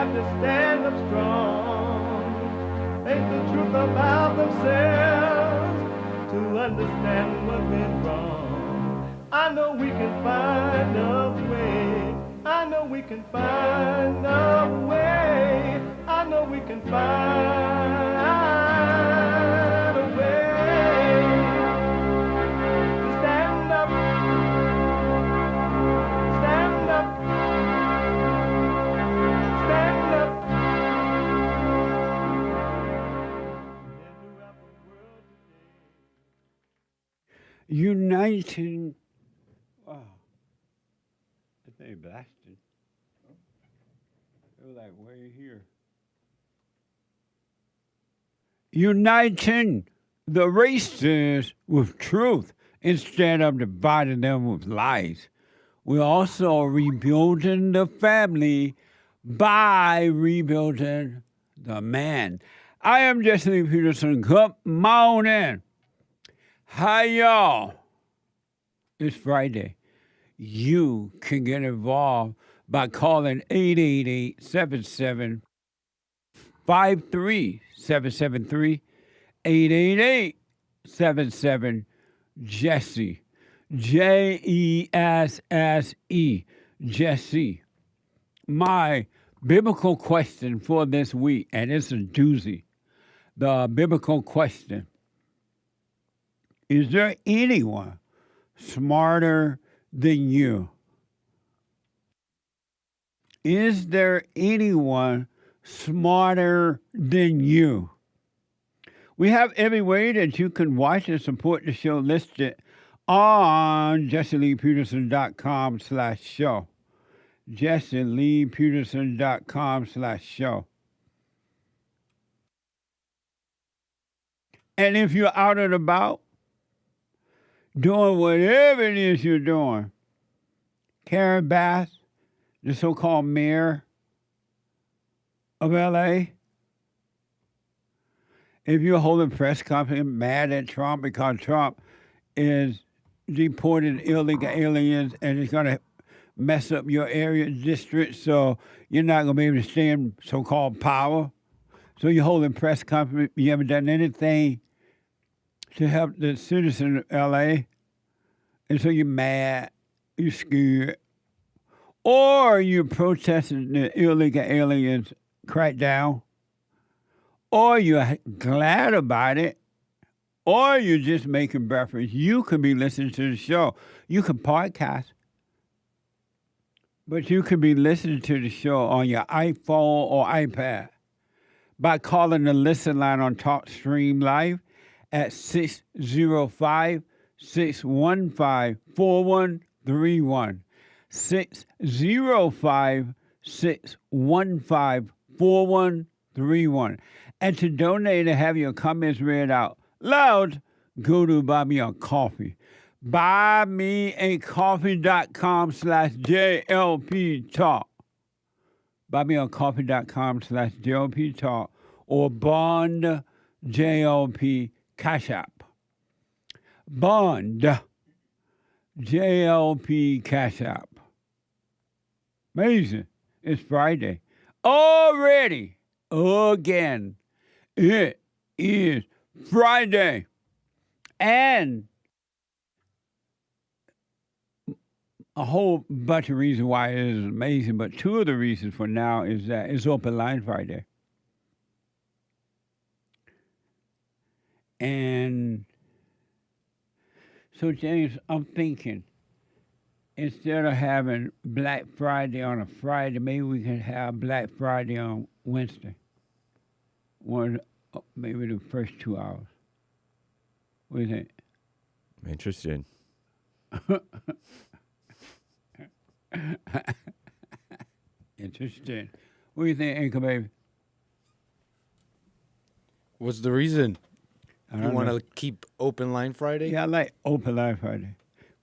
got to stand up strong. Ain't the truth about themselves to understand what went wrong. I know we can find a way. I know we can find a way. I know we can find a way to stand up, stand up, stand up. Uniting. Wow. They blasted. They were like, way here. Uniting the races with truth instead of dividing them with lies. We're also rebuilding the family by rebuilding the man. I am Jesse Peterson. Good morning. Hi, y'all. It's Friday. You can get involved by calling 888-77-53-773, 888-77-JESSE, Jesse, Jesse. My biblical question for this week, and it's a doozy. The biblical question: is there anyone smarter than you? Is there anyone smarter than you? We have every way that you can watch and support the show listed on JesseLeePeterson.com/show. JesseLeePeterson.com/show. And if you're out and about, doing whatever it is you're doing, Karen Bass, the so-called mayor of L.A., if you're holding press conference mad at Trump because Trump is deporting illegal aliens and it's going to mess up your area district, so you're not going to be able to stay in so-called power. So you're holding press conference, you haven't done anything to help the citizens of L.A., and so you're mad, you're scared, or you're protesting the illegal aliens crackdown, or you're glad about it, or you're just making breakfast. You could be listening to the show. You can podcast, but you could be listening to the show on your iPhone or iPad by calling the listen line on TalkStream Live at 605-615-4131. 605-615-4131. And to donate and have your comments read out loud, go to Buy Me a Coffee. BuyMeACoffee.com/JLP Talk. BuyMeACoffee.com/JLP Talk. Or Bond JLP Cash App. Bond JLP Cash App. Amazing. It's Friday. Already. Again. It is Friday. And a whole bunch of reasons why it is amazing, but two of the reasons for now is that it's Open Line Friday. And so, James, I'm thinking, instead of having Black Friday on a Friday, maybe we can have Black Friday on Wednesday. Maybe the first 2 hours. What do you think? I'm interested. Interesting. What do you think, Anchor Baby? What's the reason? I You want to keep Open Line Friday? Yeah, I like Open Line Friday.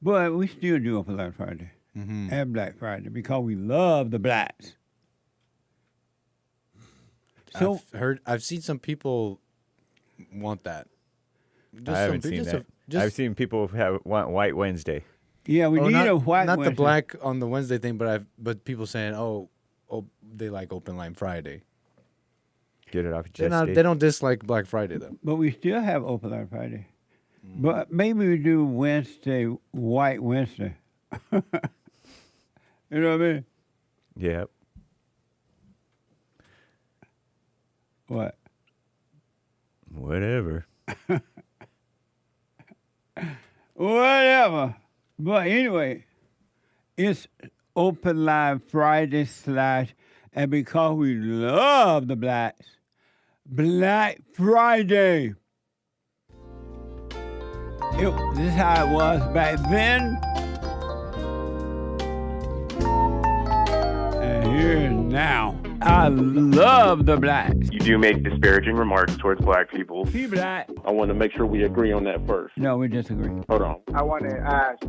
But we still do Open Line Friday Mm-hmm. and Black Friday because we love the blacks. So I've seen some people want that. I haven't seen that. I've seen people want White Wednesday. yeah, we need a white not the Wednesday. black on the Wednesday thing, but people saying, oh, they like Open Line Friday. Get it off your chest. They don't dislike Black Friday though. But we still have Open Line Friday. But maybe we do Wednesday, White Wednesday. You know what I mean? Yep. What? Whatever. Whatever. But anyway, it's Open Line Friday / and because we love the blacks, Black Friday. This is how it was back then. And here is now. I love the blacks. You do make disparaging remarks towards black people. Be black. I want to make sure we agree on that first. No, we disagree. Hold on. I want to ask.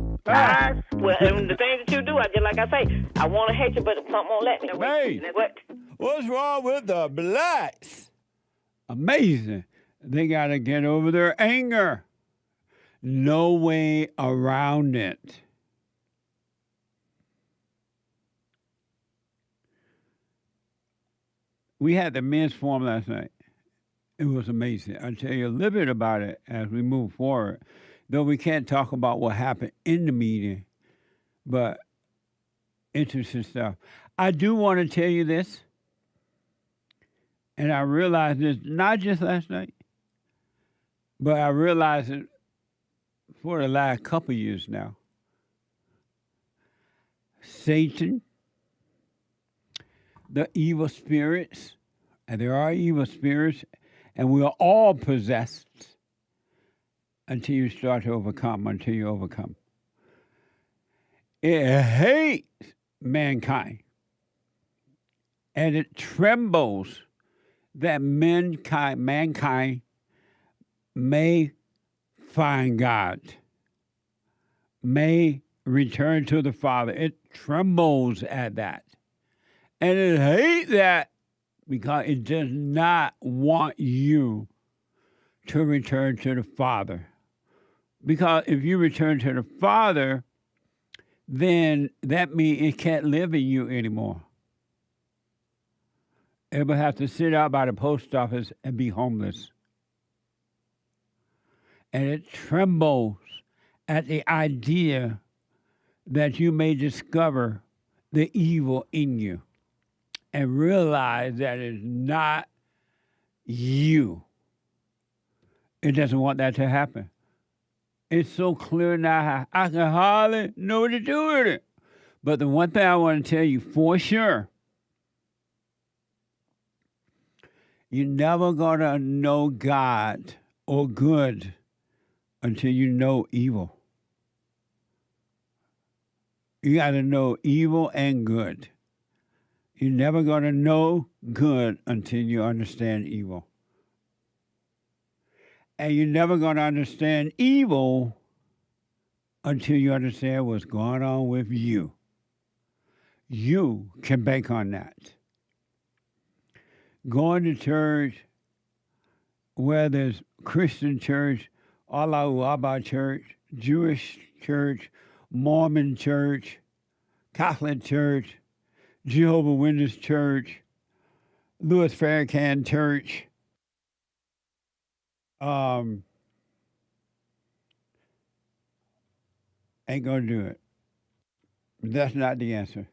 Well, and the things that you do, I just like I say, I want to hate you, but something won't let me. Hey, What? what's wrong with the blacks? Amazing. They got to get over their anger. No way around it. We had the men's forum last night. It was amazing. I'll tell you a little bit about it as we move forward. Though we can't talk about what happened in the meeting, but interesting stuff. I do want to tell you this, and I realized this not just last night, but I realized it for the last couple of years now. Satan, the evil spirits, and there are evil spirits, and we are all possessed until you start to overcome, until you overcome. It hates mankind, and it trembles that mankind may find God, may return to the Father. It trembles at that. And it hates that because it does not want you to return to the Father. Because if you return to the Father, then that means it can't live in you anymore. It will have to sit out by the post office and be homeless. And it trembles at the idea that you may discover the evil in you and realize that it's not you. It doesn't want that to happen. It's so clear now, I can hardly know what to do with it. But the one thing I want to tell you for sure, you're never going to know God or good until you know evil. You got to know evil and good. You're never going to know good until you understand evil. And you're never going to understand evil until you understand what's going on with you. You can bank on that. Going to church, whether it's Christian church, Allahu Akbar church, Jewish church, Mormon church, Catholic church, Jehovah's Witness church, Louis Farrakhan church, ain't going to do it. That's not the answer.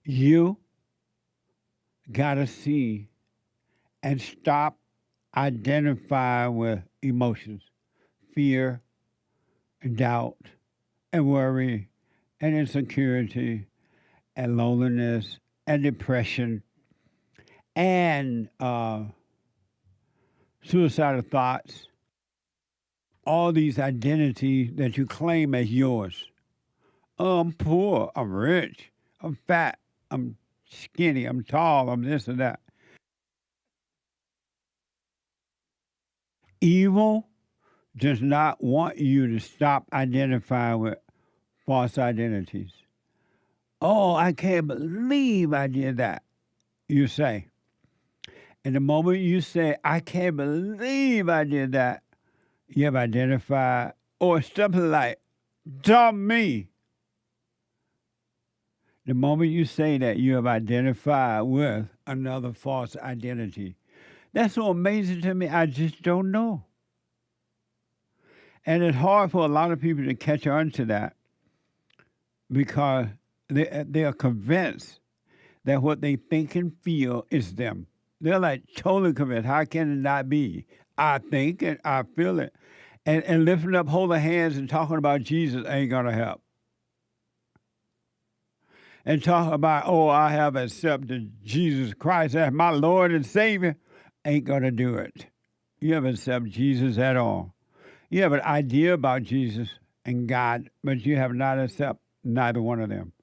You got to see and stop identifying with emotions, fear, and doubt, and worry, and insecurity, and loneliness, and depression, and suicidal thoughts, all these identities that you claim as yours. Oh, I'm poor, I'm rich, I'm fat, I'm skinny, I'm tall, I'm this or that. Evil does not want you to stop identifying with false identities. Oh, I can't believe I did that, you say. And the moment you say, I can't believe I did that, you have identified, or something like, dumb me. The moment you say that, you have identified with another false identity. That's so amazing to me. I just don't know. And it's hard for a lot of people to catch on to that because they are convinced that what they think and feel is them. They're like totally convinced. How can it not be? I think it, I feel it. And lifting up holy hands and talking about Jesus ain't going to help. And talking about, oh, I have accepted Jesus Christ as my Lord and Savior ain't going to do it. You haven't accepted Jesus at all. You have an idea about Jesus and God, but you have not accepted neither one of them.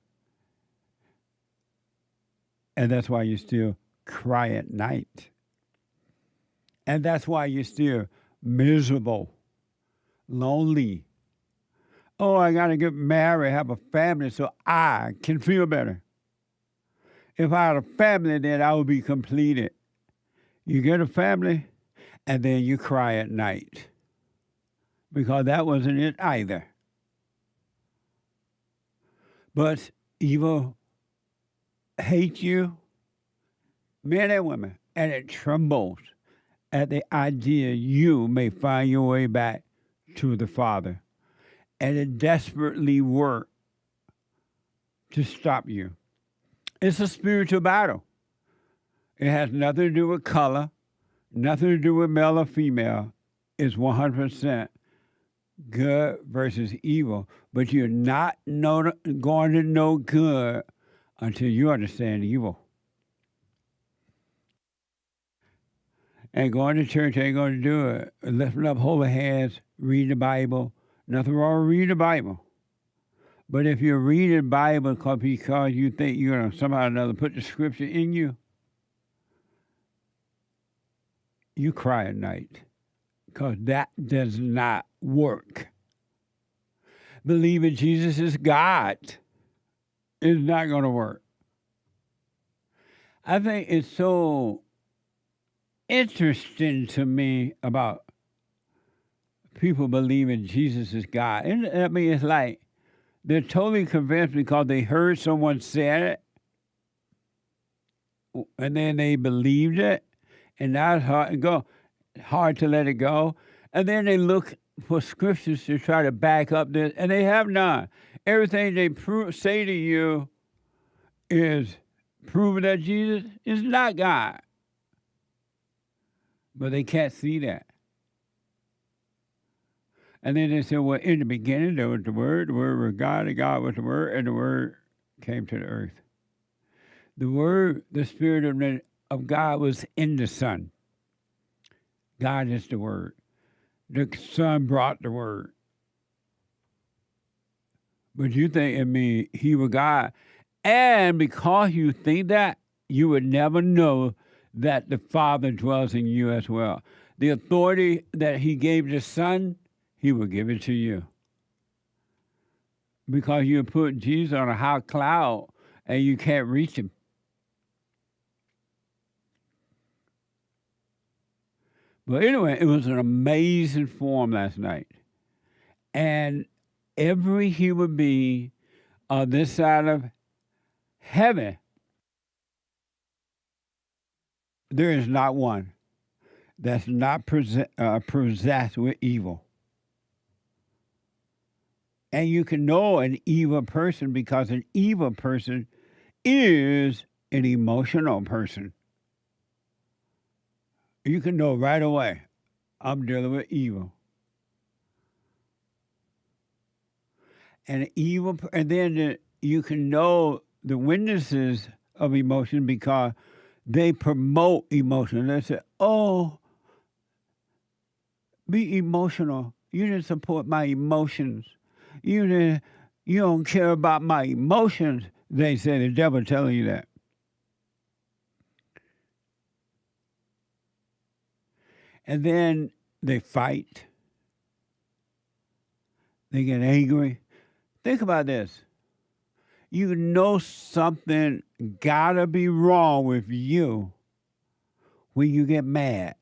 And that's why you still cry at night. And that's why you're still miserable, lonely. Oh, I got to get married, have a family so I can feel better. If I had a family, then I would be completed. You get a family, and then you cry at night. Because that wasn't it either. But evil hates you, men and women, and it trembles at the idea you may find your way back to the Father. And it desperately works to stop you. It's a spiritual battle. It has nothing to do with color, nothing to do with male or female. It's 100% good versus evil. But you're not going to know good until you understand evil. And going to church ain't going to do it. Lifting up holy hands, reading the Bible. Nothing wrong with reading the Bible. But if you're reading the Bible because you think you're going to somehow or another put the scripture in you, you cry at night. Because that does not work. Believing Jesus is God is not going to work. I think it's so interesting to me about people believing Jesus is God. And I mean, it's like they're totally convinced because they heard someone say it, and then they believed it, and now it's hard to let it go. And then they look for scriptures to try to back up this, and they have none. Everything they say to you is proving that Jesus is not God. But they can't see that. And then they say, well, in the beginning, there was the Word was God, and God was the Word, and the Word came to the earth. The Word, the Spirit of God was in the Son. God is the Word. The Son brought the Word. But you think, I mean, He was God. And because you think that, you would never know that the Father dwells in you as well. The authority that He gave the Son, He will give it to you. Because you put Jesus on a high cloud and you can't reach Him. But anyway, it was an amazing forum last night. And every human being on this side of heaven, there is not one that's not possessed with evil. And you can know an evil person because an evil person is an emotional person. You can know right away, I'm dealing with evil. And then you can know the witnesses of emotion because they promote emotion. They say, oh, be emotional. You didn't support my emotions. You don't care about my emotions. They say the devil telling you that. And then they fight. They get angry. Think about this. You know something gotta be wrong with you when you get mad,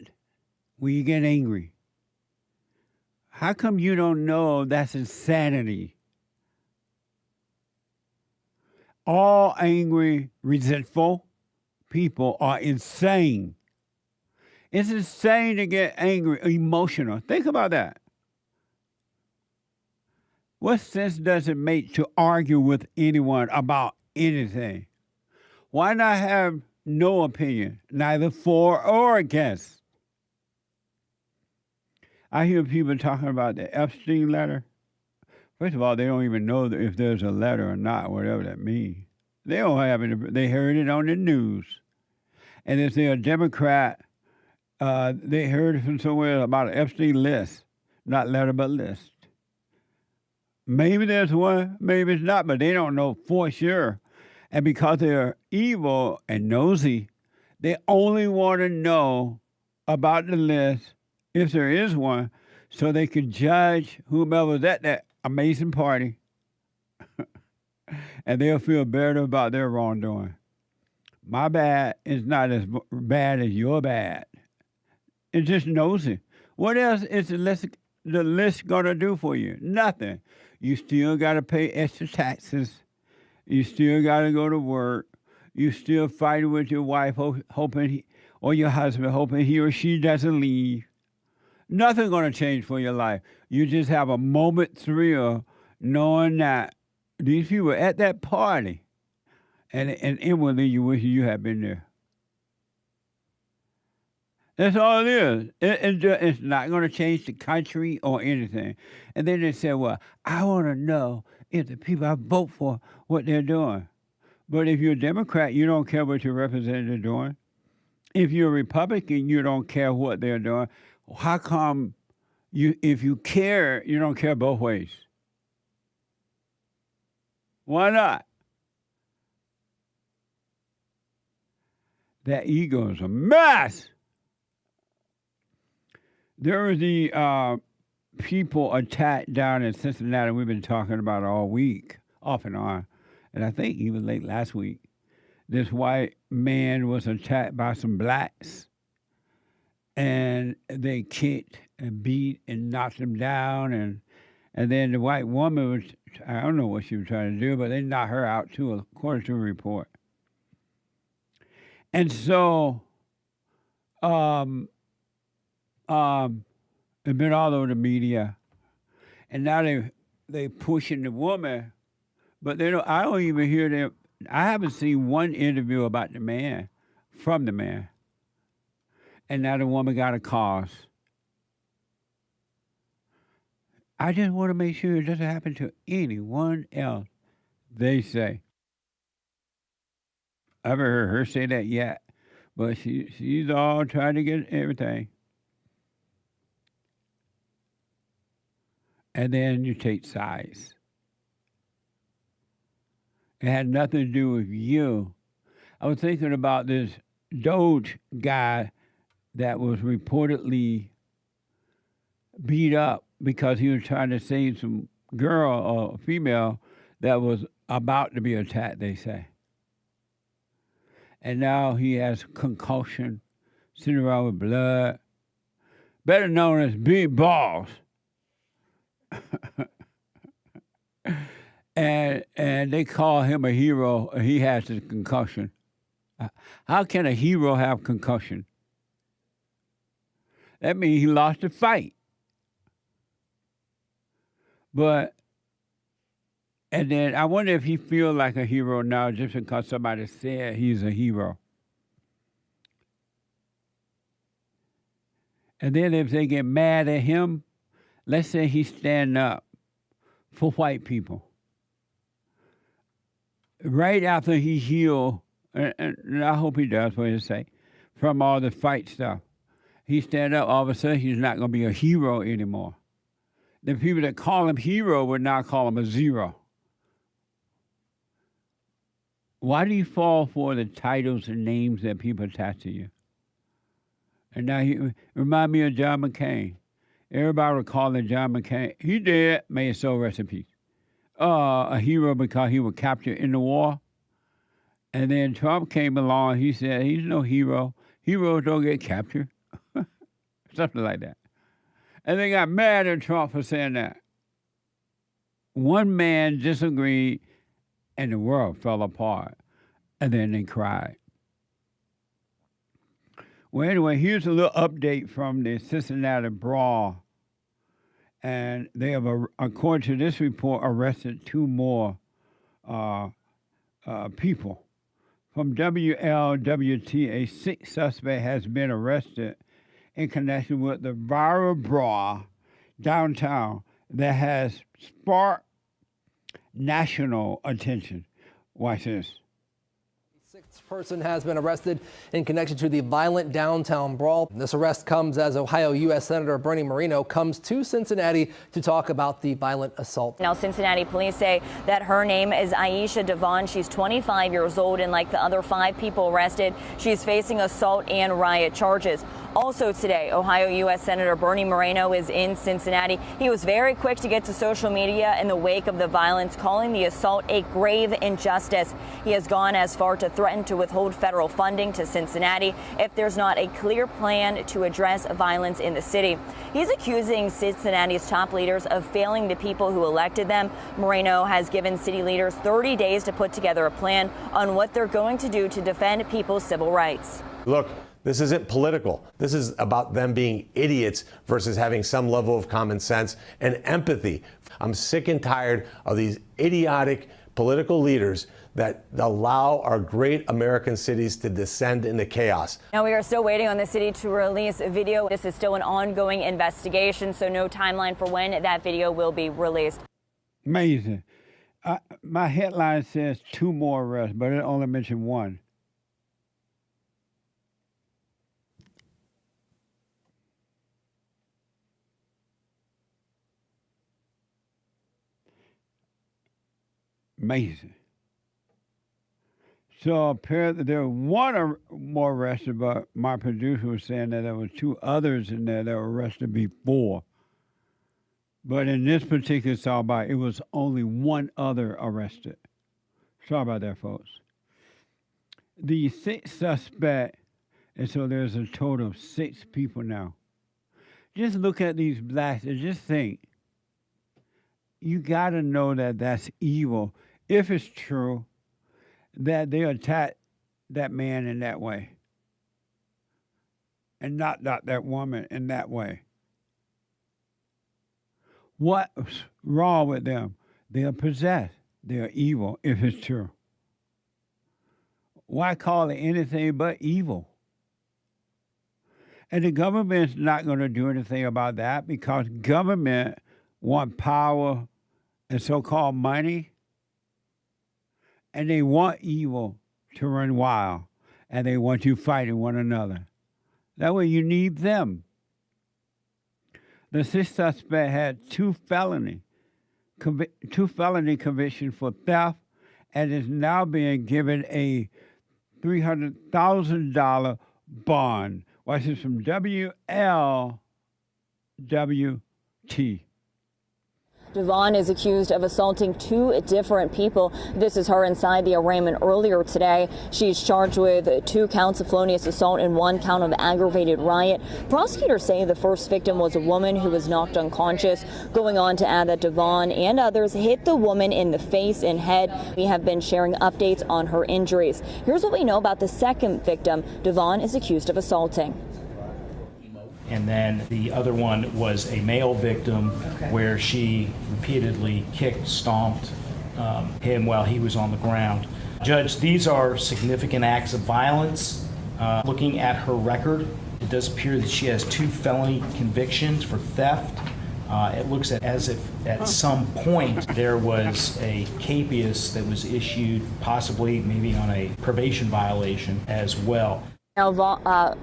when you get angry. How come you don't know that's insanity? All angry, resentful people are insane. It's insane to get angry, emotional. Think about that. What sense does it make to argue with anyone about anything? Why not have no opinion, neither for or against? I hear people talking about the Epstein letter. First of all, they don't even know if there's a letter or not, whatever that means. They don't have it. They heard it on the news. And if they're a Democrat, they heard from somewhere about an Epstein list, not letter, but list. Maybe there's one, maybe it's not, but they don't know for sure. And because they're evil and nosy, they only want to know about the list, if there is one, so they can judge whomever's at that amazing party. And they'll feel better about their wrongdoing. My bad is not as bad as your bad. It's just nosy. What else is the list going to do for you? Nothing. You still got to pay extra taxes. You still got to go to work. You still fighting with your wife, hoping or your husband, hoping he or she doesn't leave. Nothing's going to change for your life. You just have a moment thrill knowing that these people were at that party, and inwardly you wish you had been there. That's all it is. It's not going to change the country or anything. And then they say, well, I want to know if the people I vote for, what they're doing. But if you're a Democrat, you don't care what your representative is doing. If you're a Republican, you don't care what they're doing. How come if you care, you don't care both ways? Why not? That ego is a mess. There was the people attacked down in Cincinnati we've been talking about all week, off and on. And I think even late last week, this white man was attacked by some blacks. And they kicked and beat and knocked him down. And then the white woman was, I don't know what she was trying to do, but they knocked her out too, according to a report. And so, it's been all over the media. And now they pushing the woman, but I don't even hear them. I haven't seen one interview about the man, from the man. And now the woman got a cause. I just want to make sure it doesn't happen to anyone else, they say. I haven't heard her say that yet, but she's all trying to get everything. And then you take sides. It had nothing to do with you. I was thinking about this Doge guy that was reportedly beat up because he was trying to save some girl or female that was about to be attacked, they say. And now he has concussion, sitting around with blood, better known as big balls. and they call him a hero. He has a concussion. How can a hero have concussion? That means he lost the fight. And then I wonder if he feels like a hero now just because somebody said he's a hero. And then if they get mad at him, let's say he's standing up for white people. Right after he healed, and I hope he does for his sake, from all the fight stuff, he stand up, all of a sudden he's not going to be a hero anymore. The people that call him hero would now call him a zero. Why do you fall for the titles and names that people attach to you? And now he remind me of John McCain. Everybody would call him John McCain. He did, may his soul rest in peace. A hero because he was captured in the war. And then Trump came along, he said he's no hero. Heroes don't get captured. Something like that. And they got mad at Trump for saying that. One man disagreed and the world fell apart. And then they cried. Well, anyway, here's a little update from the Cincinnati brawl. And they have, according to this report, arrested 2 more people. From WLWT, a 6th suspect has been arrested in connection with the viral brawl downtown that has sparked national attention. Watch this. A 6th person has been arrested in connection to the violent downtown brawl. This arrest comes as Ohio U.S. Senator Bernie Moreno comes to Cincinnati to talk about the violent assault. Now, Cincinnati police say that her name is Aisha Devon. She's 25 years old, and like the other 5 people arrested, she's facing assault and riot charges. Also today, Ohio U.S. Senator Bernie Moreno is in Cincinnati. He was very quick to get to social media in the wake of the violence, calling the assault a grave injustice. He has gone as far to threaten to withhold federal funding to Cincinnati if there's not a clear plan to address violence in the city. He's accusing Cincinnati's top leaders of failing the people who elected them. Moreno has given city leaders 30 days to put together a plan on what they're going to do to defend people's civil rights. Look, this isn't political. This is about them being idiots versus having some level of common sense and empathy. I'm sick and tired of these idiotic political leaders that allow our great American cities to descend into chaos. Now, we are still waiting on the city to release a video. This is still an ongoing investigation, so no timeline for when that video will be released. Amazing. My headline says 2 more arrests, but it only mentioned 1. Amazing. So apparently there was 1 more arrested, but my producer was saying that there were 2 others in there that were arrested before. But in this particular soundbite, it was only 1 other arrested. Sorry about that, folks. The 6th suspect, and so there's a total of 6 people now. Just look at these blacks and just think. You got to know that that's evil. If it's true that they attacked that man in that way and not that woman in that way. What's wrong with them? They are possessed. They are evil, if it's true. Why call it anything but evil? And the government's not going to do anything about that because government want power and so-called money, and they want evil to run wild, and they want you fighting one another. That way you need them. The 6th suspect had 2 felony convictions for theft and is now being given a $300,000 bond. Watch this from WLWT. Devon is accused of assaulting 2 different people. This is her inside the arraignment earlier today. She's charged with 2 counts of felonious assault and 1 count of aggravated riot. Prosecutors say the first victim was a woman who was knocked unconscious, going on to add that Devon and others hit the woman in the face and head. We have been sharing updates on her injuries. Here's what we know about the second victim Devon is accused of assaulting. And then the other one was a male victim where she repeatedly kicked, stomped him while he was on the ground. Judge, these are significant acts of violence. Looking at her record, it does appear that she has 2 felony convictions for theft. It looks as if at some point there was a capias that was issued, possibly maybe on a probation violation as well. Now,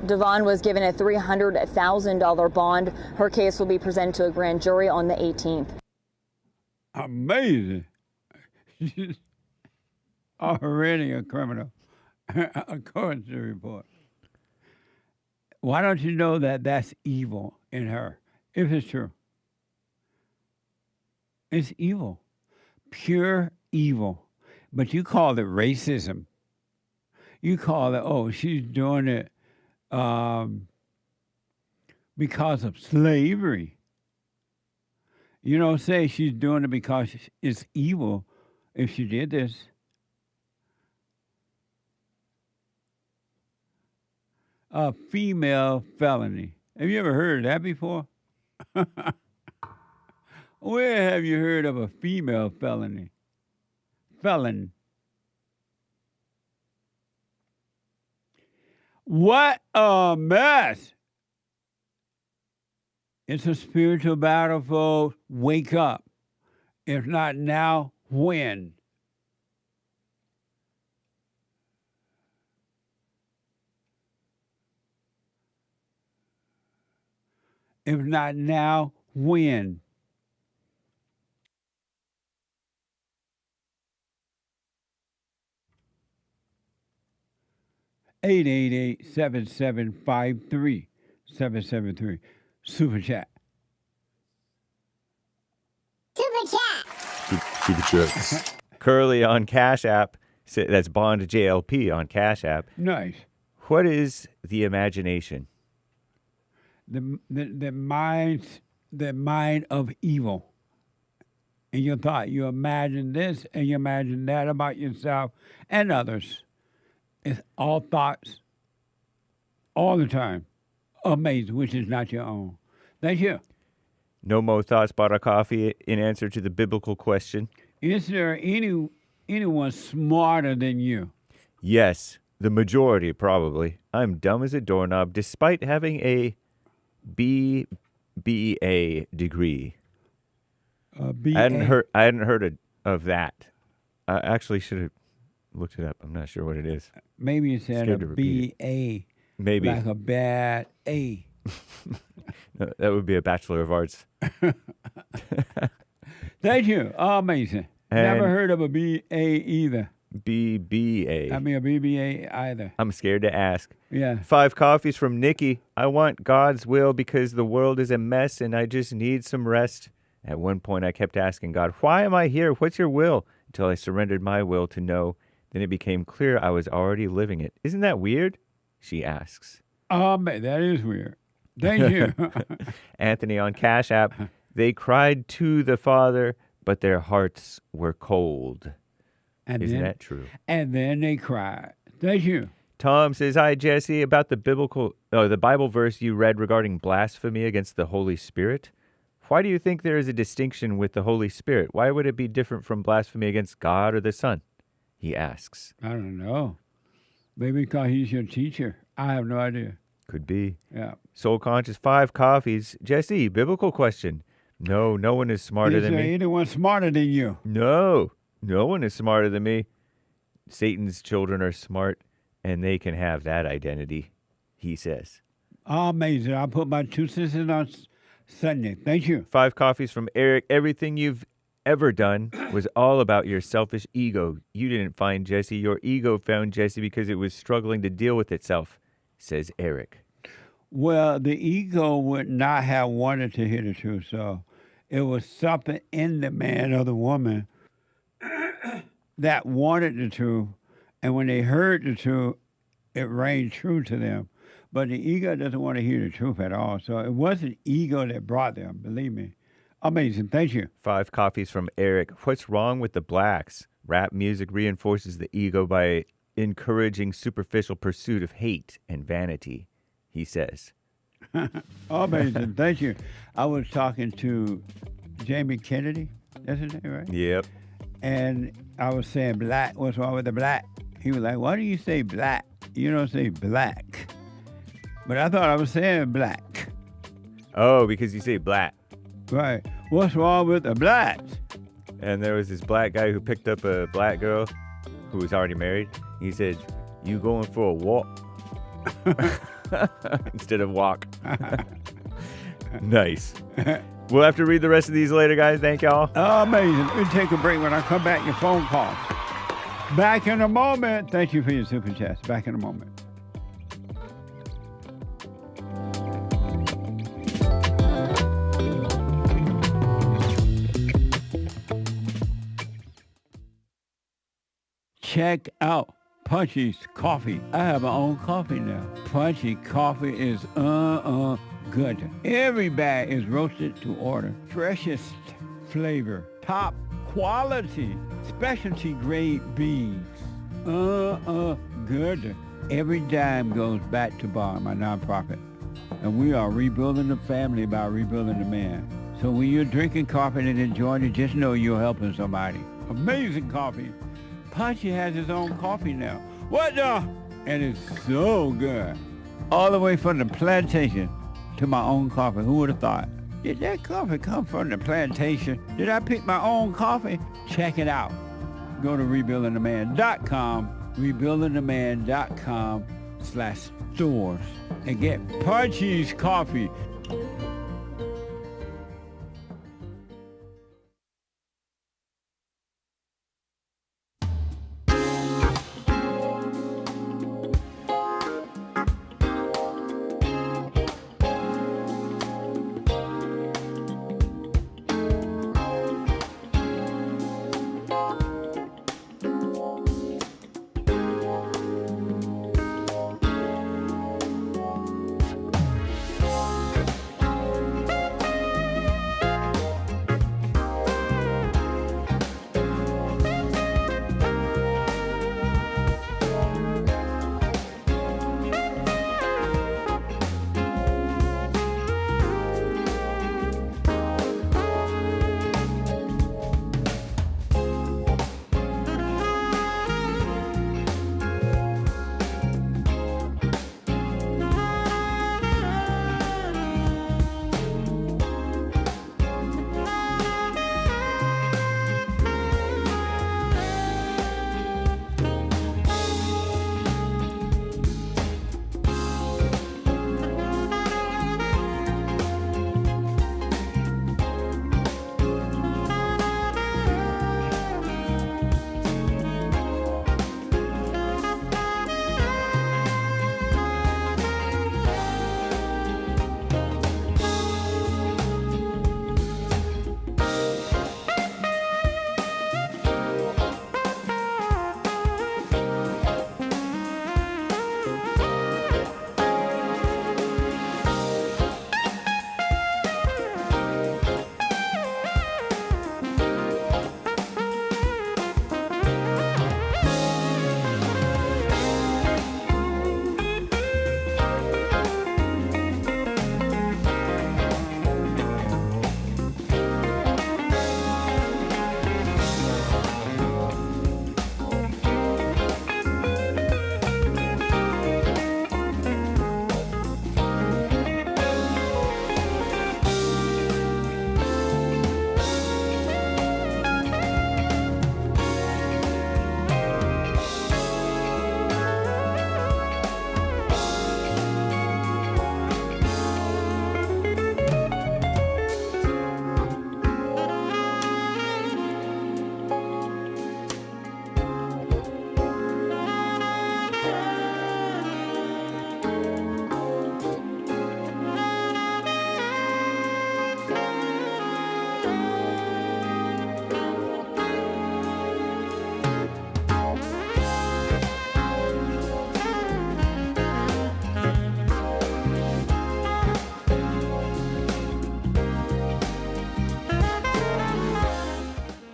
Devon was given a $300,000 bond. Her case will be presented to a grand jury on the 18th. Amazing. She's already a criminal, according to the report. Why don't you know that that's evil in her, if it's true? It's evil, pure evil. But you call it racism. You call it, oh, she's doing it because of slavery. You don't say she's doing it because it's evil if she did this. a female felony? Have you ever heard of that before? Where have you heard of a female felony? Felon. What a mess! It's a spiritual battle, folks. Wake up. If not now, when? If not now, when? $888-7753-773. Super chat. Super chats. Curly on Cash App. That's Bond JLP on Cash App. Nice. What is the imagination? The mind of evil. In your thought, you imagine this and you imagine that about yourself and others. It's all thoughts, all the time. Amazing, which is not your own. Thank you. No more thoughts about our coffee in answer to the biblical question. Is there anyone smarter than you? Yes, the majority probably. I'm dumb as a doorknob despite having a BBA degree. BA. I hadn't heard of that. I actually should have looked it up. I'm not sure what it is. Maybe it said a BA. Maybe. Like a bad A. No, that would be a Bachelor of Arts. Thank you. Amazing. Never heard of a BA either. BBA. I mean a BBA either. I'm scared to ask. Yeah. 5 coffees from Nikki. I want God's will because the world is a mess and I just need some rest. At one point, I kept asking God, why am I here? What's your will? Until I surrendered my will to know. Then it became clear I was already living it. Isn't that weird? She asks. That is weird. Thank you. Anthony on Cash App. They cried to the Father, but their hearts were cold. Isn't that true? And then they cried. Thank you. Tom says, hi, Jesse, about the Bible verse you read regarding blasphemy against the Holy Spirit. Why do you think there is a distinction with the Holy Spirit? Why would it be different from blasphemy against God or the Son? He asks. I don't know. Maybe because he's your teacher. I have no idea. Could be. Yeah. Soul Conscious, 5 coffees. Jesse, biblical question. No one is smarter than me. Is there anyone smarter than you? No one is smarter than me. Satan's children are smart, and they can have that identity, he says. Amazing. I'll put my 2 cents in on Sunday. Thank you. 5 coffees from Eric. Everything you've ever done was all about your selfish ego. You didn't find Jesse. Your ego found Jesse because it was struggling to deal with itself, says Eric. Well, the ego would not have wanted to hear the truth, so it was something in the man or the woman that wanted the truth, and when they heard the truth, it rang true to them. But the ego doesn't want to hear the truth at all. So it wasn't ego that brought them, believe me. Amazing. Thank you. 5 coffees from Eric. What's wrong with the blacks? Rap music reinforces the ego by encouraging superficial pursuit of hate and vanity, he says. Amazing. Thank you. I was talking to Jamie Kennedy. That's his name, right? Yep. And I was saying black. What's wrong with the black? He was like, why do you say black? You don't say black. But I thought I was saying black. Oh, because you say black. Right. What's wrong with the blacks? And there was this black guy who picked up a black girl who was already married. He said, you going for a walk? Instead of walk. Nice. We'll have to read the rest of these later, guys. Thank y'all. Amazing. We'll take a break. When I come back, your phone call. Back in a moment. Thank you for your super chats. Back in a moment. Check out Punchy's coffee. I have my own coffee now. Punchy coffee is good. Every bag is roasted to order. Freshest flavor. Top quality. Specialty grade beans. Good. Every dime goes back to Bond, my nonprofit. And we are rebuilding the family by rebuilding the man. So when you're drinking coffee and enjoying it, just know you're helping somebody. Amazing coffee. Punchy has his own coffee now. What the? And it's so good. All the way from the plantation to my own coffee. Who would have thought? Did that coffee come from the plantation? Did I pick my own coffee? Check it out. Go to rebuildingtheman.com, rebuildingtheman.com/stores, and get Punchy's coffee.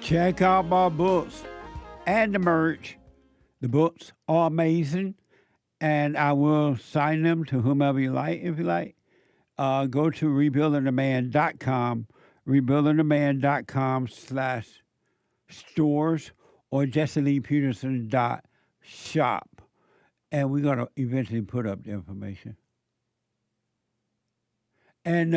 Check out my books and the merch. The books are amazing, and I will sign them to whomever you like, if you like. Go to rebuildingtheman.com, rebuildingtheman.com/stores, or jesseleepeterson.shop. And we're going to eventually put up the information. And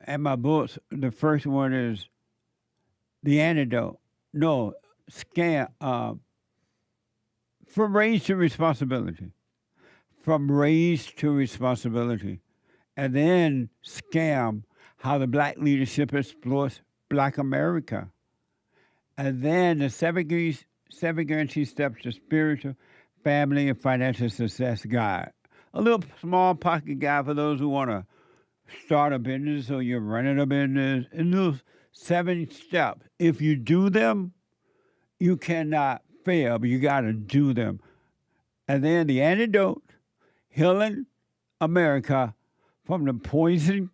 and my books, the first one is The Antidote. No, Scam. From Raised to Responsibility. From Raised to Responsibility. And then Scam, How the Black Leadership Exploits Black America. And then the seven guarantee steps to spiritual, family, and financial success guide. A little small pocket guide for those who want to start a business or you're running a business. And those 7 steps, if you do them, you cannot fail, but you got to do them. And then the antidote, healing America from the poison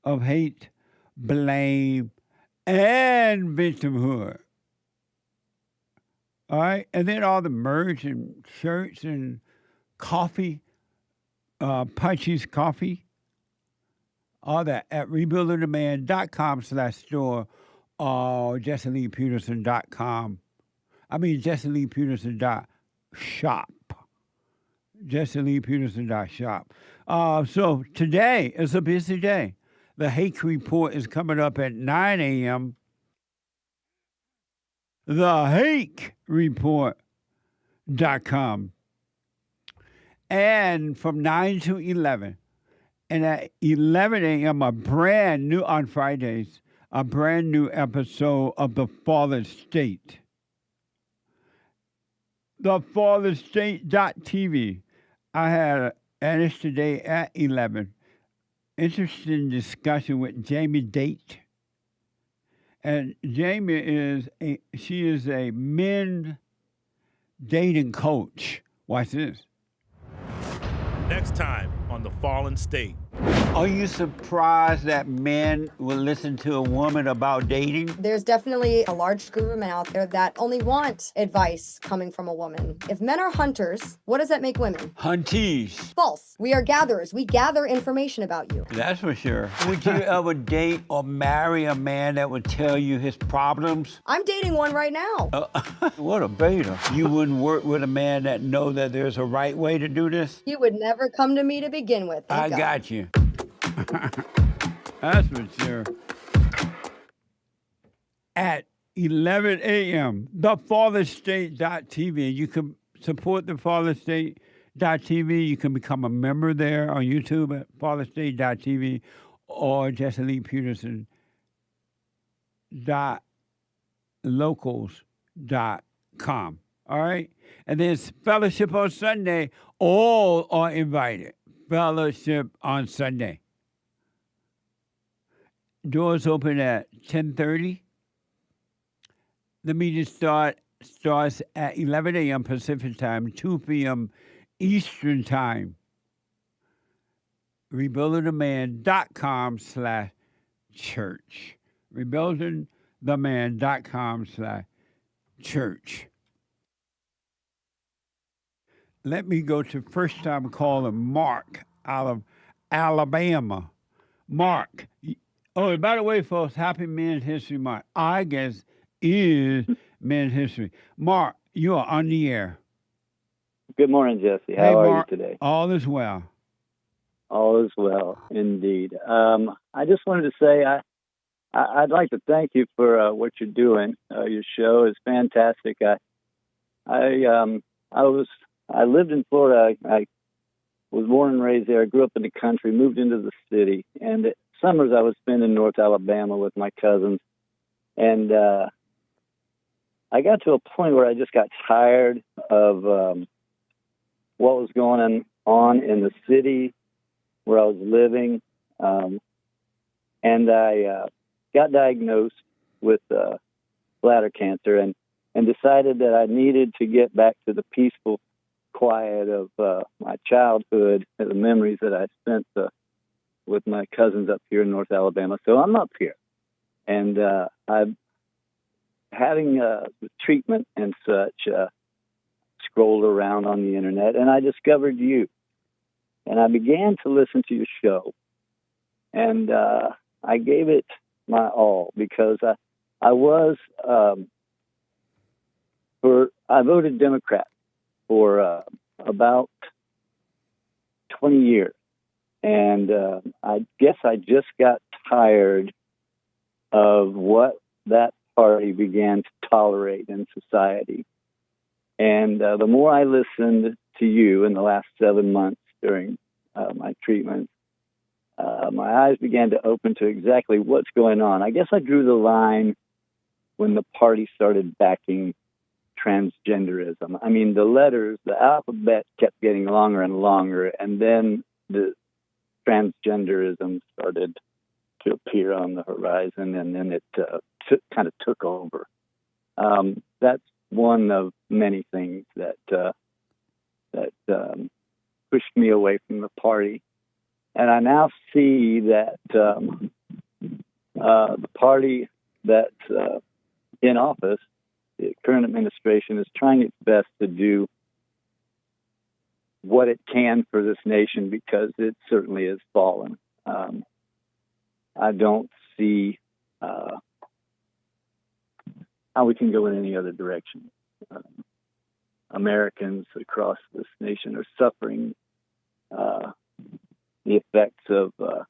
of hate, blame, and victimhood. All right, and then all the merch and shirts and coffee, Punchies Coffee, all that at rebuildingtheman.com/store or JesseLeePeterson.com. I mean, JesseLeePeterson.shop. JesseLeePeterson.shop. So today is a busy day. The Hake Report is coming up at 9 a.m. TheHakeReport.com. And from 9 to 11. And at 11 a.m., on Fridays, a brand new episode of The Fallen State. TheFallenState.tv. I had and it's today at 11. Interesting discussion with Jamie Date. And Jamie is a men dating coach. Watch this. Next time on The Fallen State. Are you surprised that men will listen to a woman about dating? There's definitely a large group of men out there that only want advice coming from a woman. If men are hunters, what does that make women? Hunties. False. We are gatherers. We gather information about you. That's for sure. Would you ever date or marry a man that would tell you his problems? I'm dating one right now. What a beta. You wouldn't work with a man that know that there's a right way to do this? You would never come to me to begin with. I got you. That's for sure. At 11 a.m., TheFallenState.tv. You can support TheFallenState.tv. You can become a member there on YouTube at FallenState.tv or JesseLeePeterson.locals.com. All right? And there's fellowship on Sunday. All are invited. Fellowship on Sunday. Doors open at 10:30. The meeting starts at 11 a.m. Pacific time, 2 p.m. Eastern time. RebuildingTheMan.com/church. RebuildingTheMan.com/church. Let me go to first-time caller Mark out of Alabama. Mark. Oh, by the way, folks, happy Men's History Month. I guess is Men's History. Mark, you are on the air. Good morning, Jesse. How are you today? All is well. All is well, indeed. I just wanted to say I'd like to thank you for what you're doing. Your show is fantastic. I lived in Florida. I was born and raised there. I grew up in the country, moved into the city, and summers I would spend in North Alabama with my cousins. And I got to a point where I just got tired of what was going on in the city where I was living. And I got diagnosed with bladder cancer and decided that I needed to get back to the peaceful quiet of my childhood and the memories that I spent with my cousins up here in North Alabama. So I'm up here, and I'm having treatment and such, scrolled around on the internet, and I discovered you. And I began to listen to your show, and I gave it my all because I voted Democrat for about 20 years. And I guess I just got tired of what that party began to tolerate in society. And the more I listened to you in the last 7 months during my treatment, my eyes began to open to exactly what's going on. I guess I drew the line when the party started backing transgenderism. I mean, the letters, the alphabet kept getting longer and longer, and then the transgenderism started to appear on the horizon, and then it kind of took over. That's one of many things that pushed me away from the party. And I now see that the party that's in office current administration is trying its best to do what it can for this nation because it certainly has fallen. I don't see how we can go in any other direction. Americans across this nation are suffering the effects of the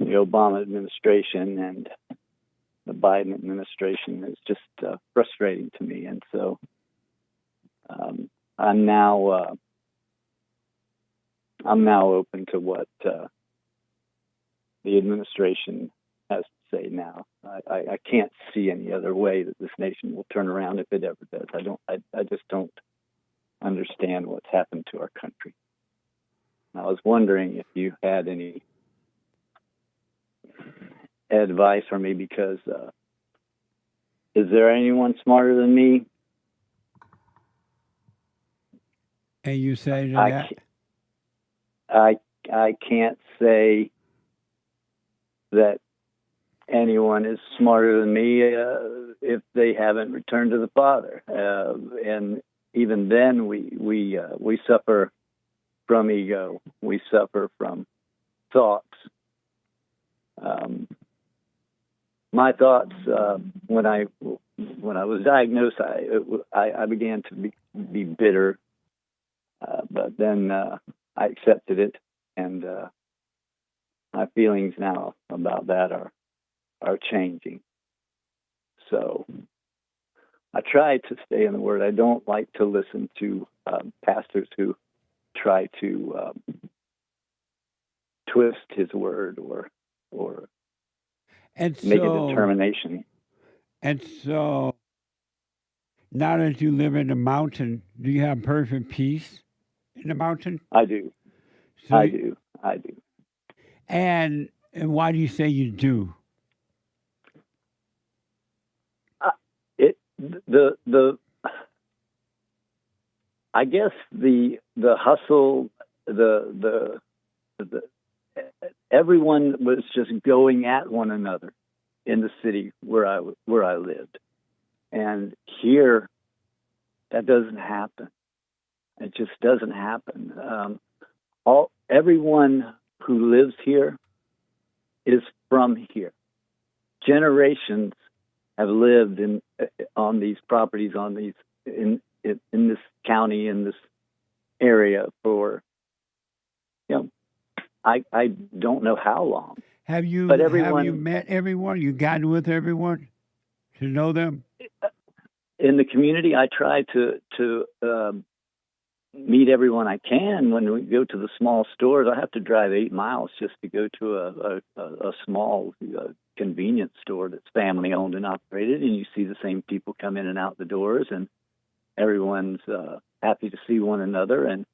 Obama administration, and the Biden administration is just frustrating to me. And so I'm now open to what the administration has to say now. I can't see any other way that this nation will turn around if it ever does. I just don't understand what's happened to our country. I was wondering if you had any advice for me, because is there anyone smarter than me? And you say to that? I can't say that anyone is smarter than me if they haven't returned to the Father, and even then we suffer from ego. We suffer from thoughts. My thoughts when I was diagnosed, I began to be bitter, but then I accepted it, and my feelings now about that are changing. So I try to stay in the Word. I don't like to listen to pastors who try to twist His Word or make a determination. And so, now that you live in the mountain, do you have perfect peace in the mountain? I do. So I do. And why do you say you do? I guess the hustle, the everyone was just going at one another in the city where I lived, and here that doesn't happen. It just doesn't happen. Everyone who lives here is from here. Generations have lived on these properties, in this county, in this area for, I don't know how long. Have you met everyone? You gotten with everyone to know them? In the community, I try to meet everyone I can. When we go to the small stores, I have to drive 8 miles just to go to a small convenience store that's family owned and operated, and you see the same people come in and out the doors, and everyone's happy to see one another, and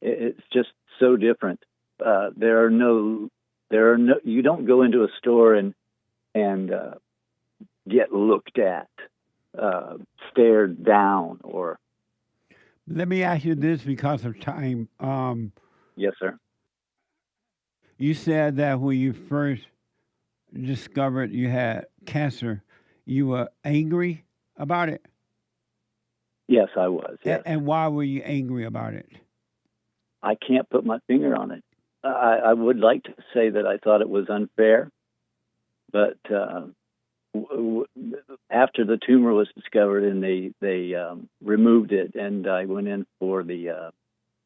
it's just so different. You don't go into a store and get looked at, stared down, or. Let me ask you this because of time. Yes, sir. You said that when you first discovered you had cancer, you were angry about it? Yes, I was. Yes. And why were you angry about it? I can't put my finger on it. I would like to say that I thought it was unfair, but after the tumor was discovered and they removed it, and I went in for the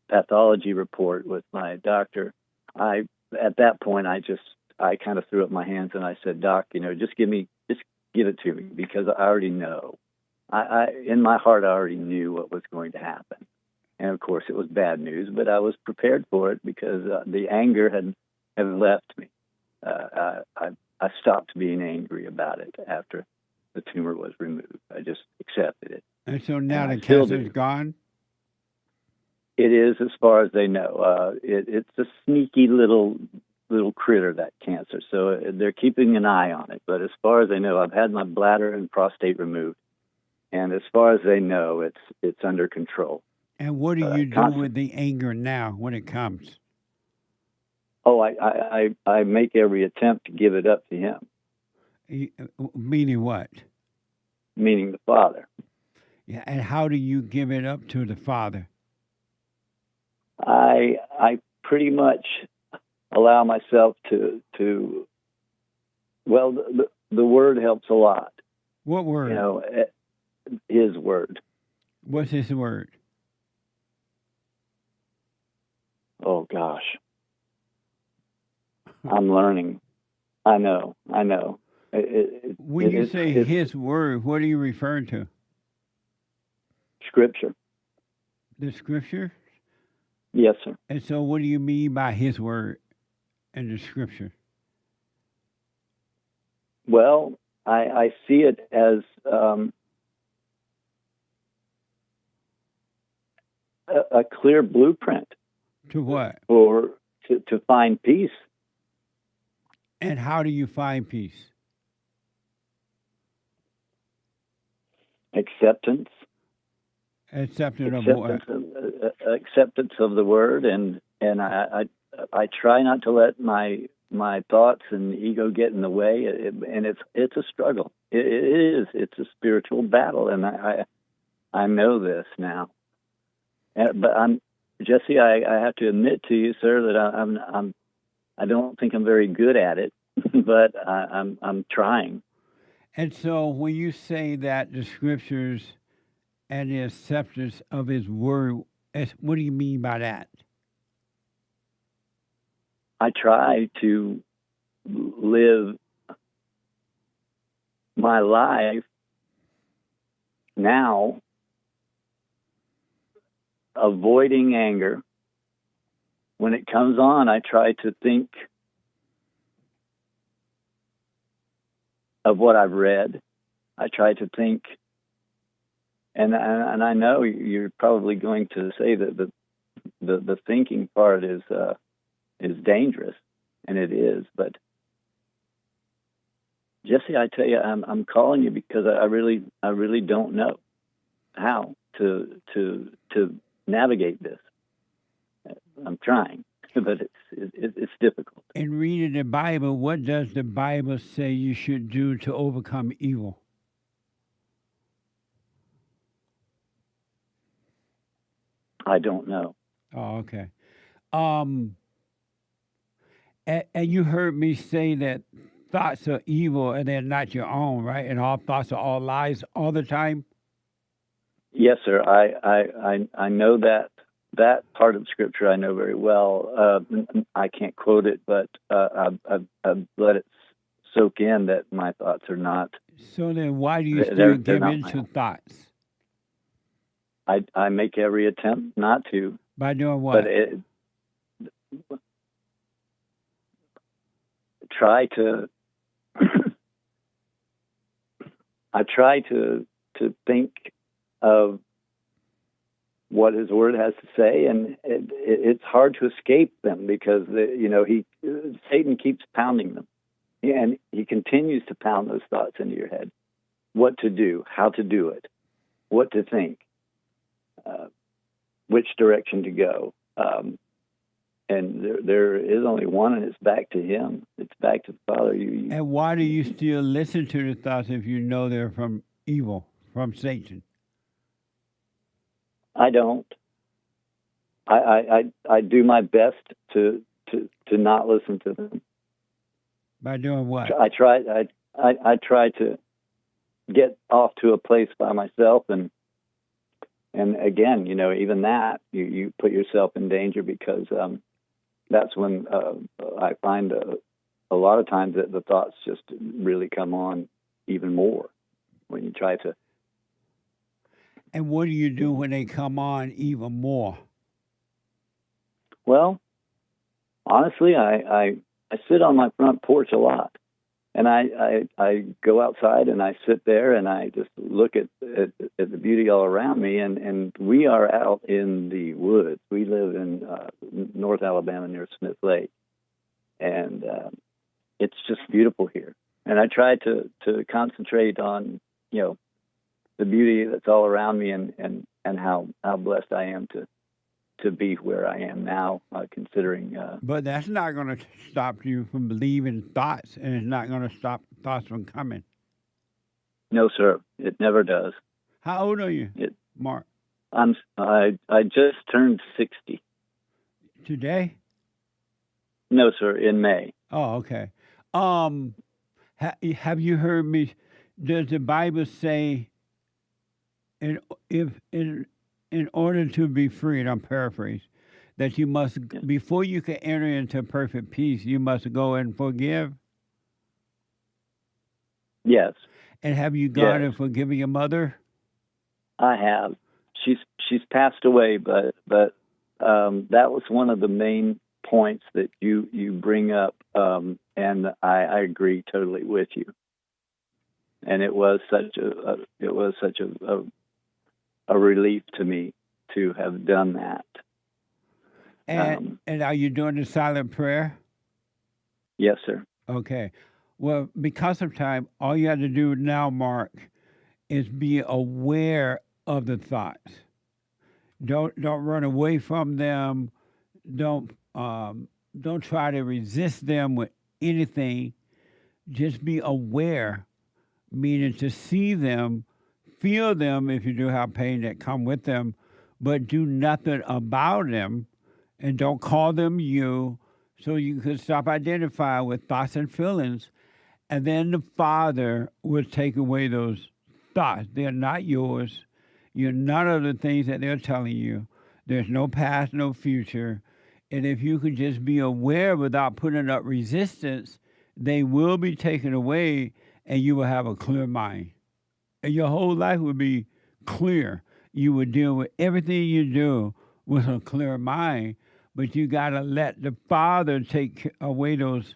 pathology report with my doctor, at that point I kind of threw up my hands and I said, "Doc, just give it to me, because I already know. In my heart, I already knew what was going to happen." And of course, it was bad news, but I was prepared for it because the anger had left me. I stopped being angry about it after the tumor was removed. I just accepted it. And so now the cancer is gone? It is, as far as they know. It's a sneaky little critter, that cancer. So they're keeping an eye on it. But as far as they know, I've had my bladder and prostate removed. And as far as they know, it's under control. And what do you do with the anger now when it comes? Oh, I make every attempt to give it up to him. Meaning what? meaning the Father. Yeah, and how do you give it up to the Father? I pretty much allow myself to well, the Word helps a lot. What word? You know, His Word. What's His word? Oh gosh, I'm learning. I know. When you say His word, what are you referring to? Scripture. The Scripture? Yes, sir. And so, what do you mean by His word and the Scripture? Well, I see it as a clear blueprint. To what? Or to find peace. And how do you find peace? Acceptance. Acceptance of what? Acceptance of the Word, and I try not to let my thoughts and ego get in the way, and it's a struggle. It is. It's a spiritual battle, and I know this now. But Jesse, I have to admit to you, sir, that I don't think I'm very good at it, but I'm trying. And so, when you say that the Scriptures and the acceptance of His word, what do you mean by that? I try to live my life now avoiding anger. When it comes on, I try to think of what I've read. I try to think, and I know you're probably going to say that the thinking part is dangerous, and it is. But Jesse, I tell you, I'm calling you because I really don't know how to navigate this. I'm trying, but it's difficult. In reading the Bible, what does the Bible say you should do to overcome evil? I don't know. Oh, okay. And you heard me say that thoughts are evil and they're not your own, right? And all thoughts are all lies all the time? Yes, sir. I know that part of Scripture I know very well. I can't quote it, but I've let it soak in that my thoughts are not. So then why do you still give in to thoughts? I make every attempt not to. By doing what? But I try to think of what His Word has to say, and it's hard to escape them because Satan keeps pounding them, and he continues to pound those thoughts into your head. What to do, how to do it, what to think, which direction to go, and there is only one, and it's back to Him. It's back to the Father. And why do you still listen to the thoughts if you know they're from evil, from Satan? I don't. I do my best to not listen to them. By doing what? I try to get off to a place by myself, and again, even that you put yourself in danger because that's when I find a lot of times that the thoughts just really come on even more when you try to. And what do you do when they come on even more? Well, honestly, I sit on my front porch a lot, and I go outside and I sit there and I just look at the beauty all around me. And we are out in the woods. We live in North Alabama near Smith Lake, and it's just beautiful here. And I try to concentrate on the beauty that's all around me, and how blessed I am to be where I am now, considering. But that's not going to stop you from believing thoughts, and it's not going to stop thoughts from coming. No, sir. It never does. How old are you, Mark? I just turned 60. Today? No, sir. In May. Oh, okay. Have you heard me? Does the Bible say, in order to be free, and I'm paraphrasing, that you must, before you can enter into perfect peace, you must go and forgive? Yes. And have you gone and forgiven your mother? I have. She's passed away, but that was one of the main points that you bring up, and I agree totally with you. And it was such a relief to me to have done that. And are you doing the silent prayer? Yes, sir. Okay. Well, because of time, all you have to do now, Mark, is be aware of the thoughts. Don't run away from them. Don't try to resist them with anything. Just be aware, meaning to see them, feel them if you do have pain that come with them, but do nothing about them, and don't call them you, so you can stop identifying with thoughts and feelings. And then the Father will take away those thoughts. They're not yours. You're none of the things that they're telling you. There's no past, no future. And if you could just be aware without putting up resistance, they will be taken away and you will have a clear mind. And your whole life will be clear. You will deal with everything you do with a clear mind. But you got to let the Father take away those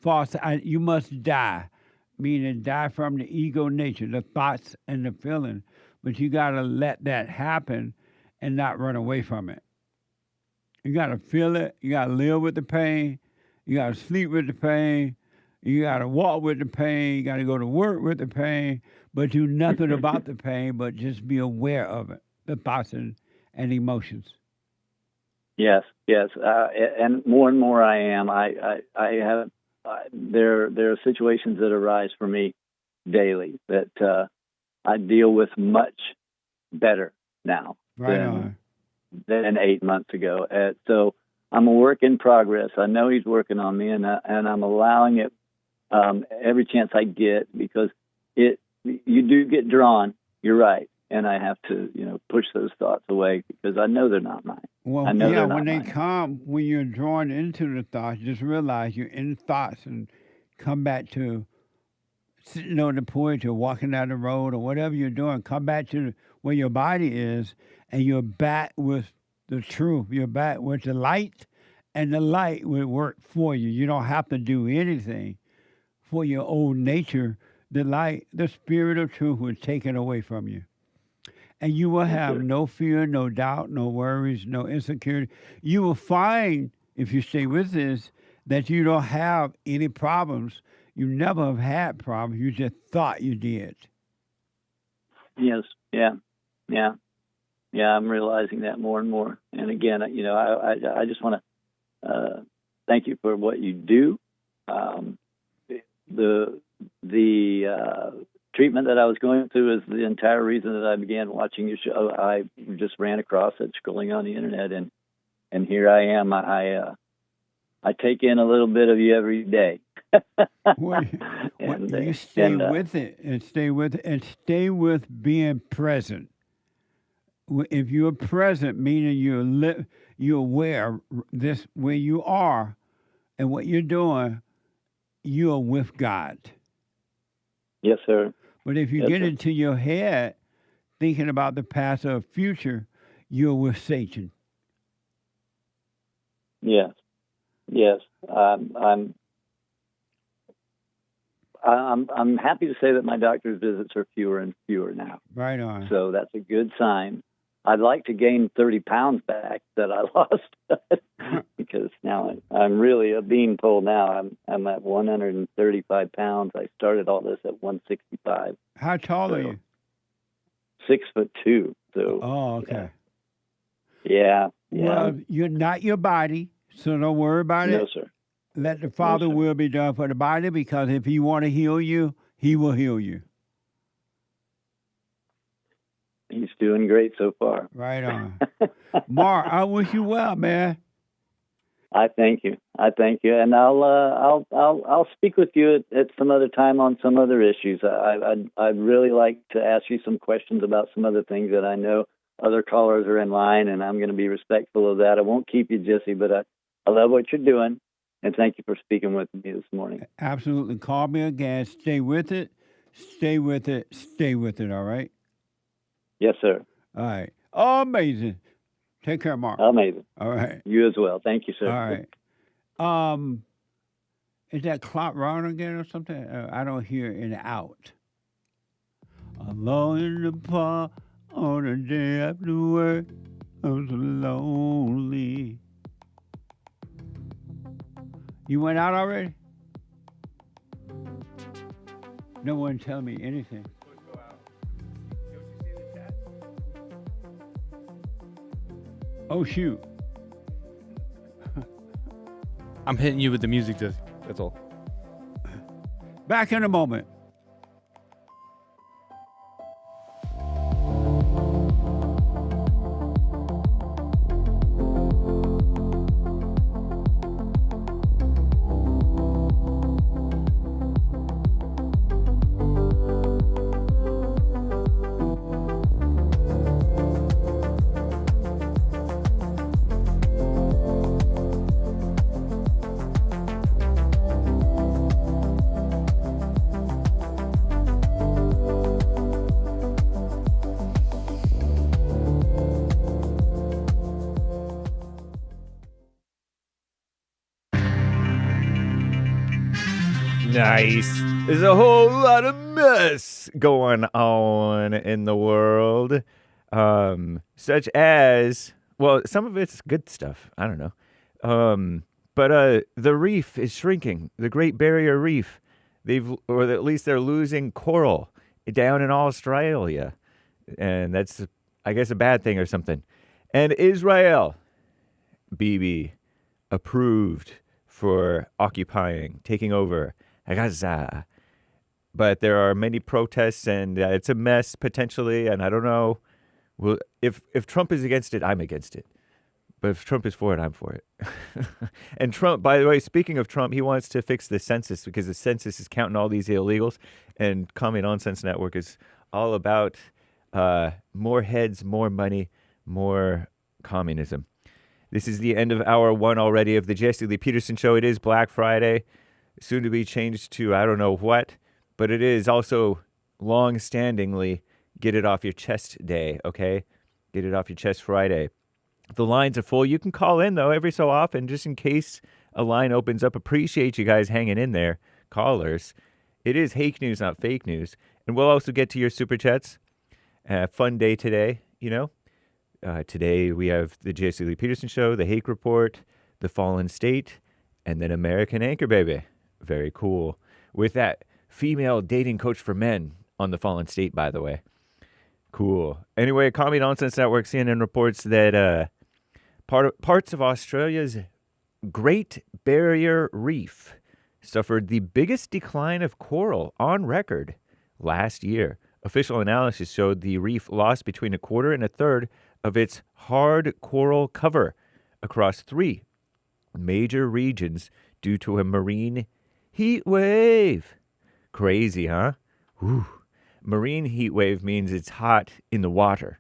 false. You must die, meaning die from the ego nature, the thoughts and the feeling. But you got to let that happen and not run away from it. You got to feel it. You got to live with the pain. You got to sleep with the pain. You got to walk with the pain. You got to go to work with the pain. But do nothing about the pain, but just be aware of it, the thoughts and emotions. Yes, and more I am. I have. There are situations that arise for me daily that I deal with much better now than 8 months ago. So I'm a work in progress. I know he's working on me, and I'm allowing it every chance I get, because you do get drawn. You're right, and I have to push those thoughts away because I know they're not mine. Well, yeah, when they come, when you're drawn into the thoughts, just realize you're in thoughts and come back to sitting on the porch or walking down the road or whatever you're doing. Come back to where your body is, and you're back with the truth. You're back with the light, and the light will work for you. You don't have to do anything for your old nature. The light, the spirit of truth will take it away from you. And you will have no fear, no doubt, no worries, no insecurity. You will find, if you stay with this, that you don't have any problems. You never have had problems. You just thought you did. Yes, yeah. I'm realizing that more and more. And again, I just want to thank you for what you do. The treatment that I was going through is the entire reason that I began watching your show. I just ran across it scrolling on the internet, and here I am. I take in a little bit of you every day. You stay with it, and stay with it, and stay with being present. If you're present, meaning you're aware this where you are and what you're doing, you are with God. Yes, sir. But if you get into your head thinking about the past or future, you're with Satan. Yes. I'm happy to say that my doctor's visits are fewer and fewer now. Right on. So that's a good sign. I'd like to gain 30 pounds back that I lost because now I'm really a beanpole now. I'm at 135 pounds. I started all this at 165. How tall are you? 6'2". So. Oh, okay. Yeah. Well, you're not your body, so don't worry about it. No, sir. Let the Father will be done for the body, because if He want to heal you, He will heal you. He's doing great so far. Right on. Mark, I wish you well, man. I thank you. And I'll speak with you at some other time on some other issues. I'd really like to ask you some questions about some other things that I know other callers are in line, and I'm going to be respectful of that. I won't keep you, Jesse, but I love what you're doing, and thank you for speaking with me this morning. Absolutely. Call me again. Stay with it. Stay with it. Stay with it. All right? Yes, sir. All right. Amazing. Take care, Mark. Amazing. All right. You as well. Thank you, sir. All right. Is that clock wrong again or something? I don't hear it out. Alone in the park on a day after work, I'm so lonely. You went out already? No one tell me anything. Oh, shoot. I'm hitting you with the music, Jesse. That's all. Back in a moment. Nice. There's a whole lot of mess going on in the world. Such as, well, some of it's good stuff. I don't know. But the reef is shrinking. The Great Barrier Reef. Or at least they're losing coral down in Australia. And that's, I guess, a bad thing or something. And Israel, Bibi, approved for occupying, taking over Gaza. But there are many protests, and it's a mess potentially. And I don't know. Well, if Trump is against it, I'm against it. But if Trump is for it, I'm for it. And Trump, by the way, speaking of Trump, he wants to fix the census because the census is counting all these illegals. And Commie Nonsense Network is all about more heads, more money, more communism. This is the end of hour one already of the Jesse Lee Peterson Show. It is Black Friday, soon to be changed to I don't know what, but it is also long-standingly Get It Off Your Chest Day, okay? Get It Off Your Chest Friday. The lines are full. You can call in, though, every so often, just in case a line opens up. Appreciate you guys hanging in there, callers. It is hake news, not fake news. And we'll also get to your super chats. Fun day today, you know. Today we have the Jesse Lee Peterson Show, the Hake Report, the Fallen State, and then American Anchor Baby. Very cool. With that female dating coach for men on the Fallen State, by the way. Cool. Anyway, Commie Nonsense Network CNN reports that parts of Australia's Great Barrier Reef suffered the biggest decline of coral on record last year. Official analysis showed the reef lost between a quarter and a third of its hard coral cover across 3 major regions due to a marine heat wave. Crazy, huh? Whew. Marine heat wave means it's hot in the water.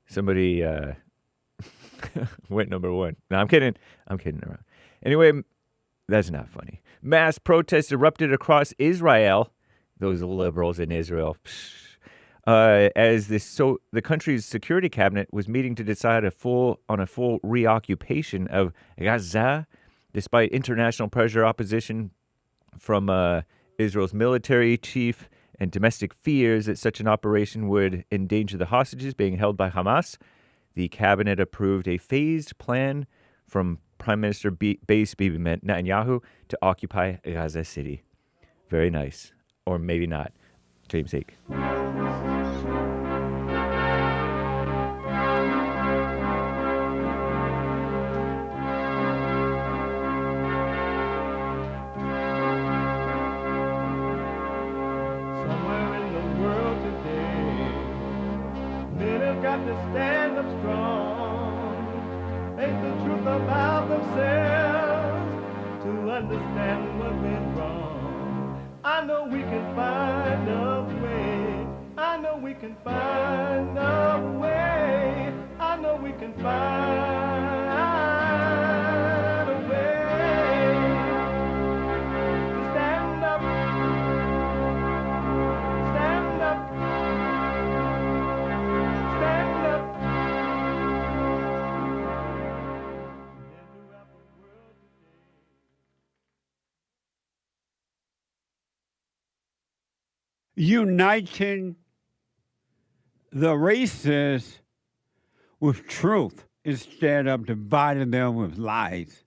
Somebody went number 1. No, I'm kidding. I'm kidding around. Anyway, that's not funny. Mass protests erupted across Israel. Those liberals in Israel. As the country's security cabinet was meeting to decide on a full reoccupation of Gaza, despite international pressure, opposition from Israel's military chief, and domestic fears that such an operation would endanger the hostages being held by Hamas. The cabinet approved a phased plan from Prime Minister Bibi Netanyahu to occupy Gaza City. Very nice. Or maybe not. James Hake. Somewhere in the world today, men got to stand up strong. Ain't the truth about themselves to understand what went wrong. I know we can find a way. I know we can find a way. I know we can find a way to stand up, stand up, stand up. Uniting the races with truth instead of dividing them with lies.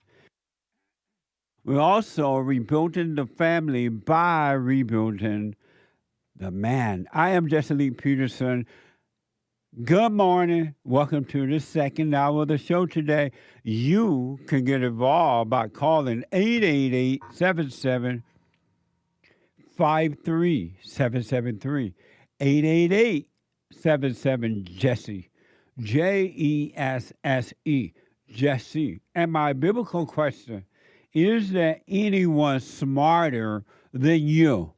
We're also rebuilding the family by rebuilding the man. I am JLP Peterson. Good morning. Welcome to the second hour of the show today. You can get involved by calling 888-77 53773 888-77-JESSE, Jesse, Jesse. And my biblical question, is there anyone smarter than you?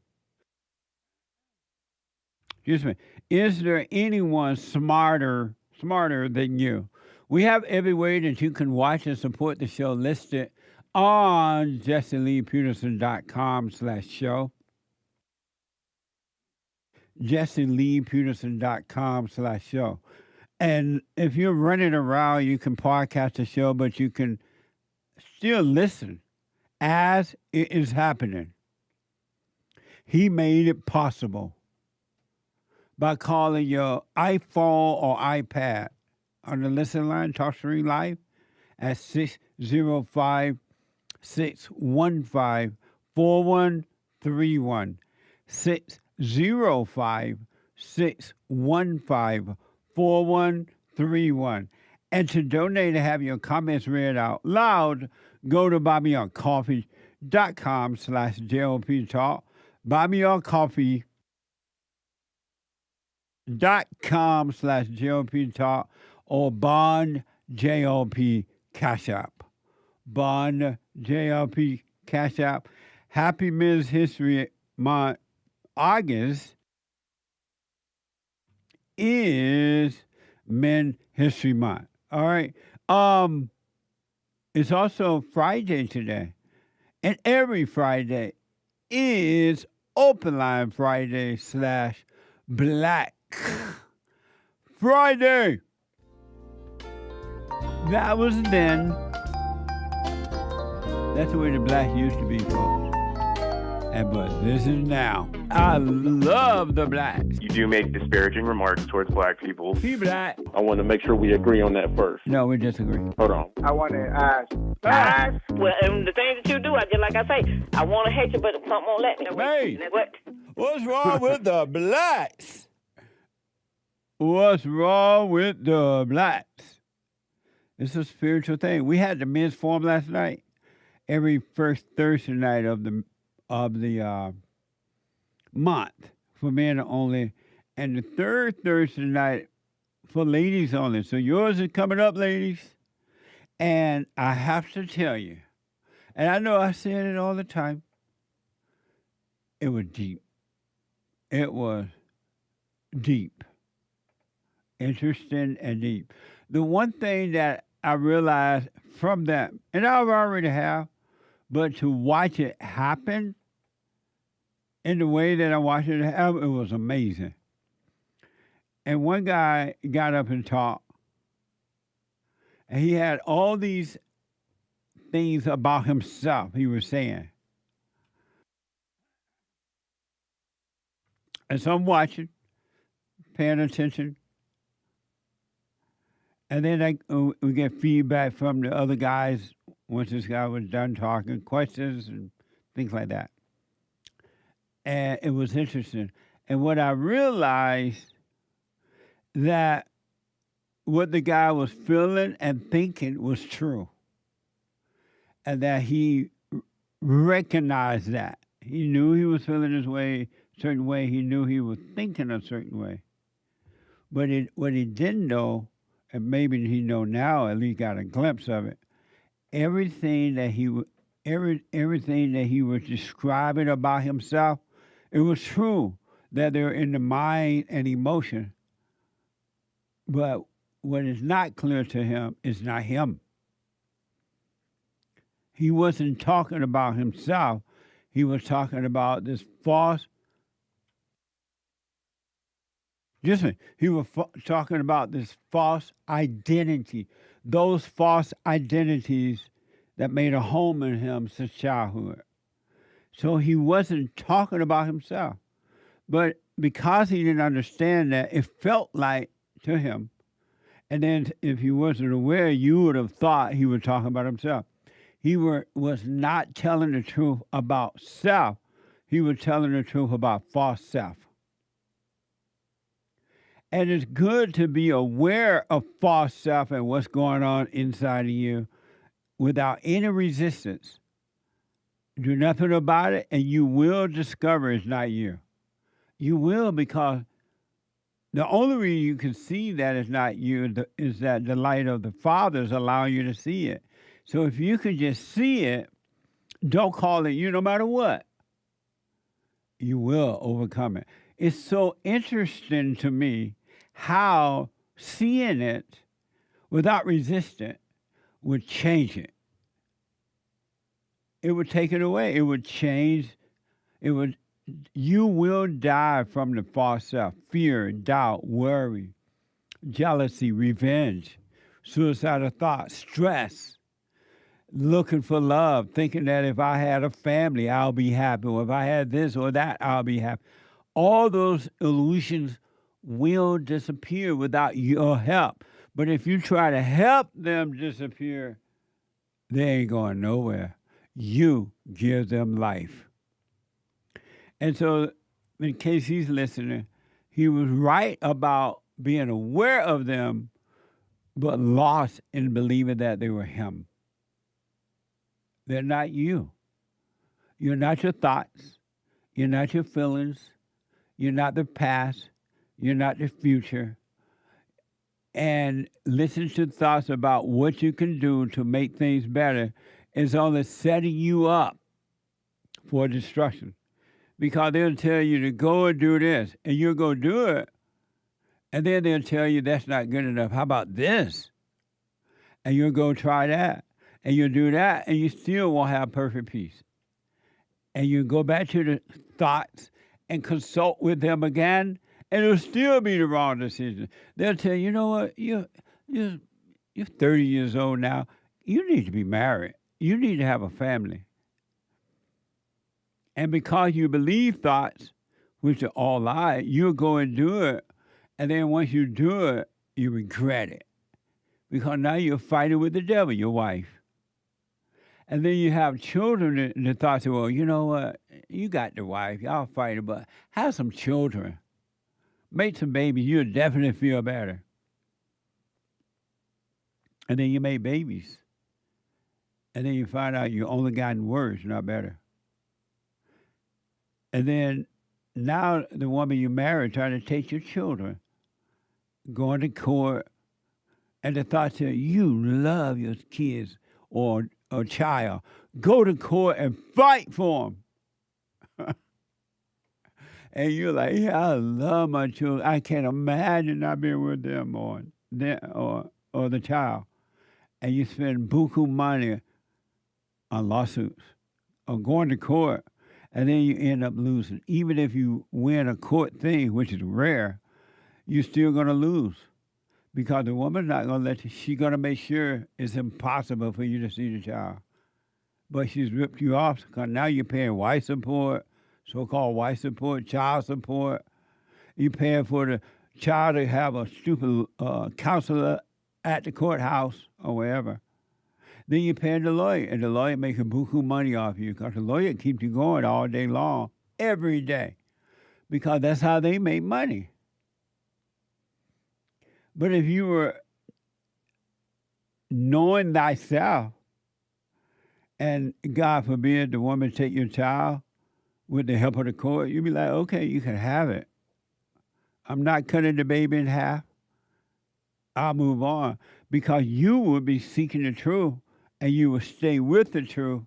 Excuse me. Is there anyone smarter than you? We have every way that you can watch and support the show listed on JesseLeePeterson.com/show. JesseLeePeterson.com/show. And if you're running around, you can podcast the show, but you can still listen as it is happening. He made it possible by calling your iPhone or iPad on the listen line, TalkStream Live, at 605-615-4131. 605-615-4131. And to donate and have your comments read out loud, go to buymeacoffee.com/JLP Talk. buymeacoffee.com/JLP Talk or Bond JLP Cash App. Bond JLP Cash App. Happy Men's History Month. August is Men History Month. All right. It's also Friday today. And every Friday is Open Line Friday / Black Friday. That was then. That's the way the black used to be, folks. But this is now. I love the blacks. You do make disparaging remarks towards black people. He black. I want to make sure we agree on that first. No, we disagree. Hold on. I want to ask. Well, and the things that you do, I just like I say, I want to hate you, but something won't let me. Hey, what? What's wrong with the blacks? What's wrong with the blacks? It's a spiritual thing. We had the men's forum last night. Every first Thursday night of the month for men only, and the third Thursday night for ladies only. So yours is coming up, ladies. And I have to tell you, and I know I say it all the time, it was deep. It was deep. Interesting and deep. The one thing that I realized from that, and I already have, but to watch it happen in the way that I watched it happen, it was amazing. And one guy got up and talked, and he had all these things about himself he was saying. And so I'm watching, paying attention. And then we get feedback from the other guys once this guy was done talking, questions and things like that. And it was interesting. And what I realized, that what the guy was feeling and thinking was true. And that he recognized that. He knew he was feeling his way, a certain way. He knew he was thinking a certain way. But what he didn't know, and maybe he know now, at least got a glimpse of it, everything that everything that he was describing about himself, it was true that they're in the mind and emotion. But what is not clear to him is not him. He wasn't talking about himself. He was talking about this false. He was talking about this false identity, those false identities that made a home in him since childhood. So he wasn't talking about himself. But because he didn't understand that, it felt like to him. And then if he wasn't aware, you would have thought he was talking about himself. He was not telling the truth about self. He was telling the truth about false self. And it's good to be aware of false self and what's going on inside of you without any resistance. Do nothing about it, and you will discover it's not you. You will, because the only reason you can see that it's not you is that the light of the Father is allowing you to see it. So if you can just see it, don't call it you no matter what. You will overcome it. It's so interesting to me how seeing it without resistance would change it. It would take it away. It would change. You will die from the false self, fear, doubt, worry, jealousy, revenge, suicidal thoughts, stress, looking for love, thinking that if I had a family, I'll be happy, or if I had this or that, I'll be happy. All those illusions will disappear without your help. But if you try to help them disappear, they ain't going nowhere. You give them life. And so, in case he's listening, he was right about being aware of them, but lost in believing that they were him. They're not you. You're not your thoughts. You're not your feelings. You're not the past. You're not the future. And listen to thoughts about what you can do to make things better is only setting you up for destruction. Because they'll tell you to go and do this, and you'll go do it, and then they'll tell you that's not good enough. How about this? And you'll go try that, and you'll do that, and you still won't have perfect peace. And you go back to the thoughts and consult with them again, and it'll still be the wrong decision. They'll tell you, you know what, you're 30 years old now. You need to be married. You need to have a family. And because you believe thoughts, which are all lies, you'll go and do it. And then once you do it, you regret it. Because now you're fighting with the devil, your wife. And then you have children that thought, well, you know what? You got the wife. Y'all fighting, but have some children. Make some babies. You'll definitely feel better. And then you make babies. And then you find out you only gotten worse, not better. And then now the woman you married trying to take your children, going to court, and the thought that you love your kids or a child. Go to court and fight for them. And you're like, yeah, I love my children. I can't imagine not being with them or the child. And you spend buku money on lawsuits or going to court. And then you end up losing. Even if you win a court thing, which is rare, you're still going to lose. Because the woman's not going to let you, she's going to make sure it's impossible for you to see the child. But she's ripped you off because now you're paying wife support, so-called wife support, child support. You're paying for the child to have a stupid counselor at the courthouse or wherever. Then you're paying the lawyer, and the lawyer making buku money off you because the lawyer keeps you going all day long, every day, because that's how they make money. But if you were knowing thyself, and God forbid the woman take your child with the help of the court, you'd be like, okay, you can have it. I'm not cutting the baby in half. I'll move on because you will be seeking the truth and you will stay with the truth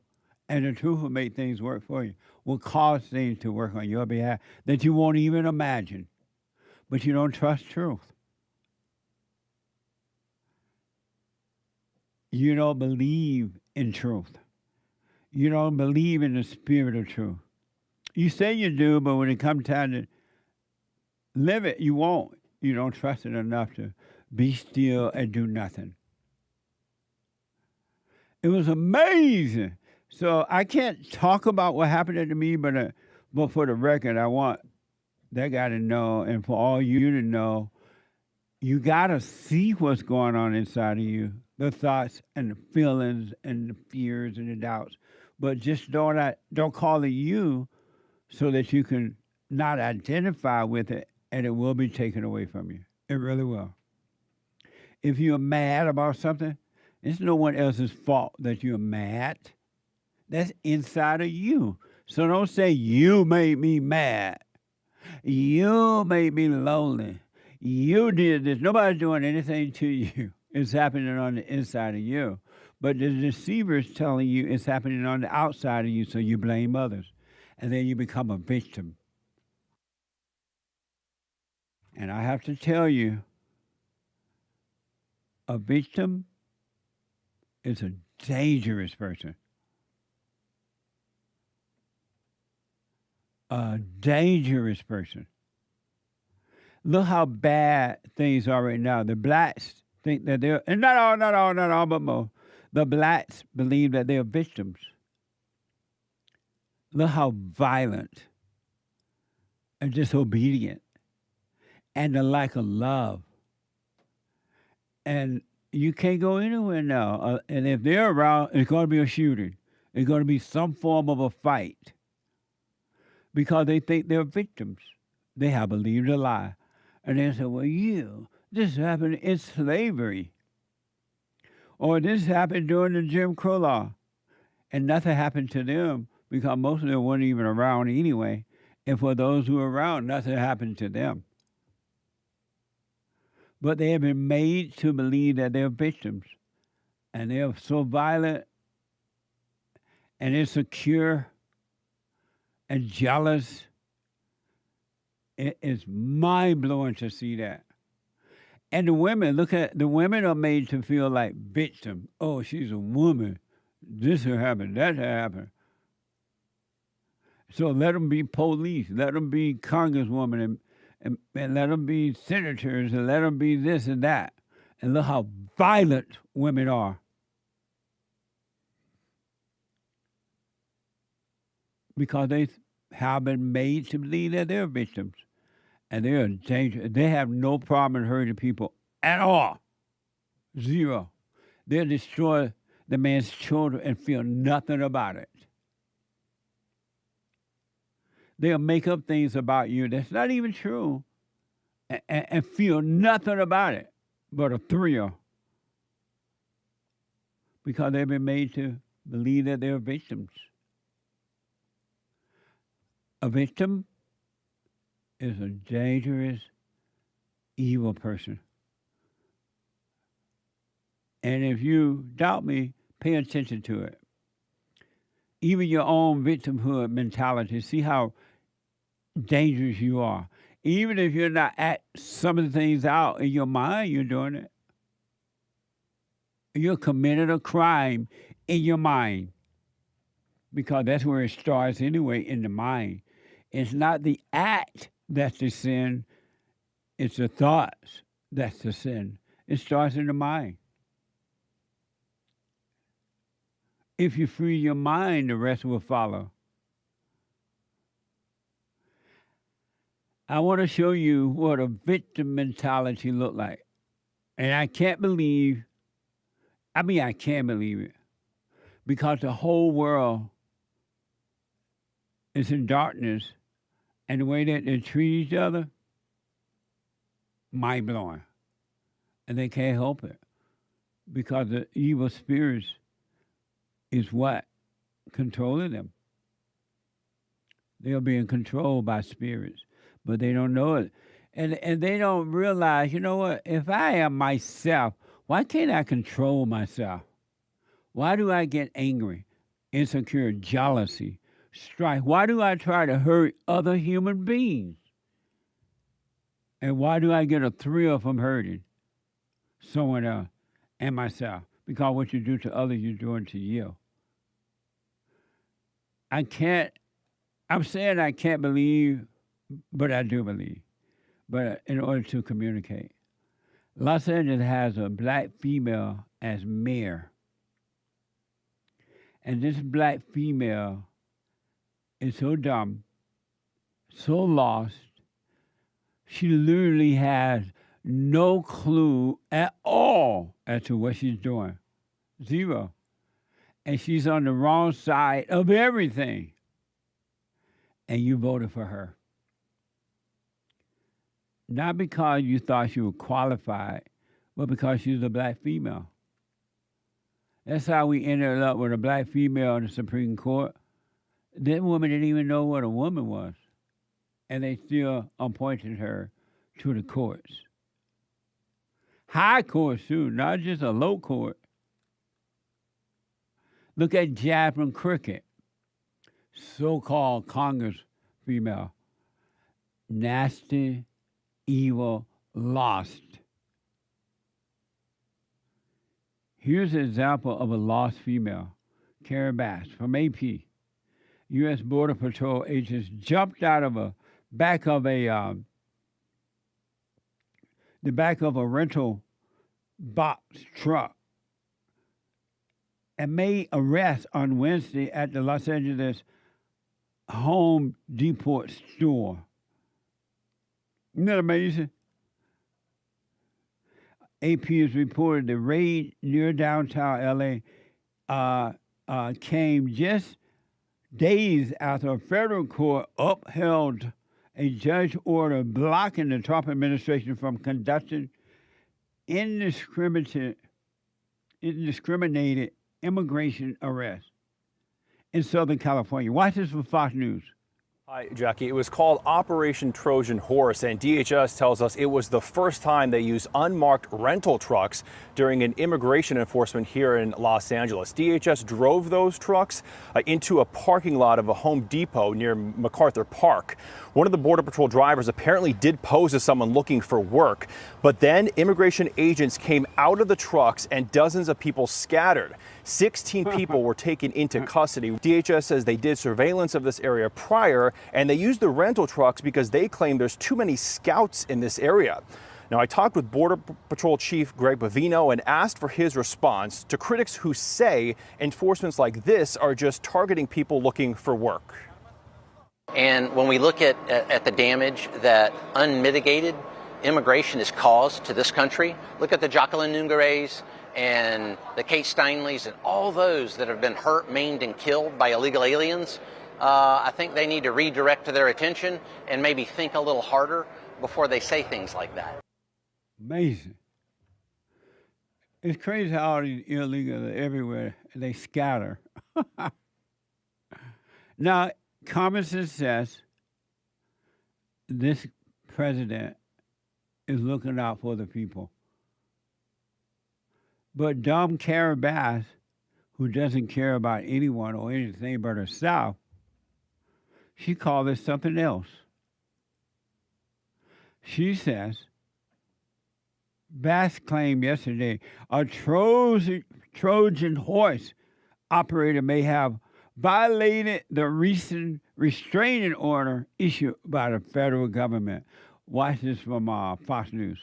and the truth will make things work for you, will cause things to work on your behalf that you won't even imagine. But you don't trust truth. You don't believe in truth. You don't believe in the spirit of truth. You say you do, but when it comes time to live it, you won't. You don't trust it enough to be still and do nothing. It was amazing. So I can't talk about what happened to me, but for the record, I want that guy to know, and for all you to know, you got to see what's going on inside of you, the thoughts and the feelings and the fears and the doubts. But just don't call it you so that you can not identify with it, and it will be taken away from you. It really will. If you're mad about something, it's no one else's fault that you're mad. That's inside of you. So don't say, you made me mad. You made me lonely. You did this. Nobody's doing anything to you. It's happening on the inside of you. But the deceiver is telling you it's happening on the outside of you, so you blame others. And then you become a victim. And I have to tell you, a victim is a dangerous person. A dangerous person. Look how bad things are right now. The blacks think that they're, and not all, but most. The blacks believe that they're victims. Look how violent and disobedient and the lack of love. And you can't go anywhere now. And if they're around, it's going to be a shooting. It's going to be some form of a fight because they think they're victims. They have believed a lie. And they say, well, this happened in slavery. Or this happened during the Jim Crow law. And nothing happened to them because most of them weren't even around anyway. And for those who were around, nothing happened to them. But they have been made to believe that they're victims. And they're so violent and insecure and jealous. It is mind-blowing to see that. And the women, the women are made to feel like victims. Oh, she's a woman. This will happen, that will happen. So let them be police, let them be congresswomen, and let them be senators, and let them be this and that. And look how violent women are. Because they have been made to believe that they're victims. And they're dangerous. They have no problem in hurting people at all. Zero. They'll destroy the man's children and feel nothing about it. They'll make up things about you that's not even true and feel nothing about it but a thrill. Because they've been made to believe that they're victims. A victim is a dangerous, evil person. And if you doubt me, pay attention to it. Even your own victimhood mentality, see how dangerous you are. Even if you're not at some of the things out in your mind, you're doing it. You're committing a crime in your mind. Because that's where it starts anyway, in the mind. It's not the act that's the sin, it's the thoughts that's the sin. It starts in the mind. If you free your mind, the rest will follow. I want to show you what a victim mentality look like. And I can't believe it. Because the whole world is in darkness. And the way that they treat each other, mind-blowing. And they can't help it. Because the evil spirits is what? Controlling them. They're being controlled by spirits. But they don't know it. And they don't realize, you know what, if I am myself, why can't I control myself? Why do I get angry, insecure, jealousy, strife? Why do I try to hurt other human beings? And why do I get a thrill from hurting someone else and myself? Because what you do to others, you're doing to you. I'm saying I can't believe, but I do believe. But in order to communicate, Los Angeles has a black female as mayor. And this black female is so dumb, so lost, she literally has no clue at all as to what she's doing. Zero. And she's on the wrong side of everything. And you voted for her. Not because you thought she was qualified, but because she was a black female. That's how we ended up with a black female in the Supreme Court. That woman didn't even know what a woman was. And they still appointed her to the courts. High courts, too, not just a low court. Look at Jasmine Cricket, so-called Congress female. Nasty, evil, lost. Here's an example of a lost female. Karen Bass from AP. U.S. Border Patrol agents jumped out of the back of a rental box truck and made arrests on Wednesday at the Los Angeles Home Depot store. Isn't that amazing? AP has reported the raid near downtown L.A. Came just days after a federal court upheld a judge order blocking the Trump administration from conducting indiscriminated immigration arrests in Southern California. Watch this for Fox News. Hi, Jackie. It was called Operation Trojan Horse, and DHS tells us it was the first time they used unmarked rental trucks during an immigration enforcement here in Los Angeles. DHS drove those trucks into a parking lot of a Home Depot near MacArthur Park. One of the Border Patrol drivers apparently did pose as someone looking for work, but then immigration agents came out of the trucks and dozens of people scattered. 16 people were taken into custody. DHS says they did surveillance of this area prior, and they used the rental trucks because they claim there's too many scouts in this area. Now, I talked with Border Patrol Chief Greg Bavino and asked for his response to critics who say enforcements like this are just targeting people looking for work. And when we look at the damage that unmitigated immigration has caused to this country, look at the Jacqueline Nungare's and the Kate Steinleys and all those that have been hurt, maimed, and killed by illegal aliens, I think they need to redirect their attention and maybe think a little harder before they say things like that. Amazing. It's crazy how all these illegals are everywhere. They scatter. Now, common sense says this president is looking out for the people. But dumb Karen Bass, who doesn't care about anyone or anything but herself, she called this something else. She says, Bass claimed yesterday a Trojan horse operator may have violated the recent restraining order issued by the federal government. Watch this from Fox News.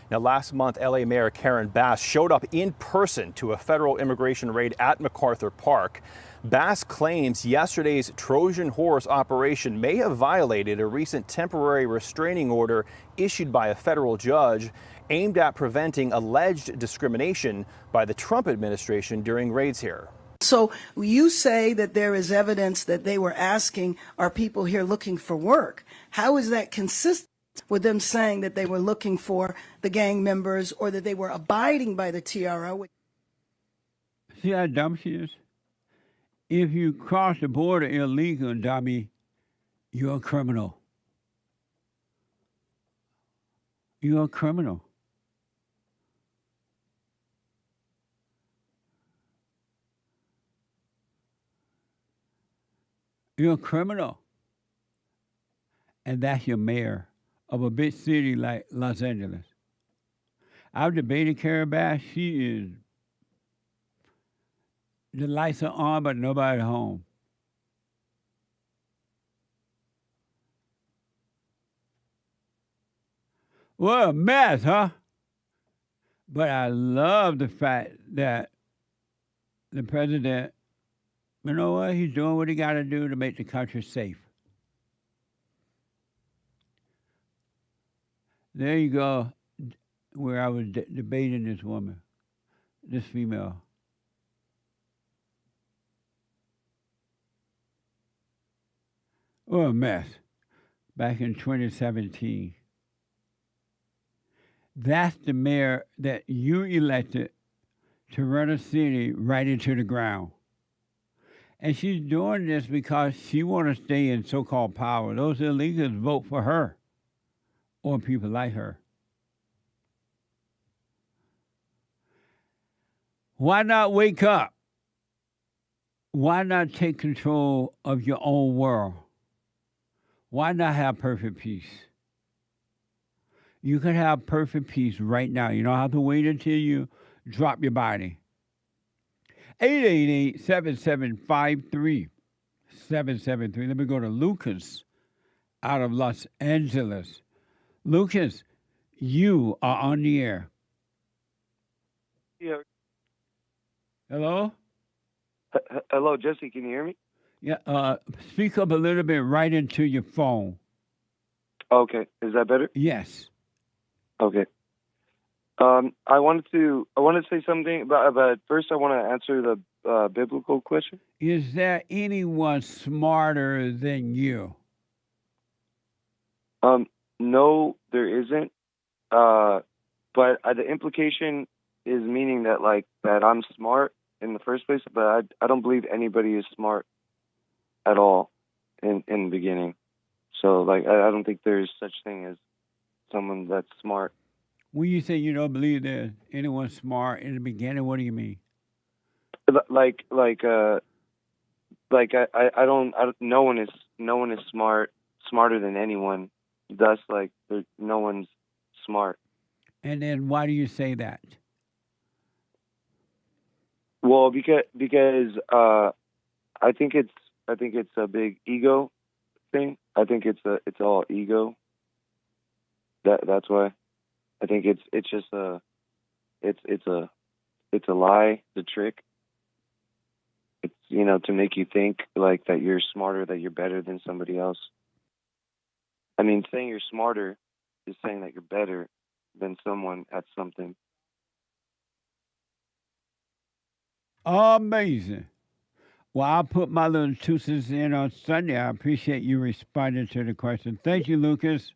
Now, last month, LA Mayor Karen Bass showed up in person to a federal immigration raid at MacArthur Park. Bass claims yesterday's Trojan horse operation may have violated a recent temporary restraining order issued by a federal judge aimed at preventing alleged discrimination by the Trump administration during raids here. So you say that there is evidence that they were asking, are people here looking for work? How is that consistent with them saying that they were looking for the gang members or that they were abiding by the TRO? See how dumb she is? If you cross the border illegal, dummy, you're a criminal. You're a criminal. You're a criminal. And that's your mayor of a big city like Los Angeles. I've debated Carrie Bass. She is, the lights are on, but nobody home. What a mess, huh? But I love the fact that the president, you know what, he's doing what he got to do to make the country safe. There you go, where I was debating this woman, this female. What a mess. Back in 2017. That's the mayor that you elected to run a city right into the ground. And she's doing this because she wants to stay in so-called power. Those illegals vote for her or people like her. Why not wake up? Why not take control of your own world? Why not have perfect peace? You can have perfect peace right now. You don't have to wait until you drop your body. 888-7753-773. Let me go to Lucas out of Los Angeles. Lucas, you are on the air. Yeah. Hello? Hello, Jesse, can you hear me? Yeah, speak up a little bit right into your phone. Okay, is that better? Yes. Okay. I wanted to say something, but first I want to answer the biblical question. Is there anyone smarter than you? No, there isn't. But the implication is meaning that that I'm smart in the first place, but I don't believe anybody is smart at all in the beginning. So I don't think there's such thing as someone that's smart. When you say you don't believe there's anyone smart in the beginning, what do you mean? I don't. No one is smarter than anyone. Thus, no one's smart. And then why do you say that? Well, because I think it's a big ego thing. I think it's all ego. That's why. I think it's just it's a lie, the trick. It's to make you think that you're smarter, that you're better than somebody else. I mean, saying you're smarter is saying that you're better than someone at something. Amazing. Well, I'll put my little 2 cents in on Sunday. I appreciate you responding to the question. Thank you, Lucas.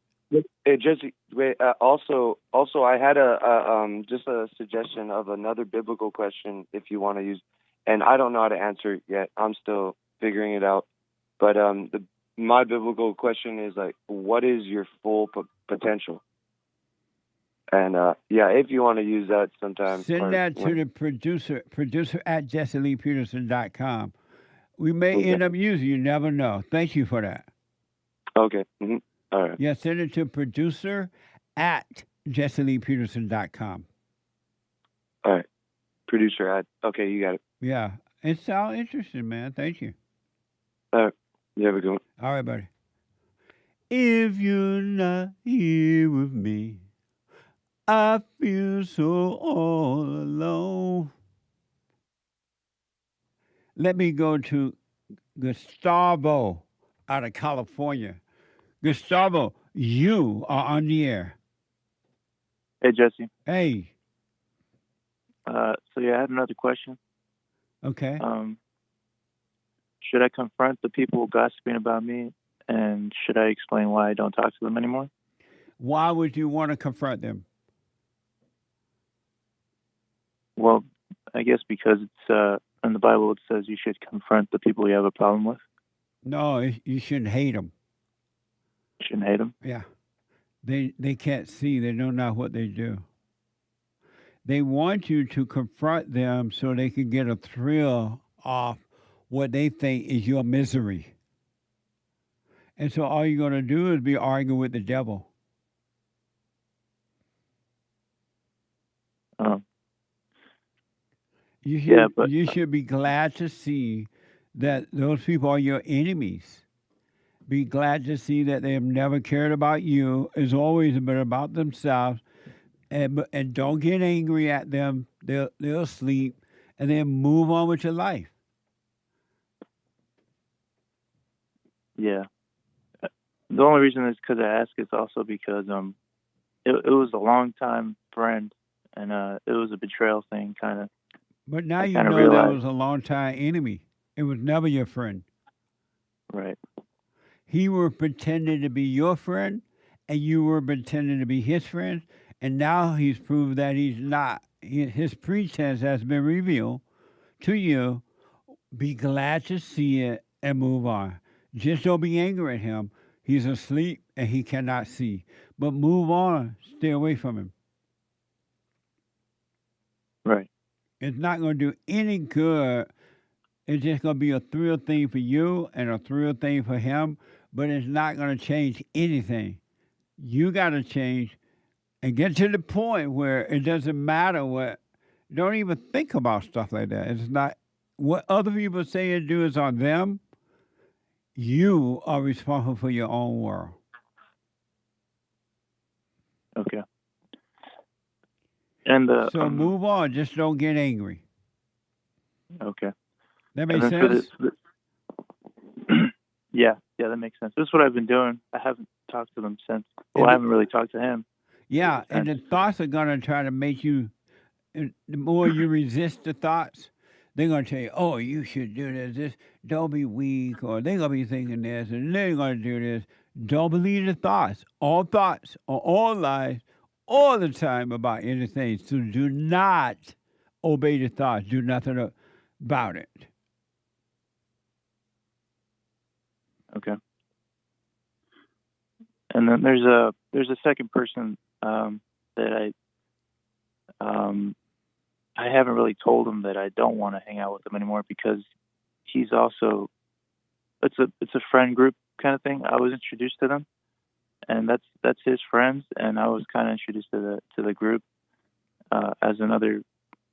Hey, Jesse, wait, also, I had just a suggestion of another biblical question if you want to use, and I don't know how to answer it yet. I'm still figuring it out. But my biblical question is what is your full potential? And if you want to use that sometime, send that to the producer at JesseLeePeterson.com. We may end up using you. Never know. Thank you for that. Okay. Mm-hmm. All right. Yeah, send it to producer at JesseLeePeterson.com. All right. Producer at. Okay, you got it. Yeah. It sounds interesting, man. Thank you. All right. You have a good one. All right, buddy. If you're not here with me, I feel so all alone. Let me go to Gustavo out of California. Gustavo, you are on the air. Hey, Jesse. Hey. I had another question. Okay. Should I confront the people gossiping about me, and should I explain why I don't talk to them anymore? Why would you want to confront them? Well, I guess because it's in the Bible it says you should confront the people you have a problem with. No, you shouldn't hate them. You shouldn't hate them? Yeah. They can't see. They don't know what they do. They want you to confront them so they can get a thrill off what they think is your misery. And so all you're going to do is be arguing with the devil. You should be glad to see that those people are your enemies. Be glad to see that they have never cared about you. It's always been about themselves. And don't get angry at them. They'll sleep, and then move on with your life. Yeah. The only reason is because I ask is also because it was a long-time friend, and it was a betrayal thing, kind of. But now you know that was a long-time enemy. It was never your friend. Right. He was pretending to be your friend, and you were pretending to be his friend, and now he's proved that he's not. His pretense has been revealed to you. Be glad to see it and move on. Just don't be angry at him. He's asleep and he cannot see. But move on. Stay away from him. Right. It's not going to do any good. It's just going to be a thrill thing for you and a thrill thing for him, but it's not going to change anything. You got to change and get to the point where it doesn't matter what. Don't even think about stuff like that. It's not what other people say and do is on them. You are responsible for your own world. Okay. And so move on. Just don't get angry. Okay. That makes sense? Yeah, that makes sense. This is what I've been doing. I haven't talked to them since. Well, I haven't really talked to him. Yeah, and the thoughts are going to try to make you, the more you resist the thoughts, they're going to tell you, oh, you should do this, don't be weak, or they're going to be thinking this, and they're going to do this. Don't believe the thoughts. All thoughts are all lies all the time about anything. So do not obey the thoughts. Do nothing about it. Okay. And then there's a second person that I haven't really told him that I don't want to hang out with him anymore because he's also it's a friend group kind of thing. I was introduced to them, and that's his friends, and I was kind of introduced to the group as another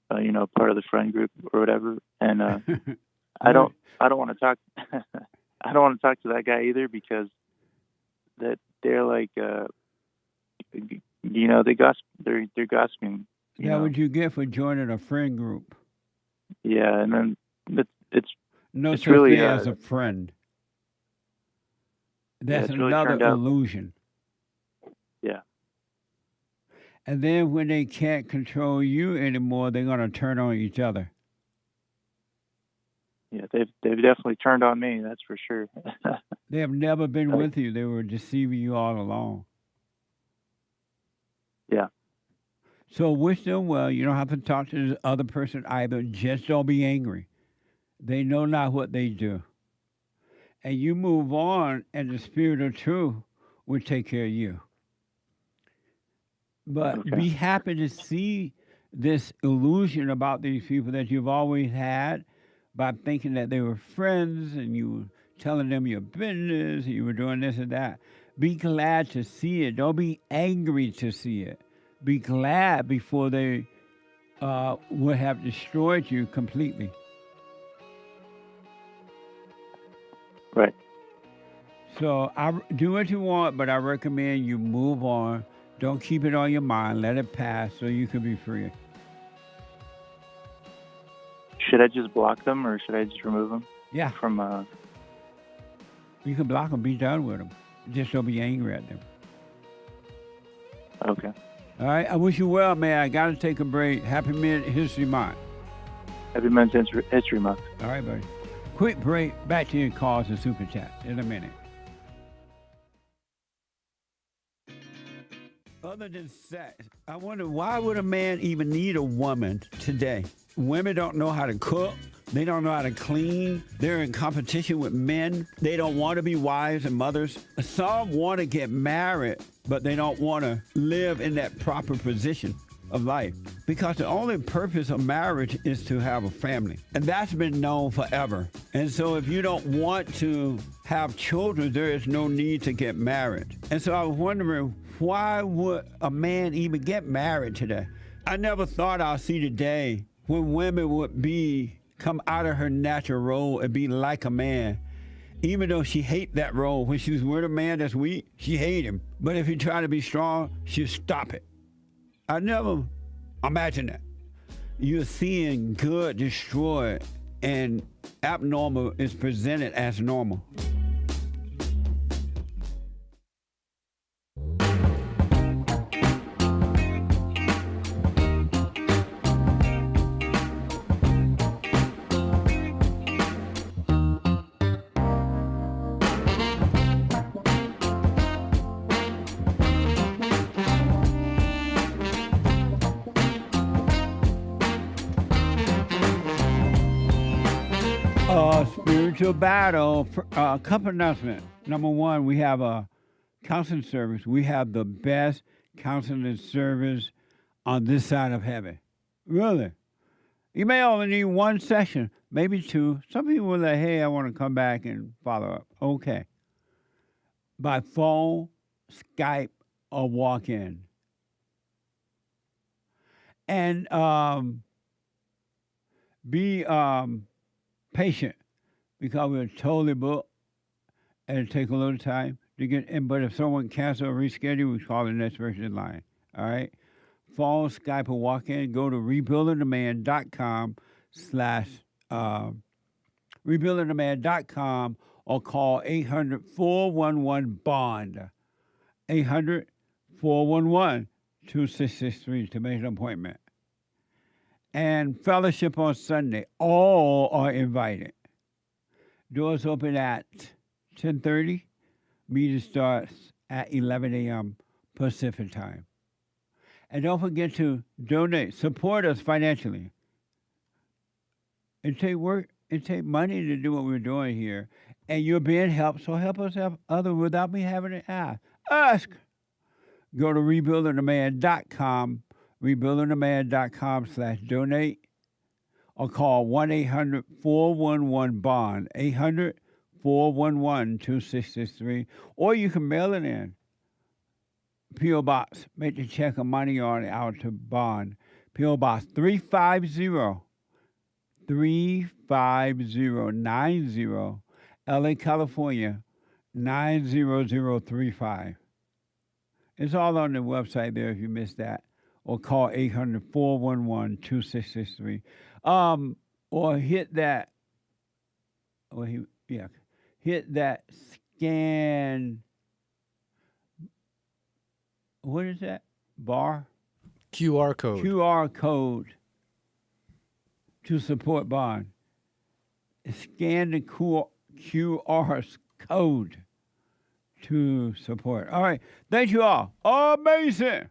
part of the friend group or whatever. And I don't want to talk. I don't want to talk to that guy either because that they're like they gossip. They're gossiping. That what you get for joining a friend group. Yeah, and then it's such really thing as a friend. That's another illusion. Yeah. And then when they can't control you anymore, they're going to turn on each other. Yeah, they've definitely turned on me. That's for sure. They have never been with you. They were deceiving you all along. Yeah. So wish them well. You don't have to talk to the other person either. Just don't be angry. They know not what they do. And you move on, and the spirit of truth will take care of you. But be happy to see this illusion about these people that you've always had by thinking that they were friends and you were telling them your business and you were doing this and that. Be glad to see it. Don't be angry to see it. Be glad before they would have destroyed you completely. Right. So I do what you want, but I recommend you move on. Don't keep it on your mind. Let it pass so you can be free. Should I just block them or should I just remove them? Yeah. From You can block them. Be done with them. Just don't be angry at them. Okay. All right. I wish you well, man. I got to take a break. Happy Men's History Month. Happy Men's History Month. All right, buddy. Quick break. Back to your calls and super chat in a minute. Other than sex, I wonder why would a man even need a woman today? Women don't know how to cook. They don't know how to clean. They're in competition with men. They don't want to be wives and mothers. Some want to get married, but they don't want to live in that proper position of life, because the only purpose of marriage is to have a family, and that's been known forever. And so if you don't want to have children, there is no need to get married. And so I was wondering, why would a man even get married today? I never thought I'd see the day when women would come out of her natural role and be like a man. Even though she hate that role, when she's with a man that's weak, she hate him. But if he try to be strong, she'll stop it. I never imagined that. You're seeing good destroyed and abnormal is presented as normal. Spiritual battle. Couple announcements. Number one, we have a counseling service. We have the best counseling service on this side of heaven. Really. You may only need one session, maybe two. Some people will say, hey, I want to come back and follow up. Okay. By phone, Skype, or walk-in. And be patient, because we're totally booked and it takes a little time to get in. But if someone cancels or reschedule, we call the next person in line. All right? Phone, Skype, or walk in. Go to rebuildingtheman.com or call 800-411-BOND. 800-411-2663 to make an appointment. And fellowship on Sunday. All are invited. Doors open at 10:30. Meeting starts at 11 a.m. Pacific time. And don't forget to donate. Support us financially. It takes work. It takes money to do what we're doing here. And you're being helped, so help us help others without me having to ask. Ask. Go to rebuildingtheman.com. rebuildingtheman.com/donate. Or call 1-800-411-BOND, 800-411-2663. Or you can mail it in. P.O. Box, make the check of money on it out to Bond. P.O. Box 350-35090, LA, California, 90035. It's all on the website there if you missed that. Or call 800-411-2663. Or hit that, hit that scan, what is that? Bar? QR code. QR code to support Bond. Scan the QR code to support. All right. Thank you all. Amazing.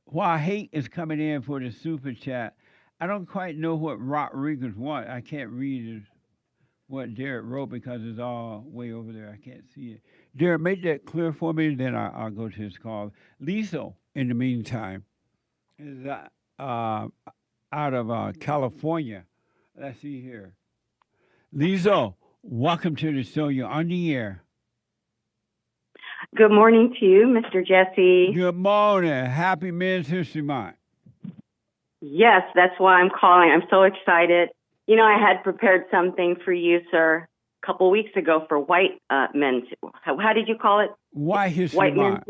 While hate is coming in for the super chat, I don't quite know what RODRIGO want. I can't read what Derek wrote because it's all way over there. I can't see it. Derek, make that clear for me, then I'll go to his call. LIEZL, in the meantime, is out of California. Let's see here. LIEZL, welcome to the show. You're on the air. Good morning to you, Mr. Jesse. Good morning. Happy Men's History Month. Yes, that's why I'm calling. I'm so excited. You know, I had prepared something for you, sir, a couple weeks ago for white men. How did you call it? White History Month.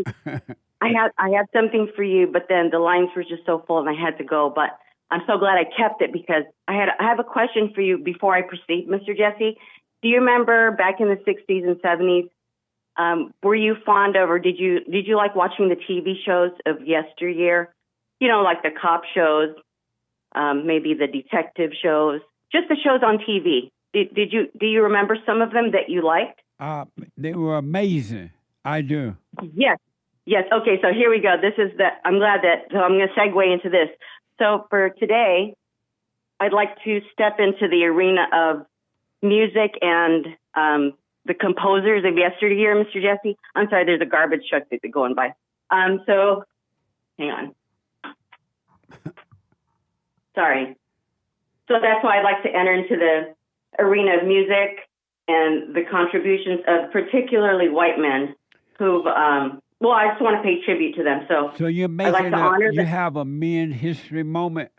I had something for you, but then the lines were just so full and I had to go. But I'm so glad I kept it because I have a question for you before I proceed, Mr. Jesse. Do you remember back in the 60s and 70s, were you fond of, or did you like watching the TV shows of yesteryear? You know, like the cop shows, maybe the detective shows, just the shows on TV. Do you remember some of them that you liked? They were amazing. I do. Yes. Okay. So here we go. I'm glad that. So I'm going to segue into this. So for today, I'd like to step into the arena of music and the composers of yesteryear, Mr. Jesse. I'm sorry, there's a garbage truck that's going by. So, hang on. Sorry. So that's why I'd like to enter into the arena of music and the contributions of particularly white men who've, well, I just want to pay tribute to them. So you're I'd making like to honor you have a men history moment.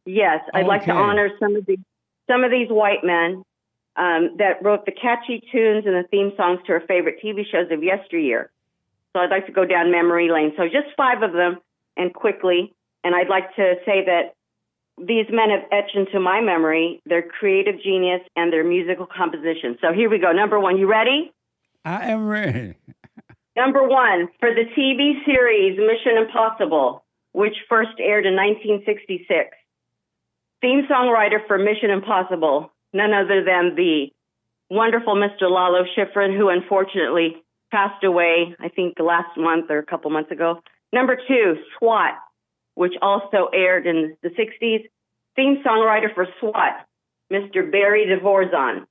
Yes, I'd like to Okay. honor some of these white men that wrote the catchy tunes and the theme songs to our favorite TV shows of yesteryear. So I'd like to go down memory lane. So just 5 of them and quickly. And I'd like to say that these men have etched into my memory their creative genius and their musical composition. So here we go. Number 1, you ready? I am ready. Number 1, for the TV series Mission Impossible, which first aired in 1966. Theme songwriter for Mission Impossible, none other than the wonderful Mr. Lalo Schifrin, who unfortunately passed away, I think last month or a couple months ago. Number 2, SWAT, which also aired in the 60s. Theme songwriter for SWAT, Mr. Barry Vorzon.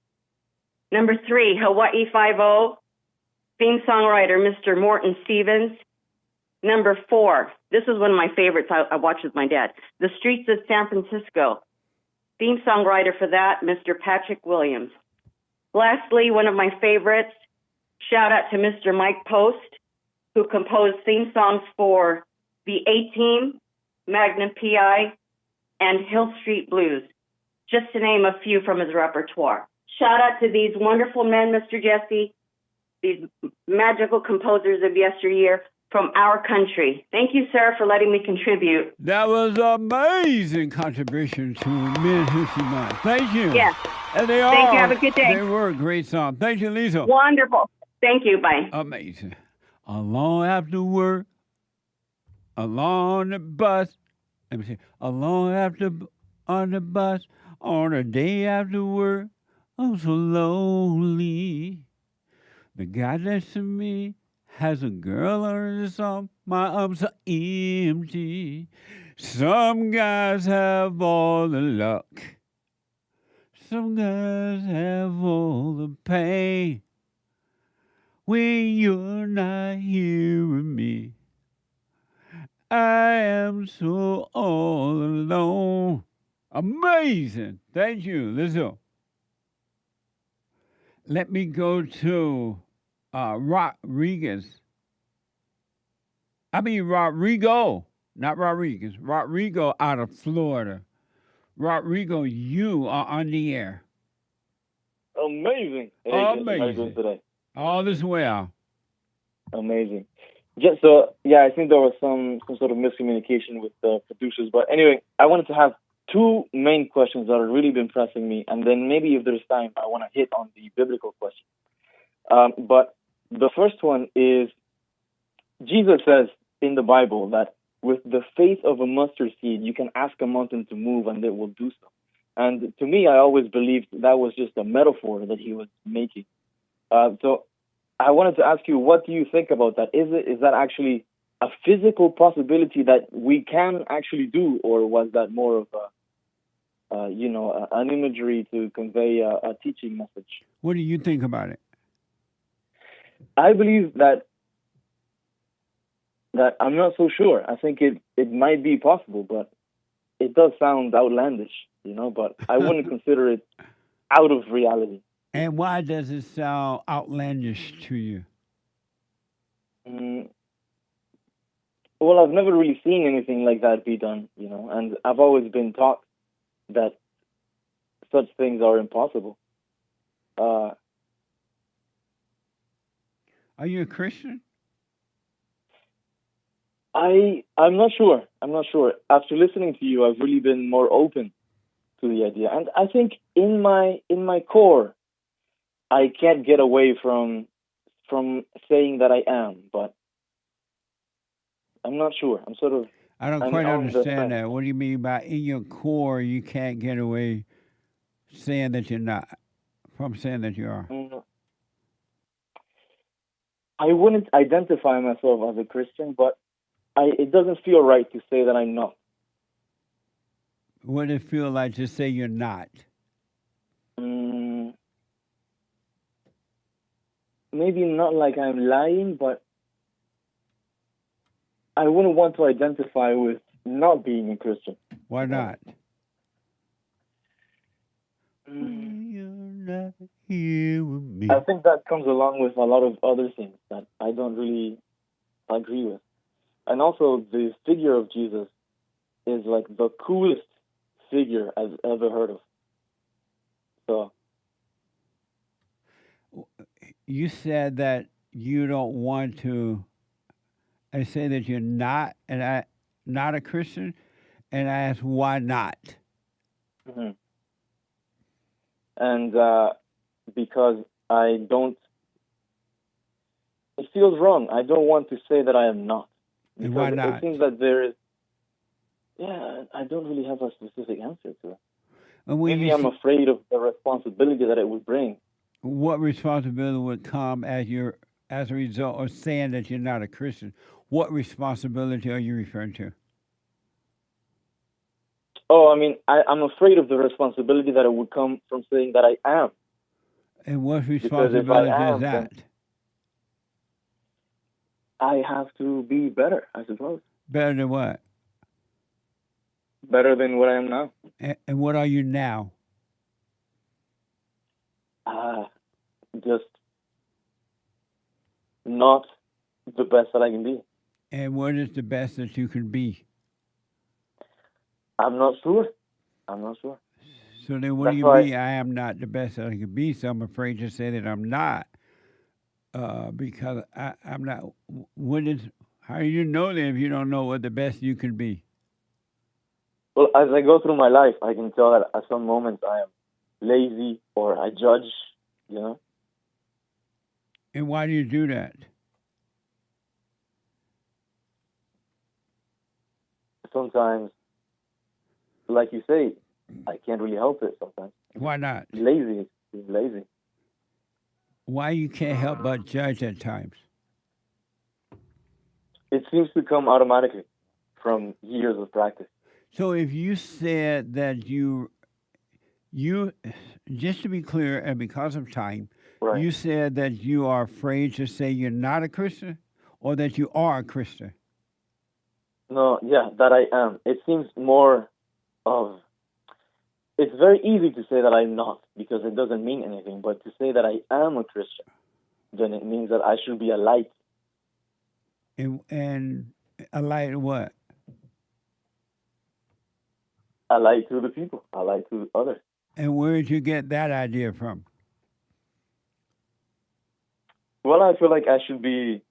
Number 3, Hawaii Five-0. Theme songwriter, Mr. Morton Stevens. Number 4, this is one of my favorites I watched with my dad. The Streets of San Francisco. Theme songwriter for that, Mr. Patrick Williams. Lastly, one of my favorites, shout out to Mr. Mike Post, who composed theme songs for The A-Team, Magnum P.I., and Hill Street Blues, just to name a few from his repertoire. Shout out to these wonderful men, Mr. Jesse, these magical composers of yesteryear from our country. Thank you, sir, for letting me contribute. That was an amazing contribution to Men History Month. Thank you. Yes. And they Thank are. you. Have a good day. They were a great song. Thank you, Lisa. Wonderful. Thank you. Bye. Amazing. Along after work, along the bus. Let me see. Along after on the bus, on a day after work. I'm so lonely. The guy next to me has a girl under his arm. My arms are empty. Some guys have all the luck. Some guys have all the pain. When you're not here with me, I am so all alone. Amazing. Thank you, Lizzo. Let me go to Rodrigo, not Rodriguez. Rodrigo out of Florida. Rodrigo, you are on the air. Amazing. Hey, Amazing. how are you doing today? All is well. Amazing. Just so, yeah, I think there was some sort of miscommunication with the producers. But anyway, I wanted to have 2 main questions that have really been pressing me. And then maybe if there's time, I want to hit on the biblical question. But the first one is, Jesus says in the Bible that with the faith of a mustard seed, you can ask a mountain to move and it will do so. And to me, I always believed that was just a metaphor that he was making. So I wanted to ask you, what do you think about that? Is that actually a physical possibility that we can actually do, or was that more of an imagery to convey a teaching message? What do you think about it? I believe that I'm not so sure. I think it might be possible, but it does sound outlandish, but I wouldn't consider it out of reality. And why does it sound outlandish to you? Well, I've never really seen anything like that be done, and I've always been taught that such things are impossible. Are you a Christian? I'm not sure. After listening to you, I've really been more open to the idea, and I think in my core, I can't get away from saying that I am, but I'm not sure. I don't quite understand that. What do you mean by in your core you can't get away saying that you're not, from saying that you are? I wouldn't identify myself as a Christian, but it doesn't feel right to say that I'm not. What does it feel like to say you're not? Maybe not like I'm lying, but I wouldn't want to identify with not being a Christian. Why not? Here with me. I think that comes along with a lot of other things that I don't really agree with. And also, the figure of Jesus is like the coolest figure I've ever heard of. So, You said that you don't want to. I say that you're not, and I not a Christian, and I ask why not. and because I don't, it feels wrong. I don't want to say that I am not. And why Because not? it seems that there is, I don't really have a specific answer to it. And when Maybe you I'm afraid of the responsibility that it would bring. What responsibility would come as a result of saying that you're not a Christian? What responsibility are you referring to? Oh, I mean, I'm afraid of the responsibility that it would come from saying that I am. And what Because if responsibility I am, is that? then I have to be better, I suppose. Better than what? Better than what I am now. And what are you now? Just not the best that I can be. And what is the best that you can be? I'm not sure. I'm not sure. So then what That's do you why- mean I am not the best that I can be? So I'm afraid to say that I'm not. Because I'm not. How do you know that if you don't know what the best you can be? Well, as I go through my life, I can tell that at some moments I am lazy or I judge, you know. And why do you do that? Sometimes, like you say, I can't really help it sometimes. Why not? Lazy. Being lazy. Why you can't help but judge at times? It seems to come automatically from years of practice. So if you said that you, just to be clear, and because of time, Right. you said that you are afraid to say you're not a Christian, or that you are a Christian. No, yeah, that I am. It seems more of, it's very easy to say that I'm not because it doesn't mean anything, but to say that I am a Christian, then it means that I should be a light. And a light in what? A light to the people, a light to others. And where did you get that idea from? Well, I feel like I should be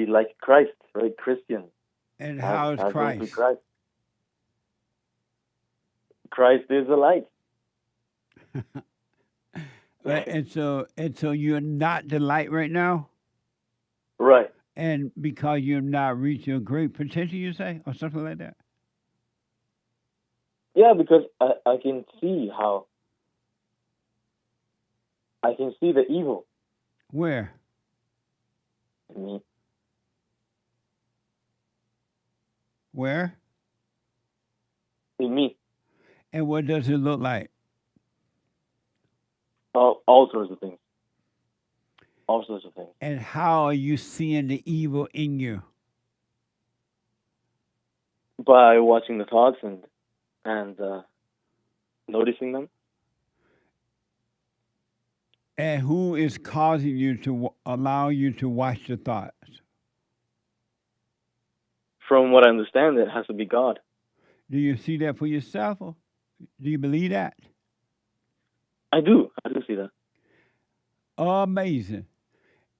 like Christ, right? Christian. And how is As Christ? into Christ? Christ is a light. And so you're not the light right now? Right. And because you've not reached your great potential, you say, or something like that? Yeah, because I can see how, I can see the evil Where? in me. Where? In me. And what does it look like? All sorts of things. All sorts of things. And how are you seeing the evil in you? By watching the thoughts and noticing them. And who is causing you to allow you to watch the thoughts? From what I understand, it has to be God. Do you see that for yourself? Or do you believe that? I do see that. Amazing.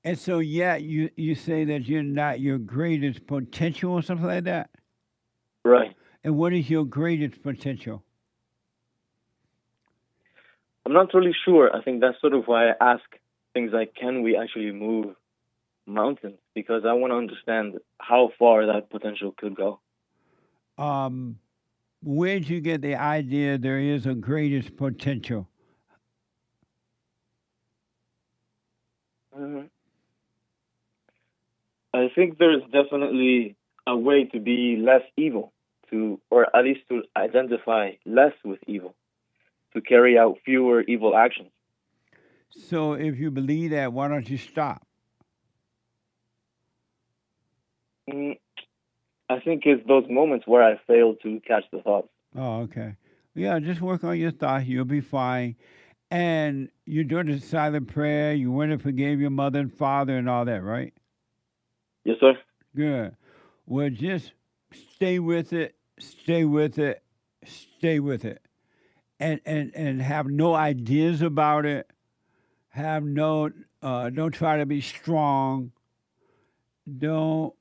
And so, yeah, you say that you're not your greatest potential or something like that? Right. And what is your greatest potential? I'm not really sure. I think that's sort of why I ask things like, can we actually move mountains? Because I want to understand how far that potential could go. Where did you get the idea there is a greatest potential? I think there's definitely a way to be less evil, to, or at least to identify less with evil, to carry out fewer evil actions. So if you believe that, why don't you stop? I think it's those moments where I fail to catch the thoughts. Oh, okay. Yeah, just work on your thoughts. You'll be fine. And you're doing the silent prayer. You went and forgave your mother and father and all that, right? Yes, sir. Good. Well, just stay with it, stay with it, stay with it. And have no ideas about it. Have no, don't try to be strong. Don't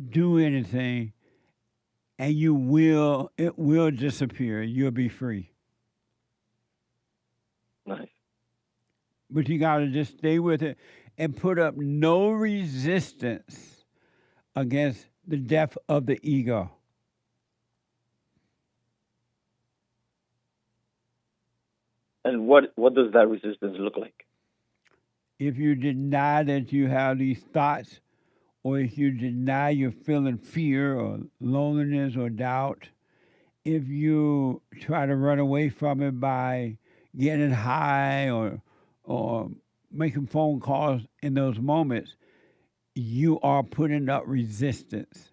do anything. And it will disappear. You'll be free. Nice. But you got to just stay with it and put up no resistance against the death of the ego. And what does that resistance look like? If you deny that you have these thoughts, or if you deny you're feeling fear or loneliness or doubt, if you try to run away from it by getting high or making phone calls in those moments, you are putting up resistance.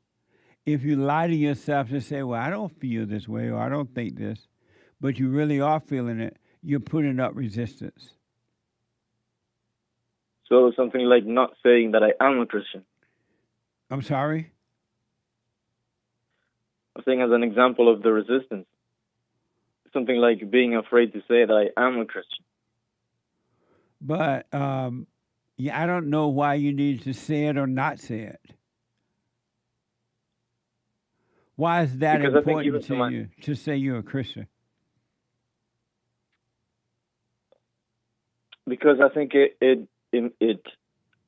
If you lie to yourself and say, well, I don't feel this way or I don't think this, but you really are feeling it, you're putting up resistance. So something like not saying that I am a Christian. I'm sorry? I'm saying as an example of the resistance. Something like being afraid to say that I am a Christian. But yeah, I don't know why you need to say it or not say it. Why is that Because important to you to say you're a Christian? Because I think it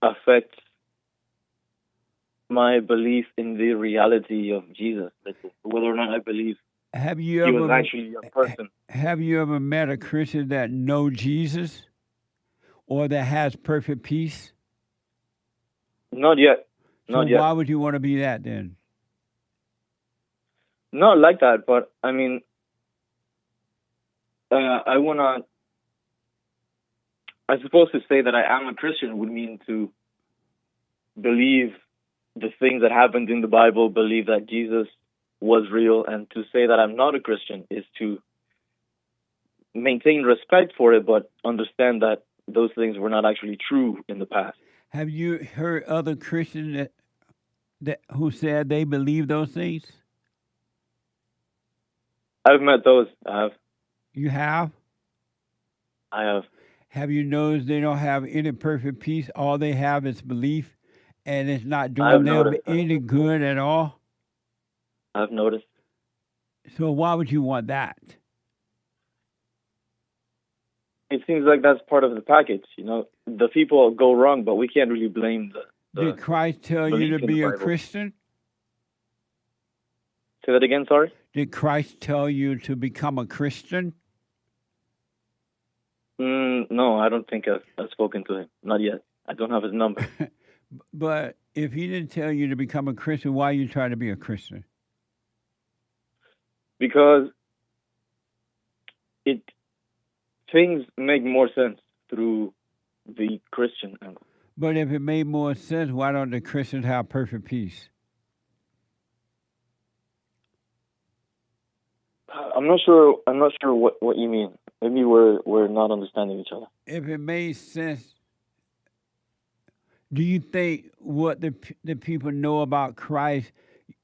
affects my belief in the reality of Jesus, whether or not I believe he was actually a person. Have you ever met a Christian that knows Jesus or that has perfect peace? Not yet. Not so yet. Why would you want to be that then? Not like that, but I mean, I suppose to say that I am a Christian would mean to believe the things that happened in the Bible, believe that Jesus was real, and to say that I'm not a Christian is to maintain respect for it, but understand that those things were not actually true in the past. Have you heard other Christians who said they believe those things? I've met those. I have. You have? I have. Have you noticed they don't have any perfect peace? All they have is belief, and it's not doing them any good at all? I've noticed. So why would you want that? It seems like that's part of the package. You know, the people go wrong, but we can't really blame the Did Christ tell you to be a Christian? Say that again, sorry? Did Christ tell you to become a Christian? No, I don't think I've spoken to him. Not yet. I don't have his number. But if he didn't tell you to become a Christian, why are you trying to be a Christian? Because things make more sense through the Christian angle. But if it made more sense, why don't the Christians have perfect peace? I'm not sure what you mean. Maybe we're not understanding each other. If it made sense, do you think what the people know about Christ,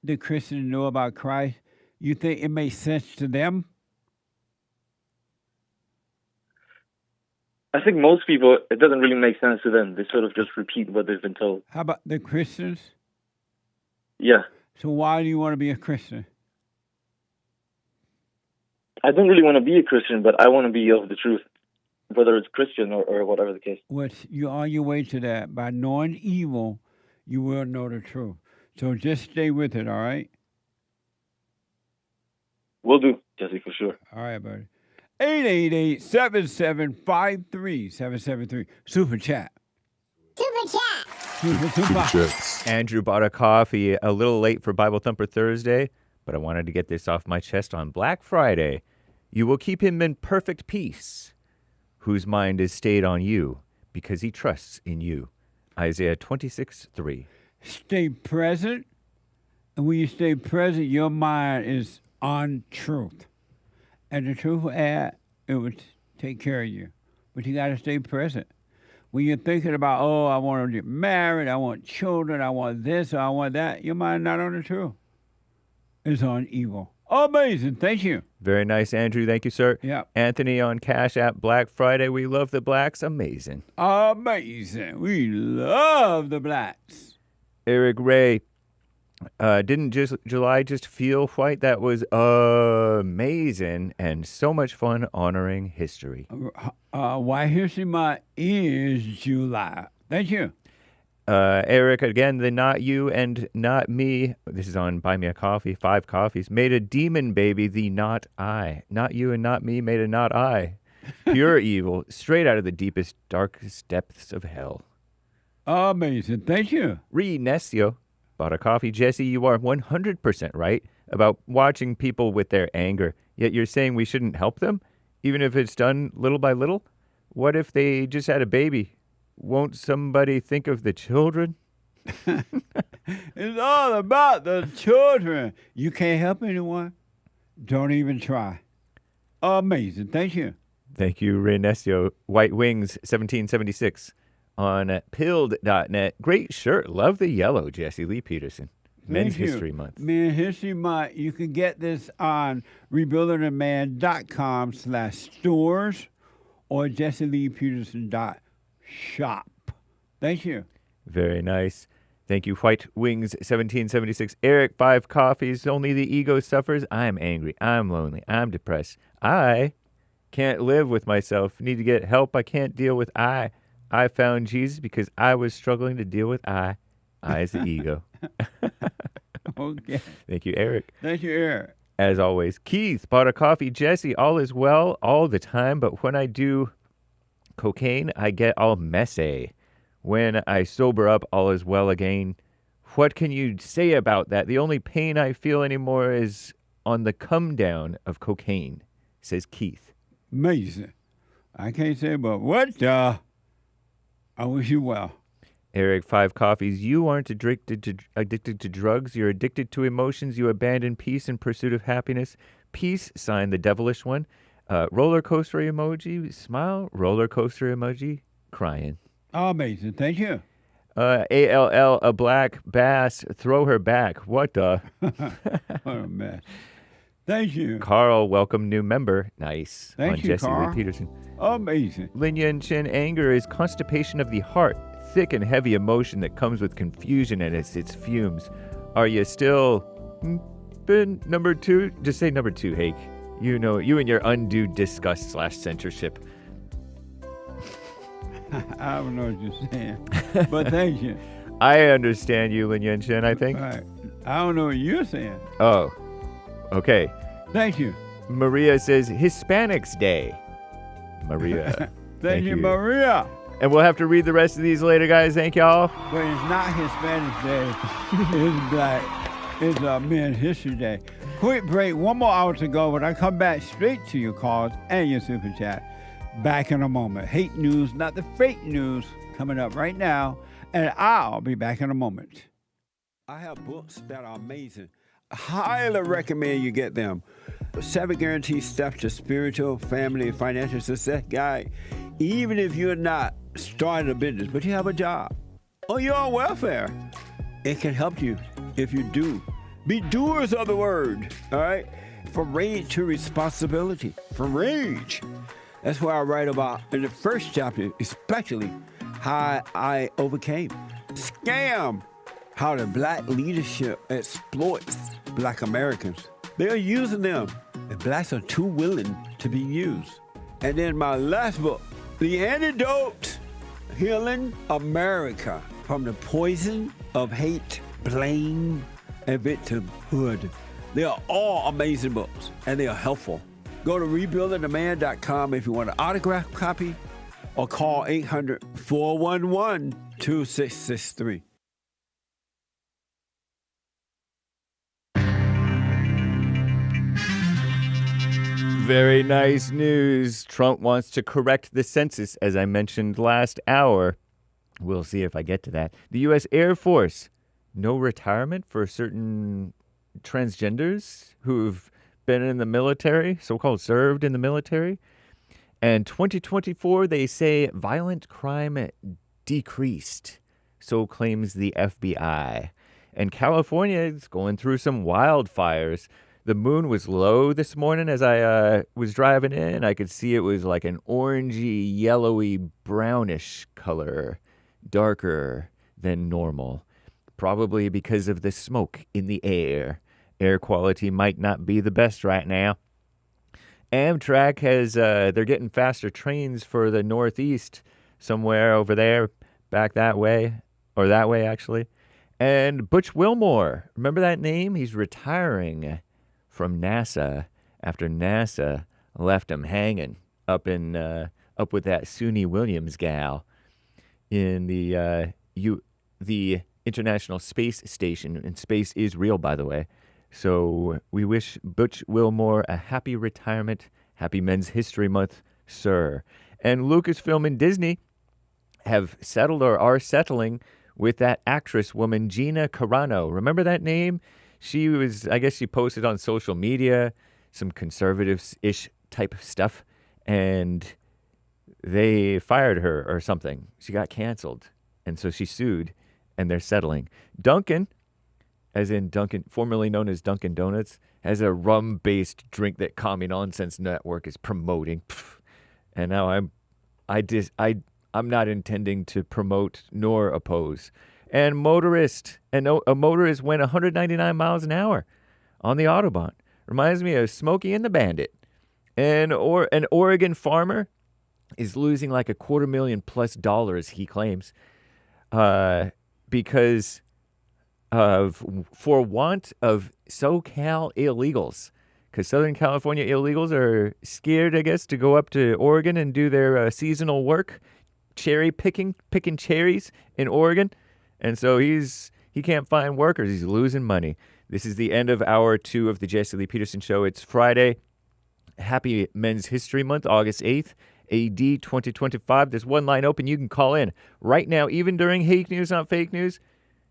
the Christians know about Christ, you think it makes sense to them? I think most people, it doesn't really make sense to them. They sort of just repeat what they've been told. How about the Christians? Yeah. So why do you want to be a Christian? I don't really want to be a Christian, but I want to be of the truth, whether it's Christian or whatever the case. Well, you're on your way to that. By knowing evil, you will know the truth. So just stay with it, all right? Will do, Jesse, for sure. All right, buddy. 888-7753-773. Super chat. Super chat. Super. Andrew bought a coffee a little late for Bible Thumper Thursday, but I wanted to get this off my chest on Black Friday. You will keep him in perfect peace, whose mind is stayed on you, because he trusts in you. Isaiah 26:3. Stay present. And when you stay present, your mind is on truth. And the truth will add, it will take care of you. But you got to stay present. When you're thinking about, oh, I want to get married, I want children, I want this, or I want that, your mind not on the truth. It's on evil. Amazing. Thank you. Very nice, Andrew. Thank you, sir. Yeah. Anthony on Cash App, Black Friday. We love the blacks. Amazing. Amazing. We love the blacks. Eric Ray, didn't July just feel white? That was amazing and so much fun honoring history. Why History Month is July. Thank you. Eric, again, the not you and not me. This is on Buy Me a Coffee, 5 coffees. Made a demon baby, the not I. Not you and not me made a not I. Pure evil, straight out of the deepest, darkest depths of hell. Amazing. Thank you. Renescio bought a coffee. Jesse, you are 100% right about watching people with their anger. Yet you're saying we shouldn't help them, even if it's done little by little? What if they just had a baby? Won't somebody think of the children? It's all about the children. You can't help anyone. Don't even try. Amazing. Thank you. Thank you, Renescio. White Wings, 1776 on pilled.net. Great shirt. Love the yellow, Jesse Lee Peterson. Men's History Month. Men's History Month. You can get this on rebuildingaman.com/stores or jesseleepeterson.shop. Thank you. Very nice. Thank you, White Wings 1776. Eric, 5 coffees. Only the ego suffers. I'm angry. I'm lonely. I'm depressed. I can't live with myself. Need to get help. I can't deal with I. I found Jesus because I was struggling to deal with I. I is the ego. Okay. Thank you, Eric. Thank you, Eric. As always, Keith bought a coffee. Jesse, all is well all the time, but when I do cocaine, I get all messy. When I sober up, all is well again. What can you say about that? The only pain I feel anymore is on the come down of cocaine, says Keith. Amazing. I can't say, but what I wish you well. Eric, 5 coffees. You aren't addicted to drugs. You're addicted to emotions. You abandon peace in pursuit of happiness. Peace, sign the devilish one. Roller coaster emoji, smile. Roller coaster emoji, crying. Amazing. Thank you. ALL, a black bass. Throw her back. What the? What a mess. Thank you. Carl, welcome new member. Nice. Thank you, Jesse Carl. Lee Peterson. Amazing. Lin Yen Chen, anger is constipation of the heart. Thick and heavy emotion that comes with confusion and its fumes. Are you still been number 2? Just say number 2, Hake. You know, you and your undue disgust / censorship. I don't know what you're saying, but thank you. I understand you, Lin Yen Chen, I think. All right. I don't know what you're saying. Oh, okay. Thank you. Maria says Hispanics Day. Maria. Thank you, Maria. And we'll have to read the rest of these later, guys. Thank y'all. But it's not Hispanic Day. It's Black. It's Men's History Day. Quick break. 1 more hour to go. When I come back, straight to your calls and your super chat. Back in a moment. Hate news, not the fake news, coming up right now. And I'll be back in a moment. I have books that are amazing. I highly recommend you get them. 7 Guaranteed Steps to Spiritual, Family, and Financial Success Guide. Even if you're not starting a business, but you have a job, or you're on welfare, it can help you if you do. Be doers of the word, all right? From rage to responsibility. From rage. That's what I write about in the first chapter, especially how I overcame. Scam. How the black leadership exploits black Americans. They're using them, and blacks are too willing to be used. And then my last book, The Antidote, Healing America from the Poison of Hate, Blame, and Victimhood. They are all amazing books, and they are helpful. Go to rebuildingaman.com if you want an autographed copy, or call 800-411-2663. Very nice news. Trump wants to correct the census, as I mentioned last hour. We'll see if I get to that. The U.S. Air Force, no retirement for certain transgenders who've been in the military, so-called served in the military. And 2024, they say violent crime decreased. So claims the FBI. And California is going through some wildfires. The moon was low this morning as I was driving in. I could see it was like an orangey, yellowy, brownish color, darker than normal. Probably because of the smoke in the air. Air quality might not be the best right now. Amtrak has, they're getting faster trains for the Northeast, somewhere over there, back that way, or that way actually. And Butch Wilmore, remember that name? He's retiring from NASA after NASA left him hanging up with that Suni Williams gal in the International Space Station. And space is real, by the way. So we wish Butch Wilmore a happy retirement. Happy Men's History Month, sir. And Lucasfilm and Disney have settled or are settling with that actress woman, Gina Carano. Remember that name? She was, I guess she posted on social media some conservative-ish type stuff, and they fired her or something. She got canceled, and so she sued, and they're settling. Dunkin', as in Dunkin', formerly known as Dunkin' Donuts, has a rum-based drink that Commie Nonsense Network is promoting. And now I'm not intending to promote nor oppose. And a motorist went 199 miles an hour on the Autobahn. Reminds me of Smokey and the Bandit. And an Oregon farmer is losing like $250,000+, he claims, because for want of SoCal illegals. Because Southern California illegals are scared, I guess, to go up to Oregon and do their seasonal work, picking cherries in Oregon. And so he can't find workers. He's losing money. This is the end of hour 2 of the Jesse Lee Peterson Show. It's Friday. Happy Men's History Month, August 8th, AD 2025. There's one line open. You can call in right now, even during Hake News, Not Fake News,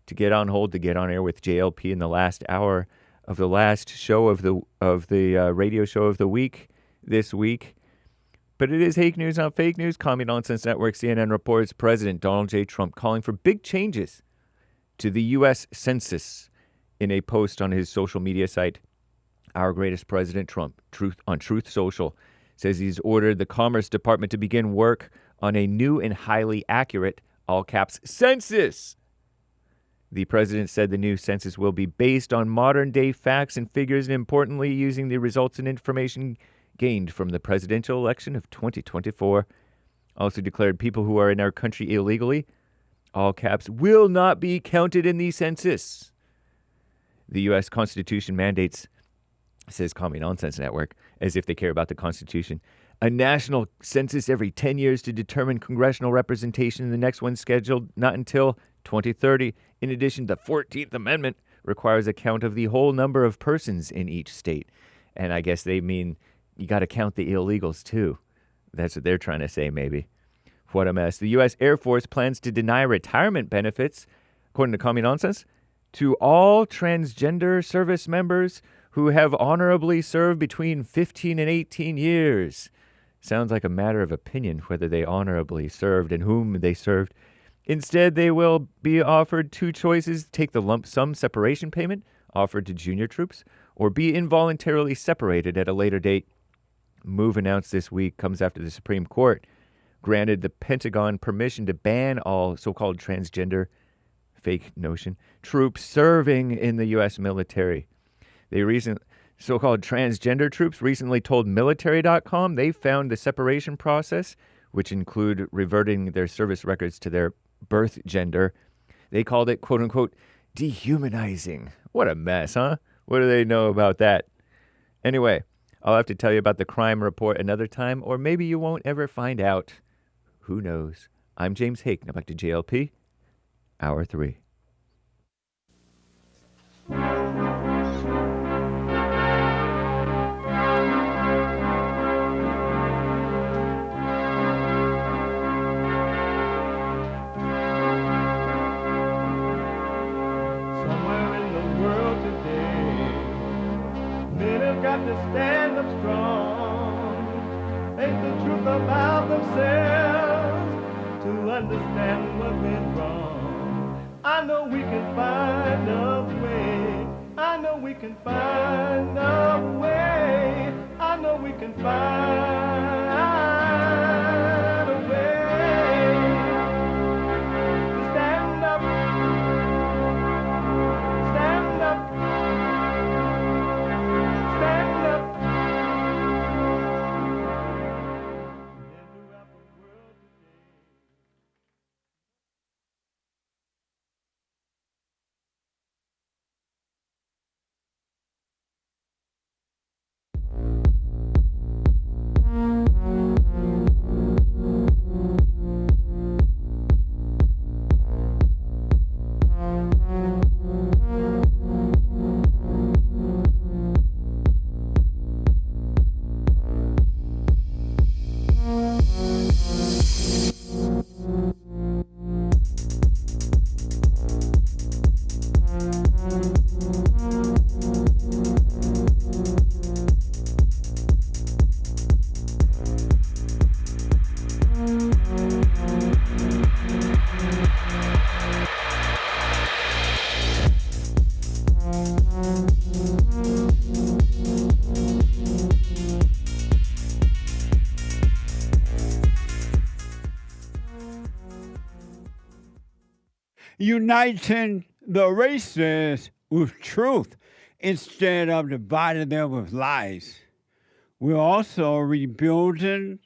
to get on hold, to get on air with JLP in the last hour of the last show of the radio show of the week this week. But it is Hake News, Not Fake News. Commie Nonsense Network, CNN reports President Donald J. Trump calling for big changes to the U.S. Census in a post on his social media site. Our greatest President Trump, Truth Social, says he's ordered the Commerce Department to begin work on a new and highly accurate, all caps, census. The president said the new census will be based on modern-day facts and figures, and importantly, using the results and information gained from the presidential election of 2024. Also declared people who are in our country illegally, all caps, will not be counted in the census. The U.S. Constitution mandates, says Commie Nonsense Network, as if they care about the Constitution, a national census every 10 years to determine congressional representation. The next one scheduled not until 2030. In addition, the 14th Amendment requires a count of the whole number of persons in each state. And I guess they mean you got to count the illegals, too. That's what they're trying to say, maybe. What a mess. The U.S. Air Force plans to deny retirement benefits, according to Commie Nonsense, to all transgender service members who have honorably served between 15 and 18 years. Sounds like a matter of opinion whether they honorably served and whom they served. Instead, they will be offered two choices: take the lump sum separation payment offered to junior troops, or be involuntarily separated at a later date. Move announced this week comes after the Supreme Court granted the Pentagon permission to ban all so-called transgender, fake notion, troops serving in the U.S. military. So-called transgender troops recently told military.com they found the separation process, which include reverting their service records to their birth gender. They called it, quote unquote, dehumanizing. What a mess, huh? What do they know about that? Anyway, I'll have to tell you about the crime report another time, or maybe you won't ever find out. Who knows? I'm James Hake. Now back to JLP, Hour 3. got to stand up strong. Face the truth about themselves to understand what went wrong. I know we can find a way. I know we can find a way. I know we can find a way to stand up, stand up, stand up. Uniting the races with truth instead of dividing them with lies. We're also rebuilding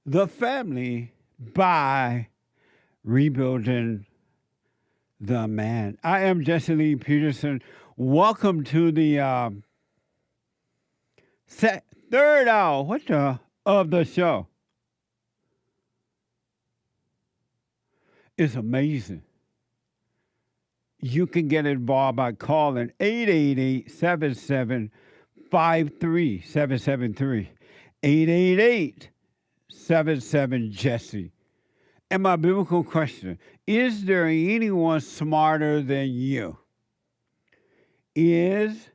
the family by rebuilding the man. I am Jesse Lee Peterson. Welcome to the third hour of the show. It's amazing. You can get involved by calling 888-77-53-773. 888-77-JESSE. And my biblical question, is there anyone smarter than you? Is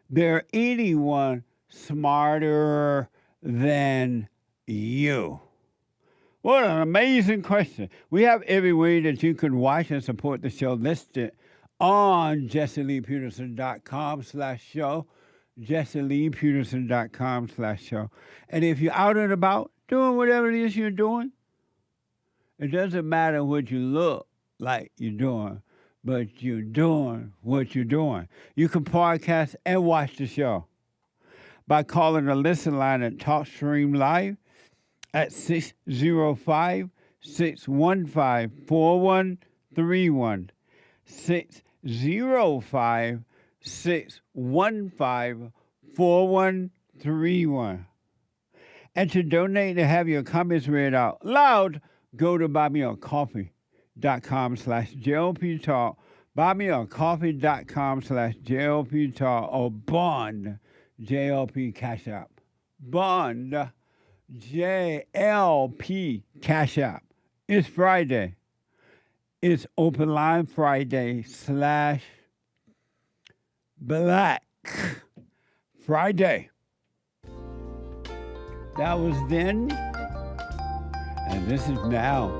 there anyone smarter than you? What an amazing question. We have every way that you can watch and support the show listed on jesseleepeterson.com/show, jesseleepeterson.com/show. And if you're out and about doing whatever it is you're doing, it doesn't matter what you look like you're doing, but you're doing what you're doing. You can podcast and watch the show by calling the listen line at TalkStream Live at 605-615-4131, 605-615-4131. And to donate and have your comments read out loud, go to buymeacoffee.com/JLP Talk, buymeacoffee.com/JLP Talk, or Bond, JLP Cash App. Bond, JLP Cash App. It's Friday. It's Open Line Friday /Black Friday. That was then, and this is now.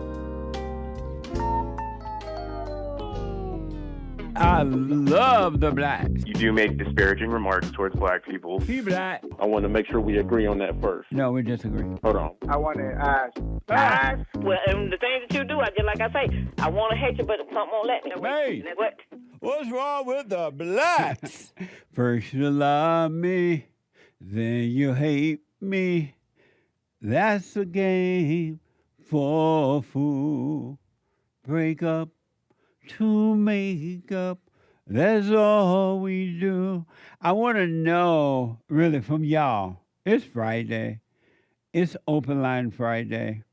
I love the blacks. You do make disparaging remarks towards black people. He black. I want to make sure we agree on that first. No, we disagree. Hold on. I want to ask. Well, and the things that you do, I just like I say, I want to hate you, but something won't let me. Hey, what? What's wrong with the blacks? First you love me, then you hate me. That's a game for a fool. Break up to make up. That's all we do. I want to know, really, from y'all. It's Friday. It's Open Line Friday.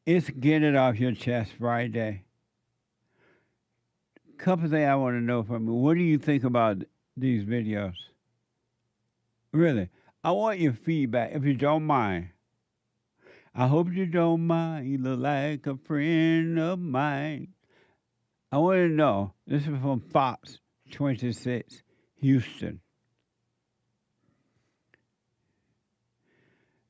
It's Get It Off Your Chest Friday. Couple things I want to know from you. What do you think about these videos? Really, I want your feedback, if you don't mind. I hope you don't mind. You look like a friend of mine. I want to know. This is from Fox 26. Houston.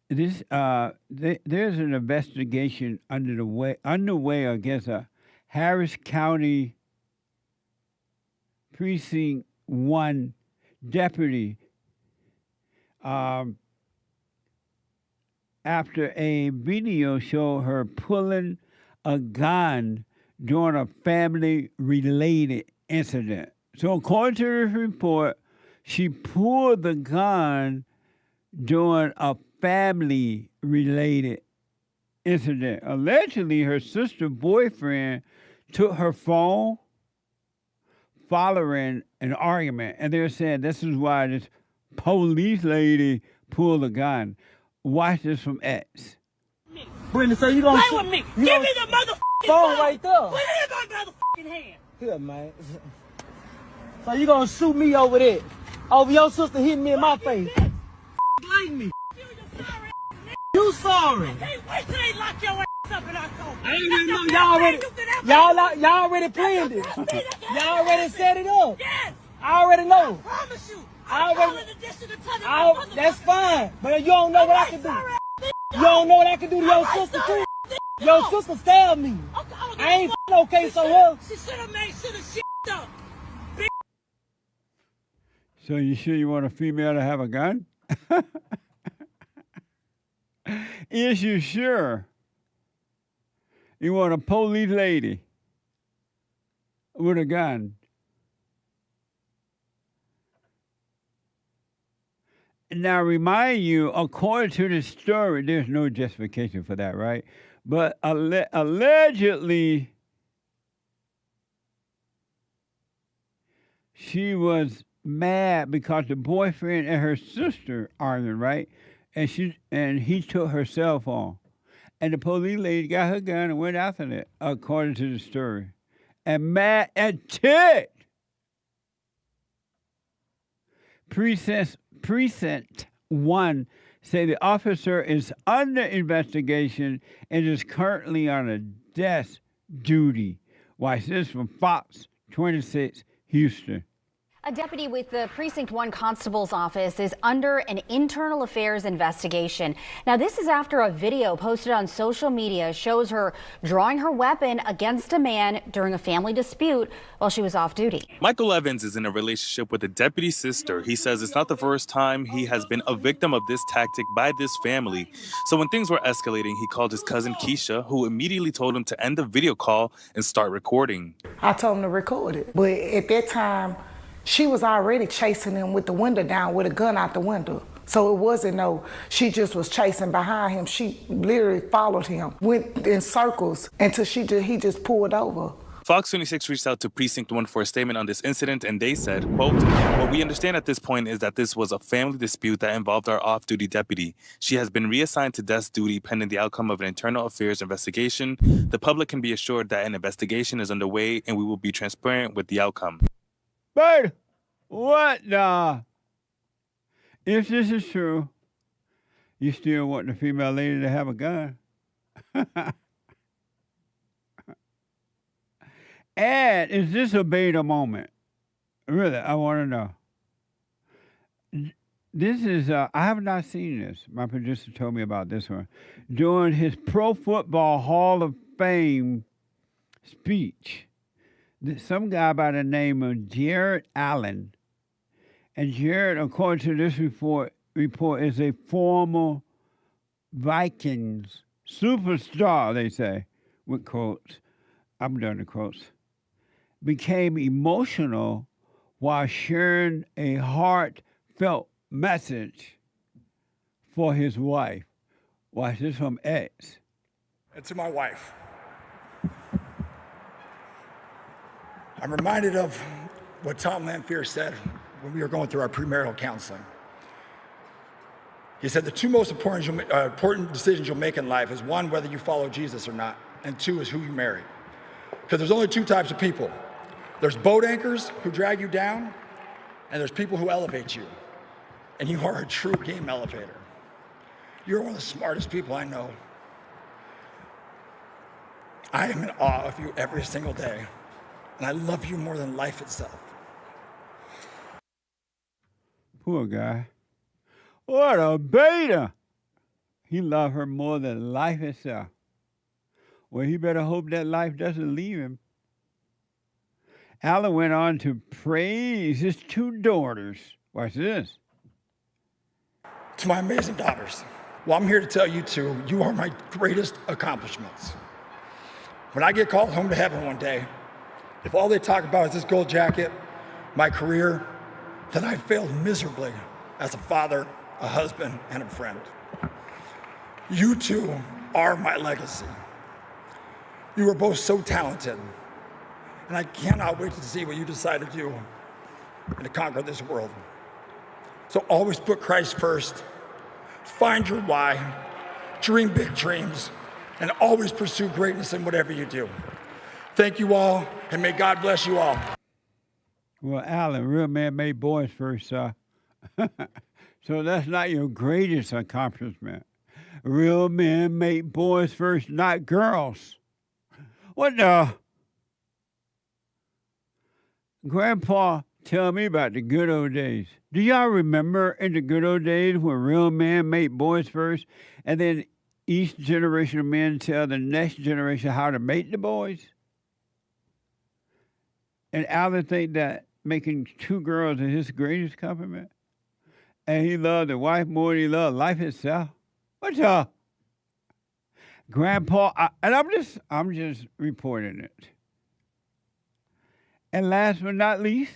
There's an investigation underway against a Harris County Precinct 1 deputy after a video showed her pulling a gun during a family-related incident. So according to this report, she pulled the gun during a family-related incident. Allegedly, her sister's boyfriend took her phone following an argument, and they're saying this is why this police lady pulled the gun. Watch this from X. Brenda, so you gonna play with me? Give me the motherfucking phone right there. Put it in my motherfucking hand. Here, man. So you gonna shoot me over there? Over your sister hitting me in my face? Blame me. You sorry? I can't wait till they lock your ass up in October. I ain't even know y'all already planned it. Y'all already set it up. Yes. I already know. I promise you. That's fine, but you don't know what I can do. You don't know what I can do to your sister too. Your sister stabbed me. I ain't okay, so well. She should have made sure the shit up. So you sure you want a female to have a gun? Is you sure you want a police lady with a gun? Now, remind you, according to the story, there's no justification for that, right? But allegedly, she was mad because the boyfriend and her sister argued, right? And he took her cell phone. And the police lady got her gun and went after it, according to the story. And mad and ticked. Precinct 1 say the officer is under investigation and is currently on a desk duty. Watch this from Fox 26 Houston. A deputy with the Precinct 1 Constable's office is under an internal affairs investigation. Now, this is after a video posted on social media shows her drawing her weapon against a man during a family dispute while she was off duty. Michael Evans is in a relationship with a deputy's sister. He says it's not the first time he has been a victim of this tactic by this family. So when things were escalating, he called his cousin Keisha, who immediately told him to end the video call and start recording. I told him to record it, but at that time, she was already chasing him with the window down with a gun out the window. So it wasn't she just was chasing behind him. She literally followed him, went in circles until he just pulled over. Fox 26 reached out to Precinct 1 for a statement on this incident, and they said, quote, "What we understand at this point is that this was a family dispute that involved our off-duty deputy. She has been reassigned to desk duty pending the outcome of an internal affairs investigation. The public can be assured that an investigation is underway, and we will be transparent with the outcome." But what the? If this is true, you still want the female lady to have a gun? And is this a beta moment? Really, I want to know. This is, I have not seen this. My producer told me about this one. During his Pro Football Hall of Fame speech, some guy by the name of Jared Allen, and Jared, according to this report is a former Vikings superstar, they say, with quotes. I'm done with quotes. Became emotional while sharing a heartfelt message for his wife. Watch this from X. And to my wife, I'm reminded of what Tom Lanphier said when we were going through our premarital counseling. He said the two most important decisions you'll make in life is one, whether you follow Jesus or not, and two is who you marry. Because there's only two types of people. There's boat anchors who drag you down, and there's people who elevate you. And you are a true game elevator. You're one of the smartest people I know. I am in awe of you every single day, and I love you more than life itself. Poor guy. What a beta! He loved her more than life itself. Well, he better hope that life doesn't leave him. Alan went on to praise his 2 daughters. Watch this. To my amazing daughters, well, I'm here to tell you two, you are my greatest accomplishments. When I get called home to heaven one day, if all they talk about is this gold jacket, my career, then I failed miserably as a father, a husband, and a friend. You two are my legacy. You are both so talented, and I cannot wait to see what you decide to do and to conquer this world. So always put Christ first, find your why, dream big dreams, and always pursue greatness in whatever you do. Thank you all, and may God bless you all. Well, Alan, real man made boys first, so that's not your greatest accomplishment. Real men make boys first, not girls. What the? Grandpa, tell me about the good old days. Do y'all remember in the good old days when real men made boys first, and then each generation of men tell the next generation how to make the boys? And Alan think that making 2 girls is his greatest compliment? And he loved the wife more than he loved life itself? What's up? Grandpa, and I'm just reporting it. And last but not least,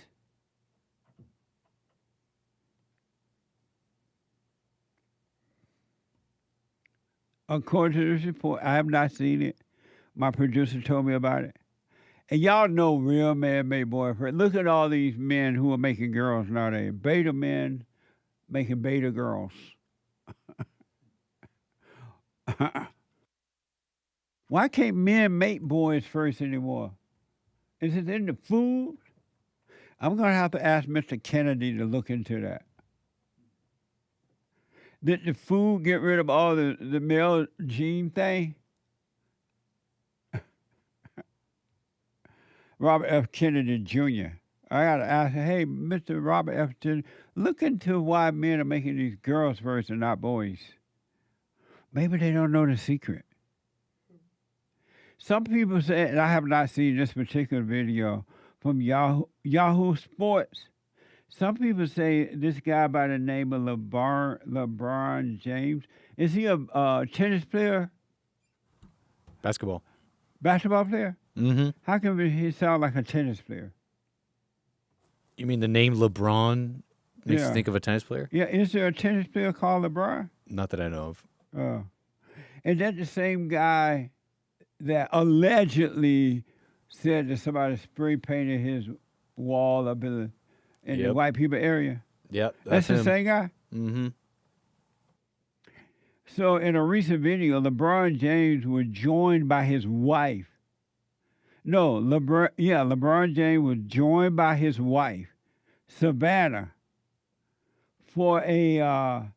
according to this report, I have not seen it. My producer told me about it. And y'all know real man made boyfriend. Look at all these men who are making girls nowadays. Beta men making beta girls. Why can't men make boys first anymore? Is it in the food? I'm going to have to ask Mr. Kennedy to look into that. Did the food get rid of all the male gene thing? Robert F. Kennedy Jr. I got to ask him, hey, Mr. Robert F. Kennedy, look into why men are making these girls first and not boys. Maybe they don't know the secret. Some people say, and I have not seen this particular video from Yahoo Sports. Some people say this guy by the name of LeBron James, is he a tennis player? Basketball. Basketball player? Mm-hmm. How come he sound like a tennis player? You mean the name LeBron makes you think of a tennis player? Yeah, is there a tennis player called LeBron? Not that I know of. Oh. Is that the same guy that allegedly said that somebody spray painted his wall up in the white people area? Yep. That's the him. same guy? Mm-hmm. So in a recent video, LeBron James was joined by his wife. No, LeBron James was joined by his wife, Savannah, for a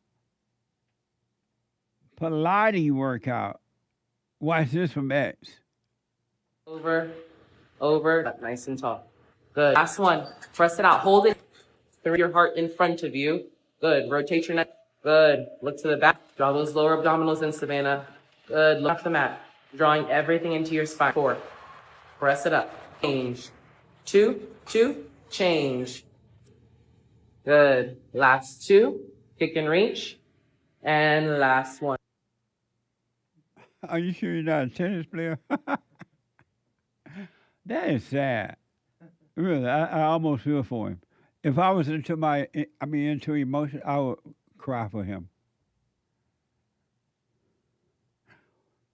Pilates workout. Watch this from X. Over, nice and tall. Good. Last one. Press it out. Hold it. Throw your heart in front of you. Good. Rotate your neck. Good. Look to the back. Draw those lower abdominals in, Savannah. Good. Look off the mat. Drawing everything into your spine. 4. Press it up. Change. 2, change. Good. Last 2. Kick and reach. And last 1. Are you sure you're not a tennis player? That is sad. Really, I almost feel for him. If I was into emotion, I would cry for him.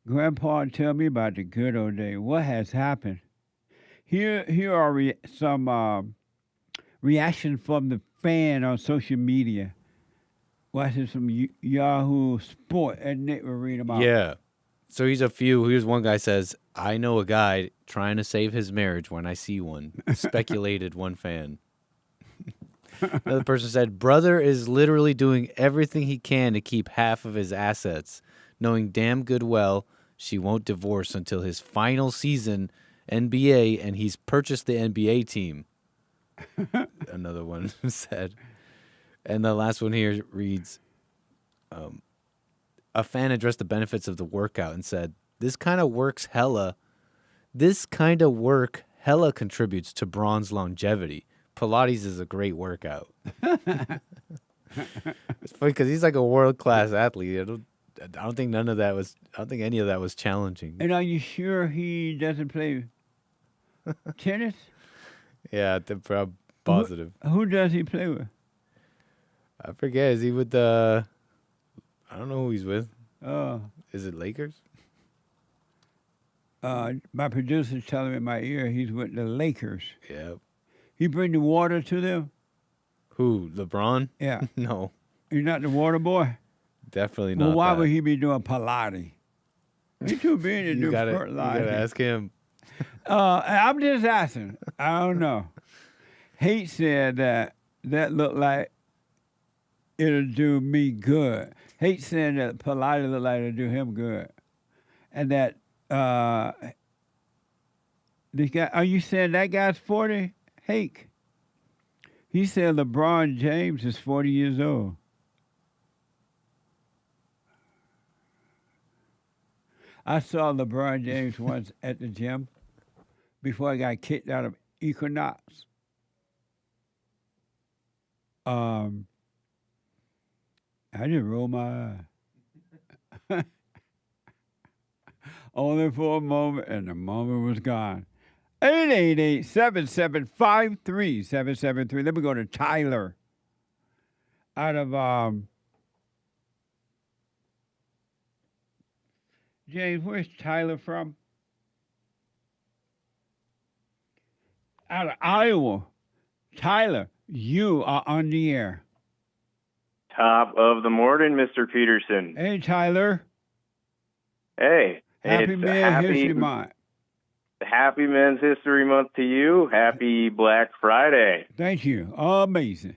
Grandpa, tell me about the good old days. What has happened? Here are some reactions from the fan on social media. Watching some Yahoo Sport, and Nick will read them out. Yeah. So here's one guy says, I know a guy trying to save his marriage when I see one. Speculated one fan. Another person said, brother is literally doing everything he can to keep half of his assets, knowing damn good well she won't divorce until his final season NBA, and he's purchased the NBA team. Another one said. And the last one here reads, a fan addressed the benefits of the workout and said, This kind of work hella contributes to Braun's longevity. Pilates is a great workout. It's funny because he's like a world-class athlete. I don't think any of that was challenging. And are you sure he doesn't play tennis? Yeah, I'm positive. Who does he play with? I forget. Is he with the... I don't know who he's with. Oh. Is it Lakers? My producer's telling me in my ear he's with the Lakers. Yep. He bring the water to them? Who, LeBron? Yeah. No. He's not the water boy? Definitely not. Well, why would he be doing Pilates? He's too busy to do Pilates. You gotta ask him. I'm just asking. I don't know. Hate said that looked like it'll do me good. Hate said that Pilates looked like it'll do him good. And that this guy, are you saying that guy's 40? Hake. He said LeBron James is 40 years old. I saw LeBron James once at the gym before I got kicked out of Equinox. I just rolled my eye. Only for a moment, and the moment was gone. 888-775-3773. Let me go to Tyler out of James, where's Tyler from? Out of Iowa. Tyler, you are on the air. Top of the morning, Mr. Peterson. Hey, Tyler. Hey. Happy Men's History Month. Happy Men's History Month to you. Happy Black Friday. Thank you. Amazing.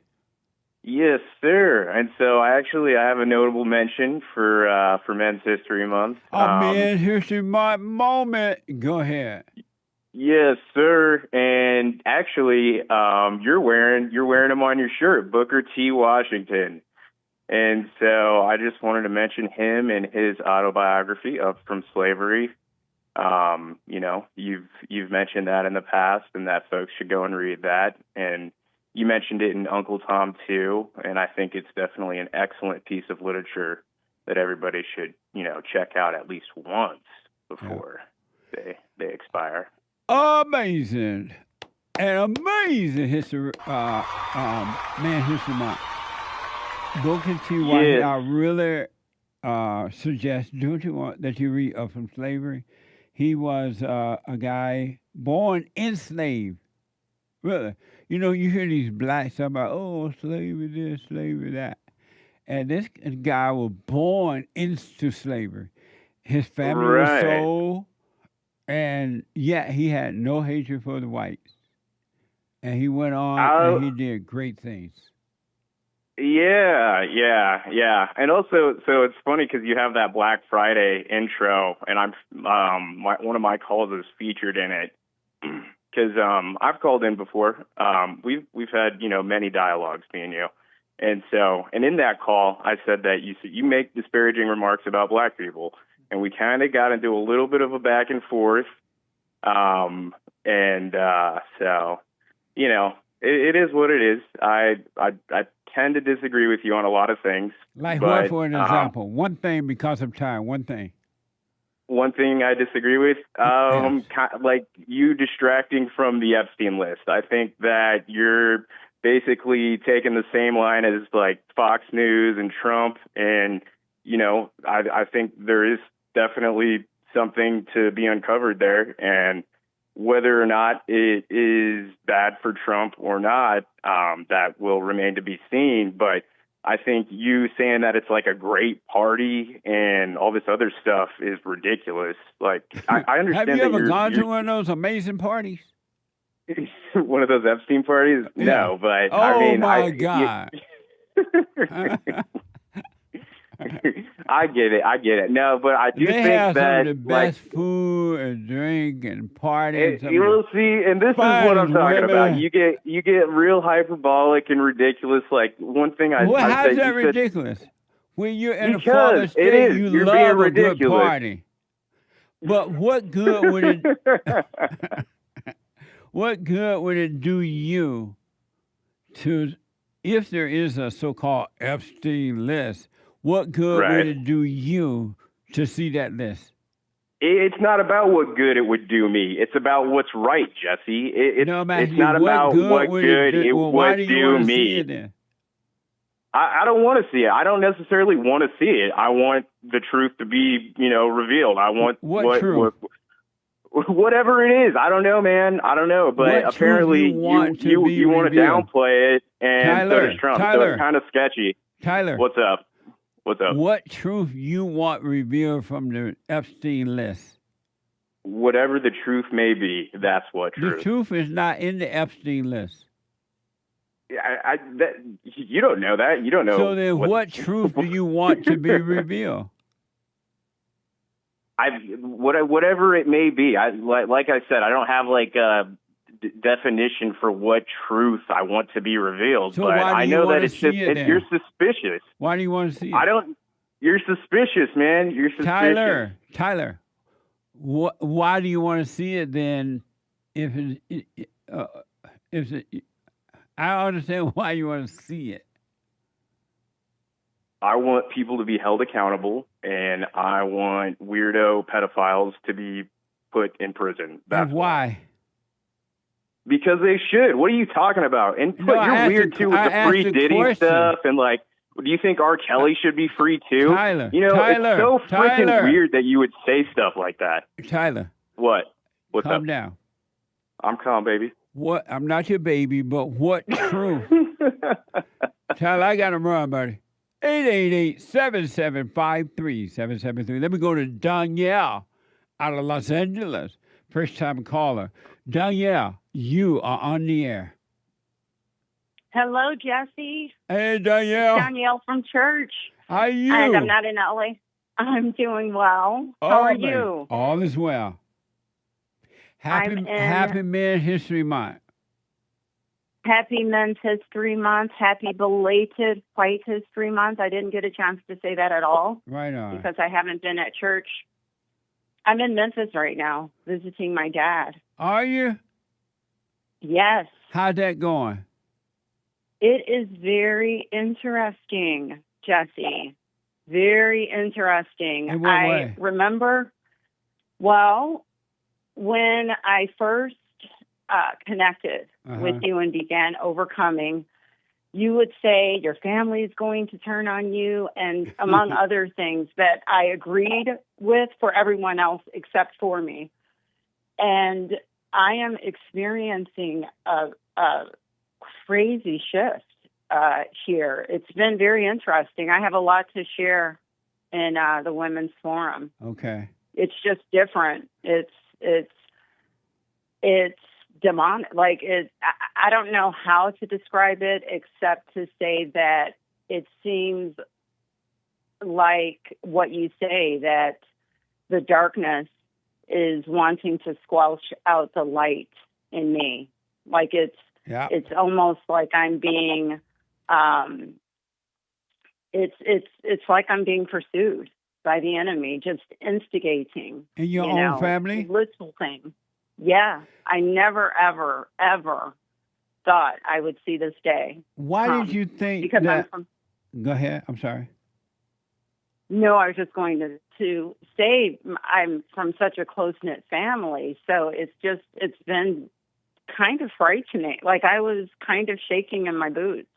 Yes, sir. And so I have a notable mention for Men's History Month. Men's History Month moment. Go ahead. Yes, sir. And actually, you're wearing them on your shirt, Booker T. Washington. And so I just wanted to mention him and his autobiography, Up from Slavery. You've mentioned that in the past, and that folks should go and read that. And you mentioned it in Uncle Tom too, and I think it's definitely an excellent piece of literature that everybody should, check out at least once before they expire. Amazing. An amazing history, Men's History Month. Booker T. Washington, I really suggest that you read Up from Slavery. He was a guy born enslaved. Really. You hear these blacks talk about, slavery this, slavery that. And this guy was born into slavery. His family was sold, and yet he had no hatred for the whites. And he went on and he did great things. Yeah. And also, so it's funny because you have that Black Friday intro, and I'm one of my calls is featured in it because I've called in before. We've had many dialogues, me and you, and in that call I said that you make disparaging remarks about black people, and we kind of got into a little bit of a back and forth, It is what it is. I tend to disagree with you on a lot of things. Like what, for an example? One thing because of time, one thing. One thing I disagree with, like you distracting from the Epstein list. I think that you're basically taking the same line as like Fox News and Trump. And, I think there is definitely something to be uncovered there. And whether or not it is bad for Trump or not, that will remain to be seen. But I think you saying that it's like a great party and all this other stuff is ridiculous. Like, I understand. Have you ever gone to one of those amazing parties? One of those Epstein parties? Yeah. No, but my God. I get it. No, but I do They think have some that of the best food and drink and party. And some you of will see, and this is what I'm finest talking about. women. You get real hyperbolic and ridiculous. Like one thing I Well, I how's said, that you said, ridiculous? When you're in a because fallen it state, is. you You're love being a good ridiculous. party. But what good would it? What good would it do you to, if there is a so-called Epstein list? What good Right. would it do you to see that list? It's not about what good it would do me. It's about what's right, Jesse. No, I'm It's asking not you, what about good what would good it do? it Well, why would do you do want to see me. it then? I don't want to see it. I don't necessarily want to see it. I want the truth to be, revealed. I want What truth? whatever it is. I don't know, man. I don't know. But What truth apparently you want to be you want to revealed? downplay it, and so does Trump. So Tyler. it's kind of sketchy. Tyler. What's up? What's up? What truth you want revealed from the Epstein list? Whatever the truth may be, that's what The truth. truth is not in the Epstein list. You don't know that. You don't know. So then what truth do you want to be revealed? Whatever it may be. Like I said, I don't have like a definition for what truth I want to be revealed. So but why do I you know wanna that it's see just it then? you're suspicious. Why do you want to see it? You're suspicious, man. You're suspicious. Tyler, why do you want to see it then? I don't understand why you want to see it. I want people to be held accountable, and I want weirdo pedophiles to be put in prison. And why? Because they should. What are you talking about? And No, you're weird too with the free Diddy stuff, and like, do you think R. Kelly should be free too? Tyler, it's so freaking weird that you would say stuff like that. Tyler. What? What's Calm up? down. I'm calm, baby. What? I'm not your baby, but what truth? Tyler, I got to run, buddy. 888-775-3773. Let me go to Donyale out of Los Angeles. First time caller. Donyale, you are on the air. Hello, Jesse. Hey, Donyale. Danielle from church. How are you? And I'm not in LA. I'm doing well. How are you? All is well. Happy Men History Month. Happy Men's History Month. Happy belated White History Month. I didn't get a chance to say that at all. Right on. Because I haven't been at church. I'm in Memphis right now, visiting my dad. Are you? Yes. How's that going? It is very interesting, Jesse. Very interesting. In what way? Remember, well, when I first connected with you and began overcoming, you would say your family is going to turn on you, and among other things that I agreed with for everyone else except for me. And I am experiencing a crazy shift here. It's been very interesting. I have a lot to share in the Women's Forum. Okay. It's just different. It's demonic. Like I don't know how to describe it except to say that it seems like what you say, that the darkness is wanting to squelch out the light in me. Like it's almost like I'm being it's like I'm being pursued by the enemy, just instigating. In your own family? Little thing. Yeah. I never, ever, ever thought I would see this day. Why did you think because that... Go ahead. I'm sorry. No, I was just going to say I'm from such a close-knit family, so it's been kind of frightening. Like I was kind of shaking in my boots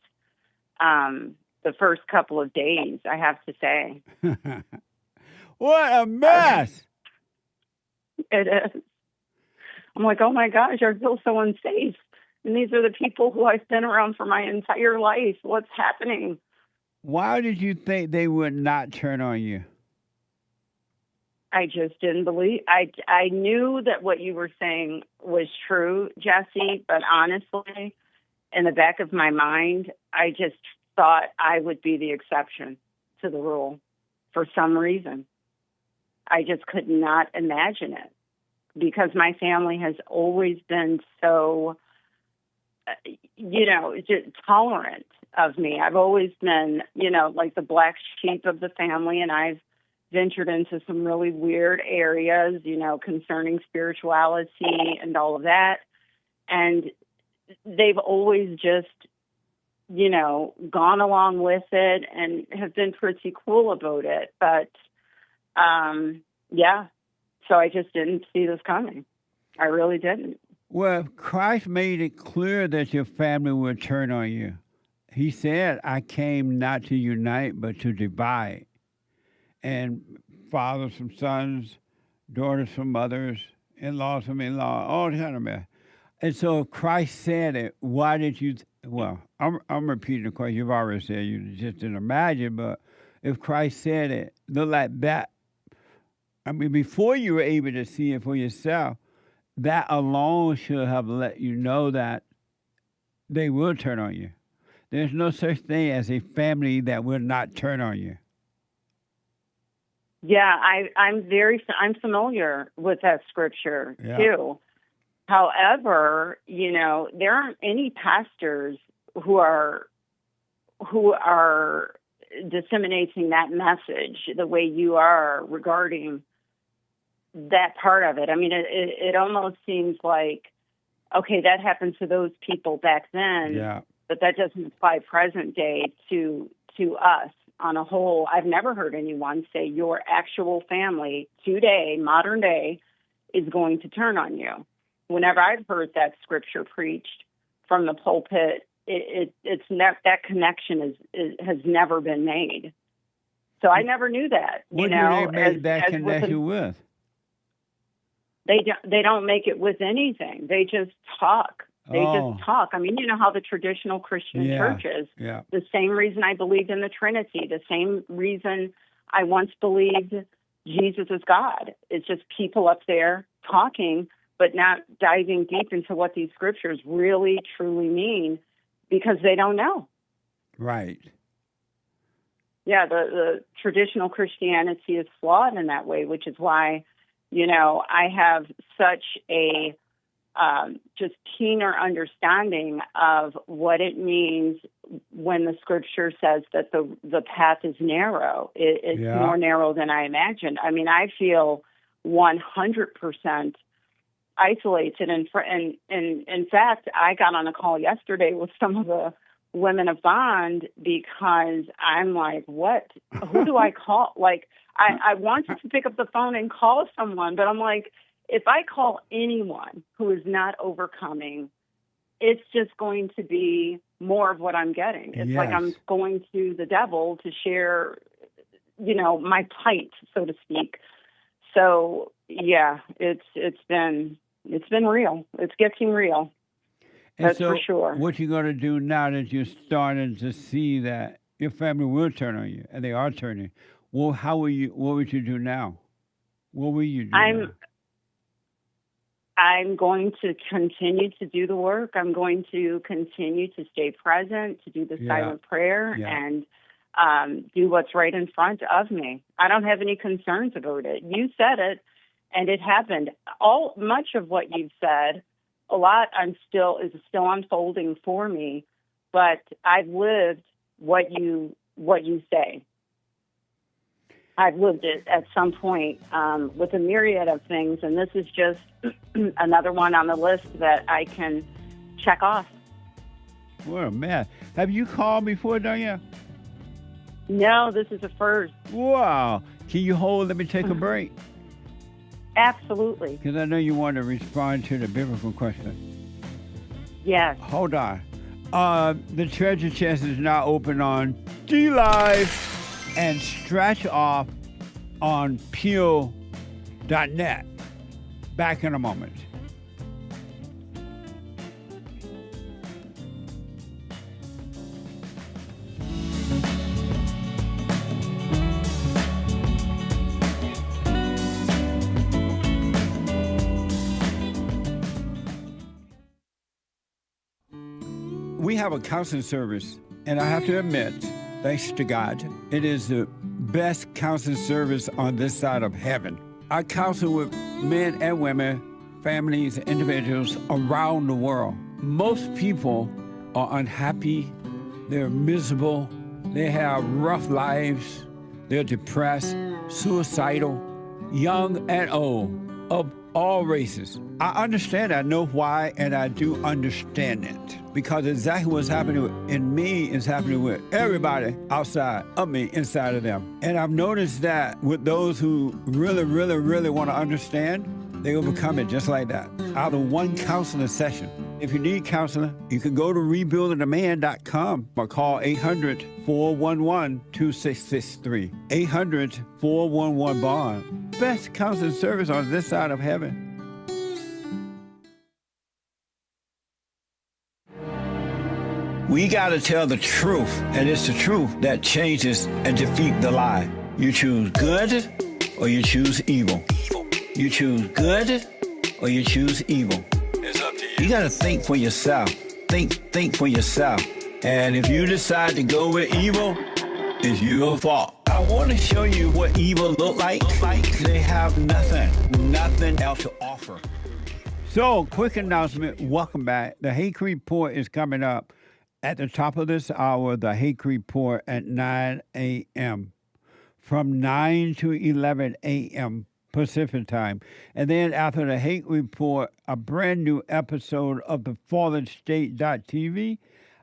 the first couple of days, I have to say. What a mess! It is. I'm like, oh my gosh, I feel so unsafe. And these are the people who I've been around for my entire life. What's happening? Why did you think they would not turn on you? I just didn't believe. I knew that what you were saying was true, Jesse, but honestly, in the back of my mind, I just thought I would be the exception to the rule. for some reason. I just could not imagine it because my family has always been so, just tolerant of me. I've always been, like the black sheep of the family, and I've ventured into some really weird areas, concerning spirituality and all of that. And they've always just, gone along with it and have been pretty cool about it. But, so I just didn't see this coming. I really didn't. Well, Christ made it clear that your family would turn on you. He said, I came not to unite, but to divide. And fathers from sons, daughters from mothers, in-laws from in-laws, all kind of mess. And so if Christ said it, why did you... I'm repeating the question you've already said. You just didn't imagine, but if Christ said it, look like that. I mean, before you were able to see it for yourself, that alone should have let you know that they will turn on you. There's no such thing as a family that will not turn on you. Yeah, I'm familiar with that scripture too. However, there aren't any pastors who are disseminating that message the way you are regarding that part of it. I mean, it almost seems like, okay, that happened to those people back then, but that doesn't apply present day to us on a whole. I've never heard anyone say your actual family today, modern day, is going to turn on you. Whenever I've heard that scripture preached from the pulpit, that connection has never been made. So I never knew that. What do they make that connection with? They don't make it with anything. They just talk. Just talk. I mean, you know how the traditional Christian churches. Yeah. The same reason I believed in the Trinity. The same reason I once believed Jesus is God. It's just people up there talking, but not diving deep into what these scriptures really, truly mean because they don't know. Right. Yeah, the traditional Christianity is flawed in that way, which is why, I have such a just keener understanding of what it means when the scripture says that the path is narrow. It's more narrow than I imagined. I mean, I feel 100% isolated. And in fact, I got on a call yesterday with some of the women of Bond because I'm like, what? Who do I call? Like, I wanted to pick up the phone and call someone, but I'm like, if I call anyone who is not overcoming, it's just going to be more of what I'm getting. It's like I'm going to the devil to share, my plight, so to speak. So yeah, it's been real. It's getting real. That's for sure. What you going to do now that you're starting to see that your family will turn on you, and they are turning? Well, what would you do now? What will you do now? I'm going to continue to do the work. I'm going to continue to stay present, to do the silent prayer, and do what's right in front of me. I don't have any concerns about it. You said it, and it happened. Much of what you've said, a lot is still unfolding for me, but I've lived what you say. I've lived it at some point with a myriad of things, and this is just another one on the list that I can check off. Well, man, have you called before, Donyale? No, this is a first. Wow. Can you hold? Let me take a break. Absolutely. Because I know you want to respond to the biblical question. Yes. Hold on. The treasure chest is now open on DLive and scratch off on peel.net. Back in a moment. We have a counseling service, and I have to admit, thanks to God, it is the best counseling service on this side of heaven. I counsel with men and women, families, individuals around the world. Most people are unhappy, they're miserable, they have rough lives, they're depressed, suicidal, young and old, of all races. I understand, I know why, and I do understand it. Because exactly what's happening in me is happening with everybody outside of me, inside of them. And I've noticed that with those who really, really, really want to understand, they overcome it just like that, out of one counseling session. If you need counseling, you can go to rebuildingtheman.com or call 800-411-2663. 800-411-BOND. Best counseling service on this side of heaven. We got to tell the truth, and it's the truth that changes and defeats the lie. You choose good or you choose evil. You choose good or you choose evil. It's up to you. You got to think for yourself. Think for yourself. And if you decide to go with evil, it's your fault. I want to show you what evil look like. They have nothing else to offer. So, quick announcement. Welcome back. The Hake Report is coming up. At the top of this hour, the Hake Report at 9 a.m. from 9 to 11 a.m. Pacific time. And then after the Hake Report, a brand new episode of the FallenState.tv.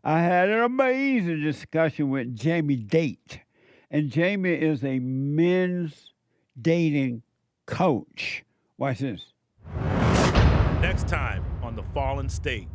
I had an amazing discussion with Jamie Date. And Jamie is a men's dating coach. Watch this. Next time on The Fallen State.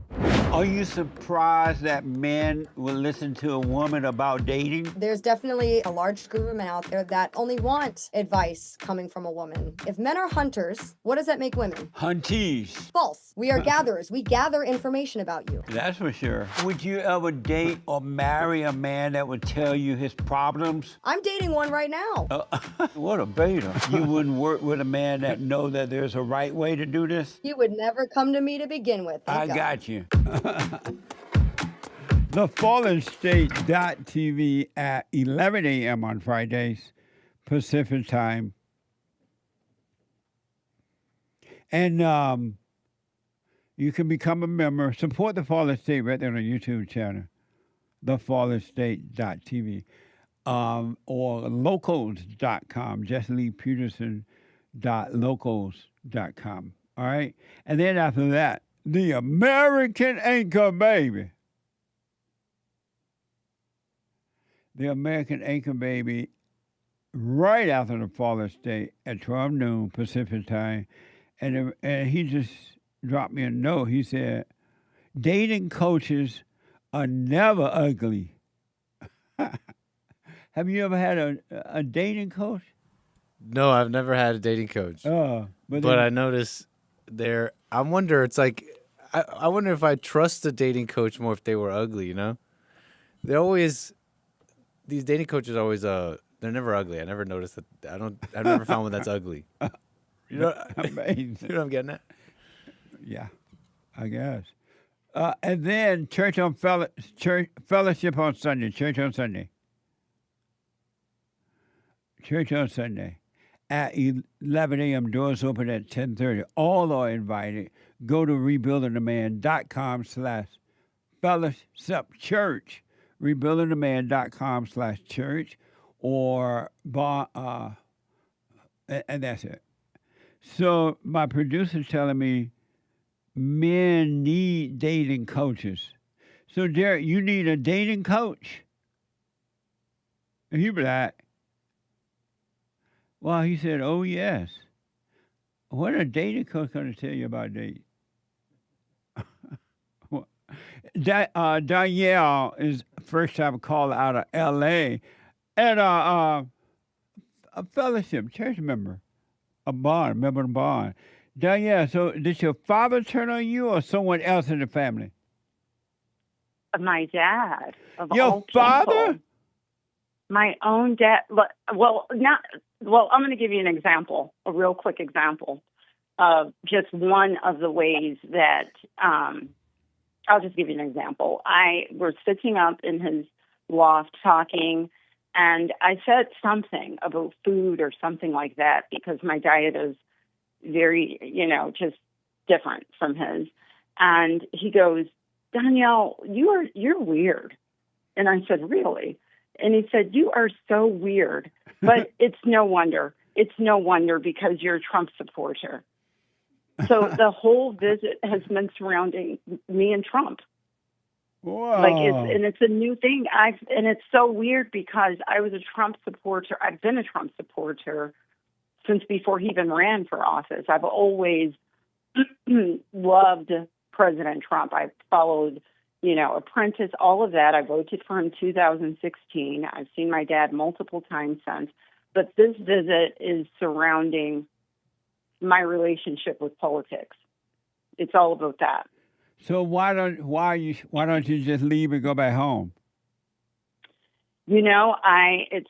Are you surprised that men will listen to a woman about dating? There's definitely a large group of men out there that only want advice coming from a woman. If men are hunters, what does that make women? Hunties. False. We are gatherers. We gather information about you. That's for sure. Would you ever date or marry a man that would tell you his problems? I'm dating one right now. What a beta. You wouldn't work with a man that know that there's a right way to do this? You would never come to me to begin with. I got you. The FallenState.tv at 11 a.m. on Fridays, Pacific time. And you can become a member. Support the Fallen State right there on the YouTube channel, the FallenState.tv, or locals.com, JessLeePeterson.locals.com. All right? And then after that, the American Anchor Baby. The American Anchor Baby, right after the Fallen State at 12 noon Pacific time. And he just dropped me a note. He said, dating coaches are never ugly. Have you ever had a dating coach? No, I've never had a dating coach. Oh, but I notice I wonder, it's like, I wonder if I trust a dating coach more if they were ugly, you know? These dating coaches always, they're never ugly. I never noticed that. I've never found one that's ugly. You know, amazing. You know what I'm getting at? Yeah, I guess. And then fellowship on Sunday. Church on Sunday at 11 a.m. Doors open at 10:30. All are invited. Go to rebuildingtheman.com/fellowship church. rebuildingtheman.com/church, or and that's it. So my producer's telling me men need dating coaches. So Derek, you need a dating coach? And he be like, well, he said, oh yes. What a dating coach going to tell you about dating? Danielle is first time caller out of L.A. and a fellowship church member, member of bond. Danielle, so did your father turn on you or someone else in the family? My dad. Your father? People. My own dad. Well, I'm going to give you an example, a real quick example of just one of the ways that. I'll just give you an example. We're sitting up in his loft talking, And I said something about food or something like that because my diet is very, just different from his. And he goes, Donyale, you're weird. And I said, really? And he said, you are so weird. But it's no wonder. It's no wonder because you're a Trump supporter. So the whole visit has been surrounding me and Trump. Wow. It's a new thing. And it's so weird because I was a Trump supporter. I've been a Trump supporter since before he even ran for office. I've always loved President Trump. I followed, Apprentice, all of that. I voted for him in 2016. I've seen my dad multiple times since. But this visit is surrounding my relationship with politics. It's all about that. So why don't you just leave and go back home? I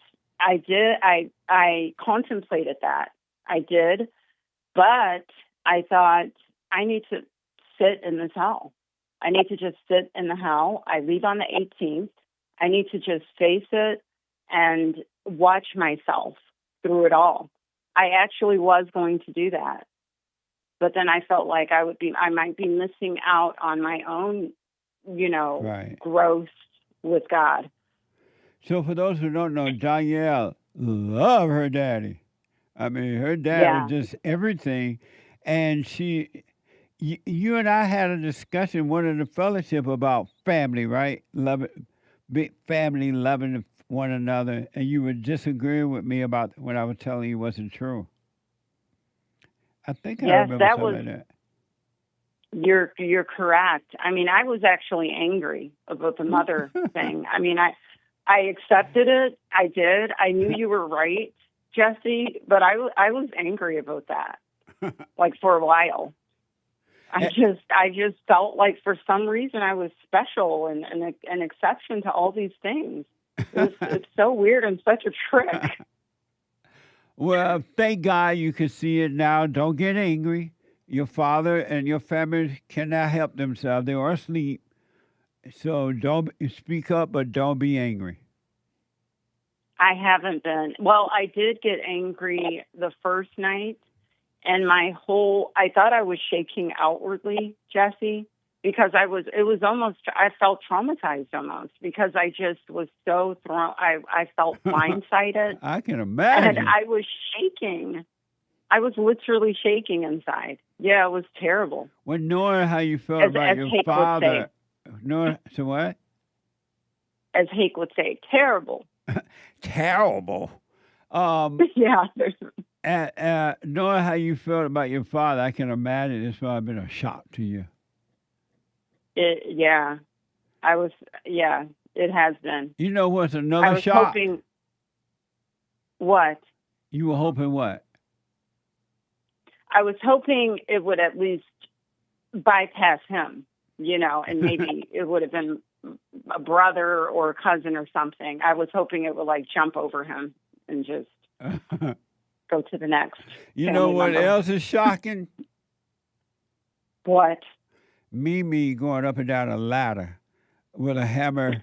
contemplated that. I did, but I thought I need to sit in this hell. I need to just sit in the hell. I leave on the 18th. I need to just face it and watch myself through it all. I actually was going to do that. But then I felt like I might be missing out on my own, Right. growth with God. So for those who don't know, Donyale loved her daddy. I mean, her dad was just everything. And you and I had a discussion, one of the fellowship about family, right? Family loving one another. And you were disagreeing with me about what I was telling you wasn't true. I think I remember something like that. You're correct. I mean, I was actually angry about the mother thing. I mean, I accepted it. I did. I knew you were right, Jesse, but I was angry about that. Like for a while. I just felt like for some reason I was special and an exception to all these things. It's so weird and such a trick. Well, thank God you can see it now. Don't get angry. Your father and your family cannot help themselves. They are asleep. So don't speak up, but don't be angry. I haven't been. Well, I did get angry the first night, and I thought I was shaking outwardly, Jesse, because I felt traumatized almost because I just was so thrown. I felt blindsided. I can imagine. And I was shaking. I was literally shaking inside. Yeah, it was terrible. Well, knowing how you felt about your father. So what? As Hake would say, terrible. Terrible. Yeah. Knowing how you felt about your father, I can imagine it's probably been a shock to you. It has been. You know what's another shock? Hoping, what? You were hoping what? I was hoping it would at least bypass him, and maybe it would have been a brother or a cousin or something. I was hoping it would jump over him and just go to the next. You know what else is shocking? What? Mimi going up and down a ladder with a hammer,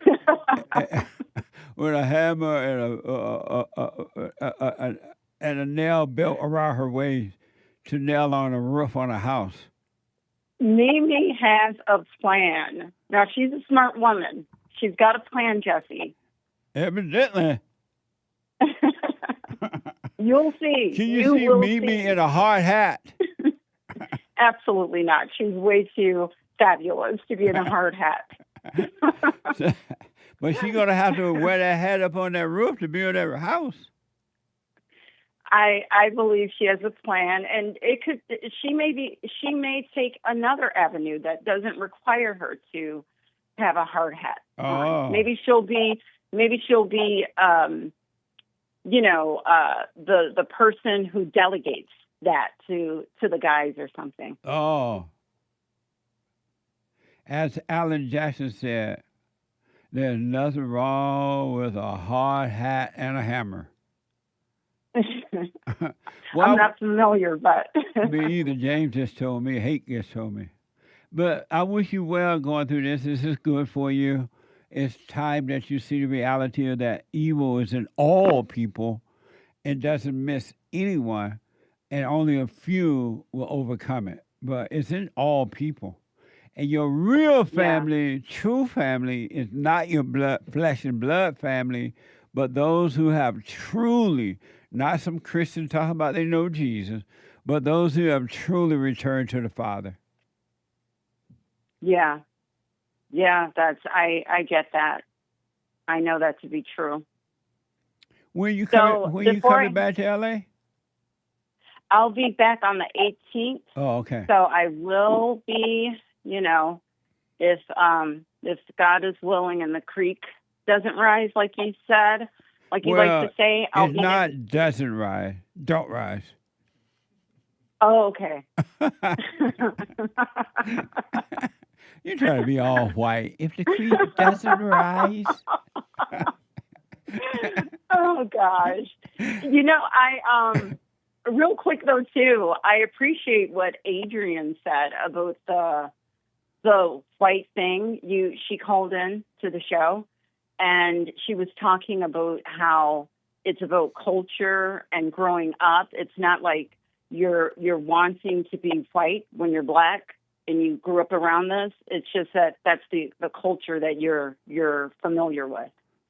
and a nail built around her waist to nail on a roof on a house. Mimi has a plan. Now, she's a smart woman. She's got a plan, Jesse. Evidently. You'll see. Can you see Mimi in a hard hat? Absolutely not. She's way too fabulous to be in a hard hat. But she's going to have to wear that hat up on that roof to build her house. I believe she has a plan, and she may take another avenue that doesn't require her to have a hard hat. Oh. Maybe she'll be the person who delegates that to the guys or something. Oh. As Alan Jackson said, there's nothing wrong with a hard hat and a hammer. Well, I'm not familiar, but... Me either. James just told me. Hake just told me. But I wish you well going through this. This is good for you. it's time that you see the reality of that evil is in all people and doesn't miss anyone, and only a few will overcome it. But it's in all people. And your real family, true family, is not your blood, flesh and blood family, but those who have truly, not some Christian talking about they know Jesus, but those who have truly returned to the Father. Yeah. Yeah, I get that. I know that to be true. When you So coming back to LA? I'll be back on the 18th. Oh, okay. So I will be, if God is willing and the creek doesn't rise, like you said, like you like to say, I'll it's be not doesn't rise. Don't rise. Oh, okay. You're trying to be all white. If the creek doesn't rise. Oh gosh. I real quick though too, I appreciate what Adrian said about the white thing. She called in to the show and she was talking about how it's about culture and growing up. It's not like you're wanting to be white when you're black and you grew up around this. It's just that's the culture that you're familiar with.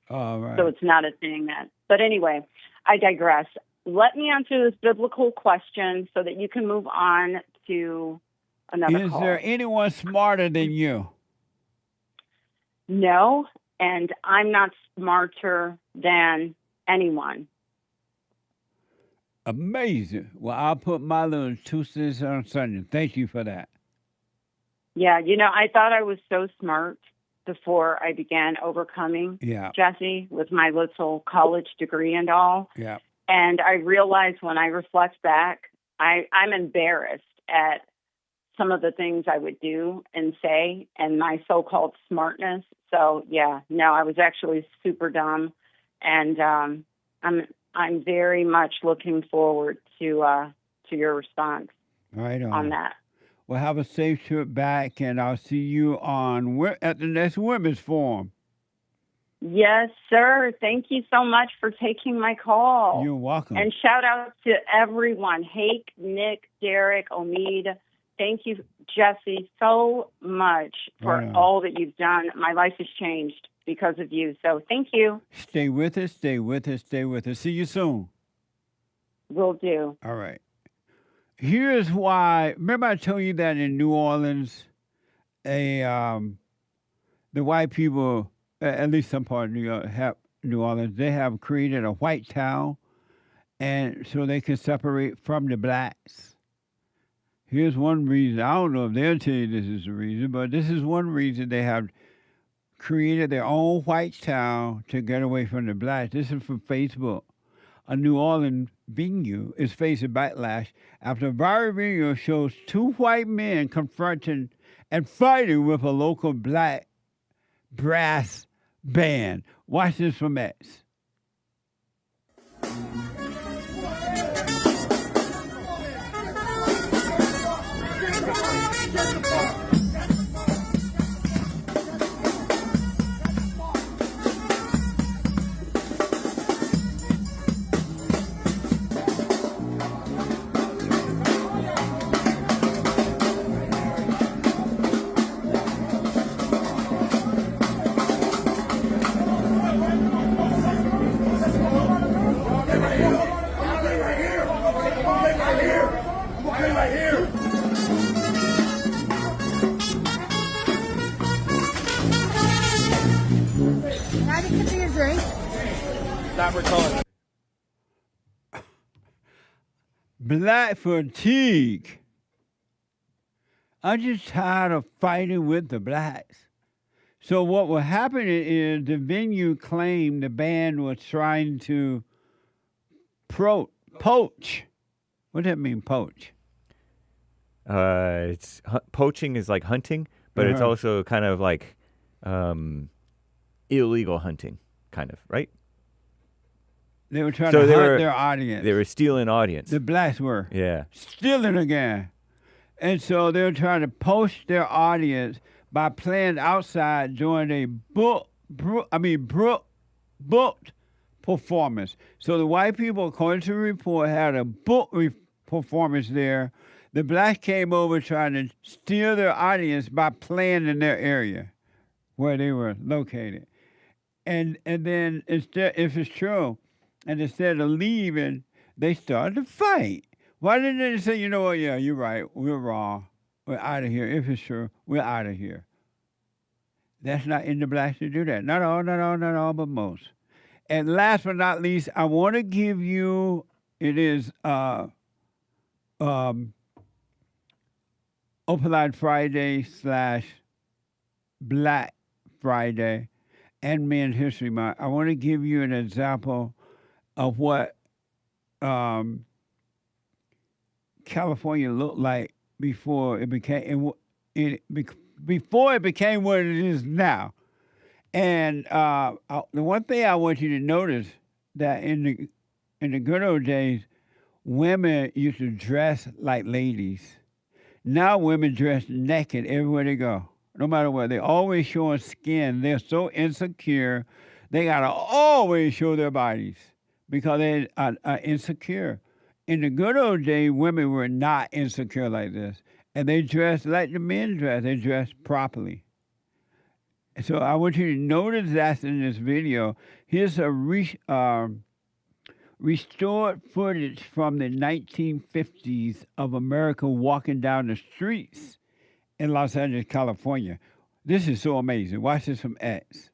All right. So it's not a thing but anyway, I digress. Let me answer this biblical question so that you can move on to another call. Is there anyone smarter than you? No, and I'm not smarter than anyone. Amazing. Well, I'll put my little 2 cents on Sunday. Thank you for that. Yeah, I thought I was so smart before I began overcoming, Jesse, with my little college degree and all. Yeah. And I realized when I reflect back, I'm embarrassed at some of the things I would do and say and my so-called smartness. So, I was actually super dumb. And I'm very much looking forward to your response on that. Well, have a safe trip back, and I'll see you at the next Women's Forum. Yes, sir. Thank you so much for taking my call. You're welcome. And shout out to everyone. Hake, Nick, Derek, Omid. Thank you, Jesse, so much for all that you've done. My life has changed because of you. So thank you. Stay with us, stay with us, stay with us. See you soon. Will do. All right. Here's why. Remember I told you that in New Orleans, the white people, at least some part of New Orleans, they have created a white town, and so they can separate from the blacks. Here's one reason. I don't know if they'll tell you this is the reason, but this is one reason they have created their own white town to get away from the blacks. This is from Facebook. A New Orleans venue is facing backlash after a viral video shows 2 white men confronting and fighting with a local black brass band. Watch this from X. Black fatigue. I'm just tired of fighting with the blacks. So what will happen is the venue claimed the band was trying to poach. What does that mean, poach? Poaching is like hunting, but it's also kind of like illegal hunting, kind of, right? They were trying to hunt their audience. They were stealing audience. The blacks were. Yeah. Stealing again. And so they were trying to poach their audience by playing outside during a booked performance. So the white people, according to the report, had a performance there. The blacks came over trying to steal their audience by playing in their area where they were located. And then instead, if it's true, and instead of leaving, they started to fight. Why didn't they say, you know what, yeah, you're right, we're wrong, we're out of here. If it's true, we're out of here. That's not in the blacks to do that. Not all, but most. And last but not least, I want to give you, it is Opalite Friday / Black Friday and Men's History Month. I want to give you an example of what California looked like before it became what it is now. And the one thing I want you to notice that in the good old days, women used to dress like ladies. Now women dress naked everywhere they go, no matter what. They're always showing skin. They're so insecure. They gotta always show their bodies because they are insecure. In the good old days, women were not insecure like this, and they dressed like the men dress. They dressed properly. So I want you to notice that in this video. Here's a restored footage from the 1950s of America walking down the streets in Los Angeles, California. This is so amazing. Watch this from X.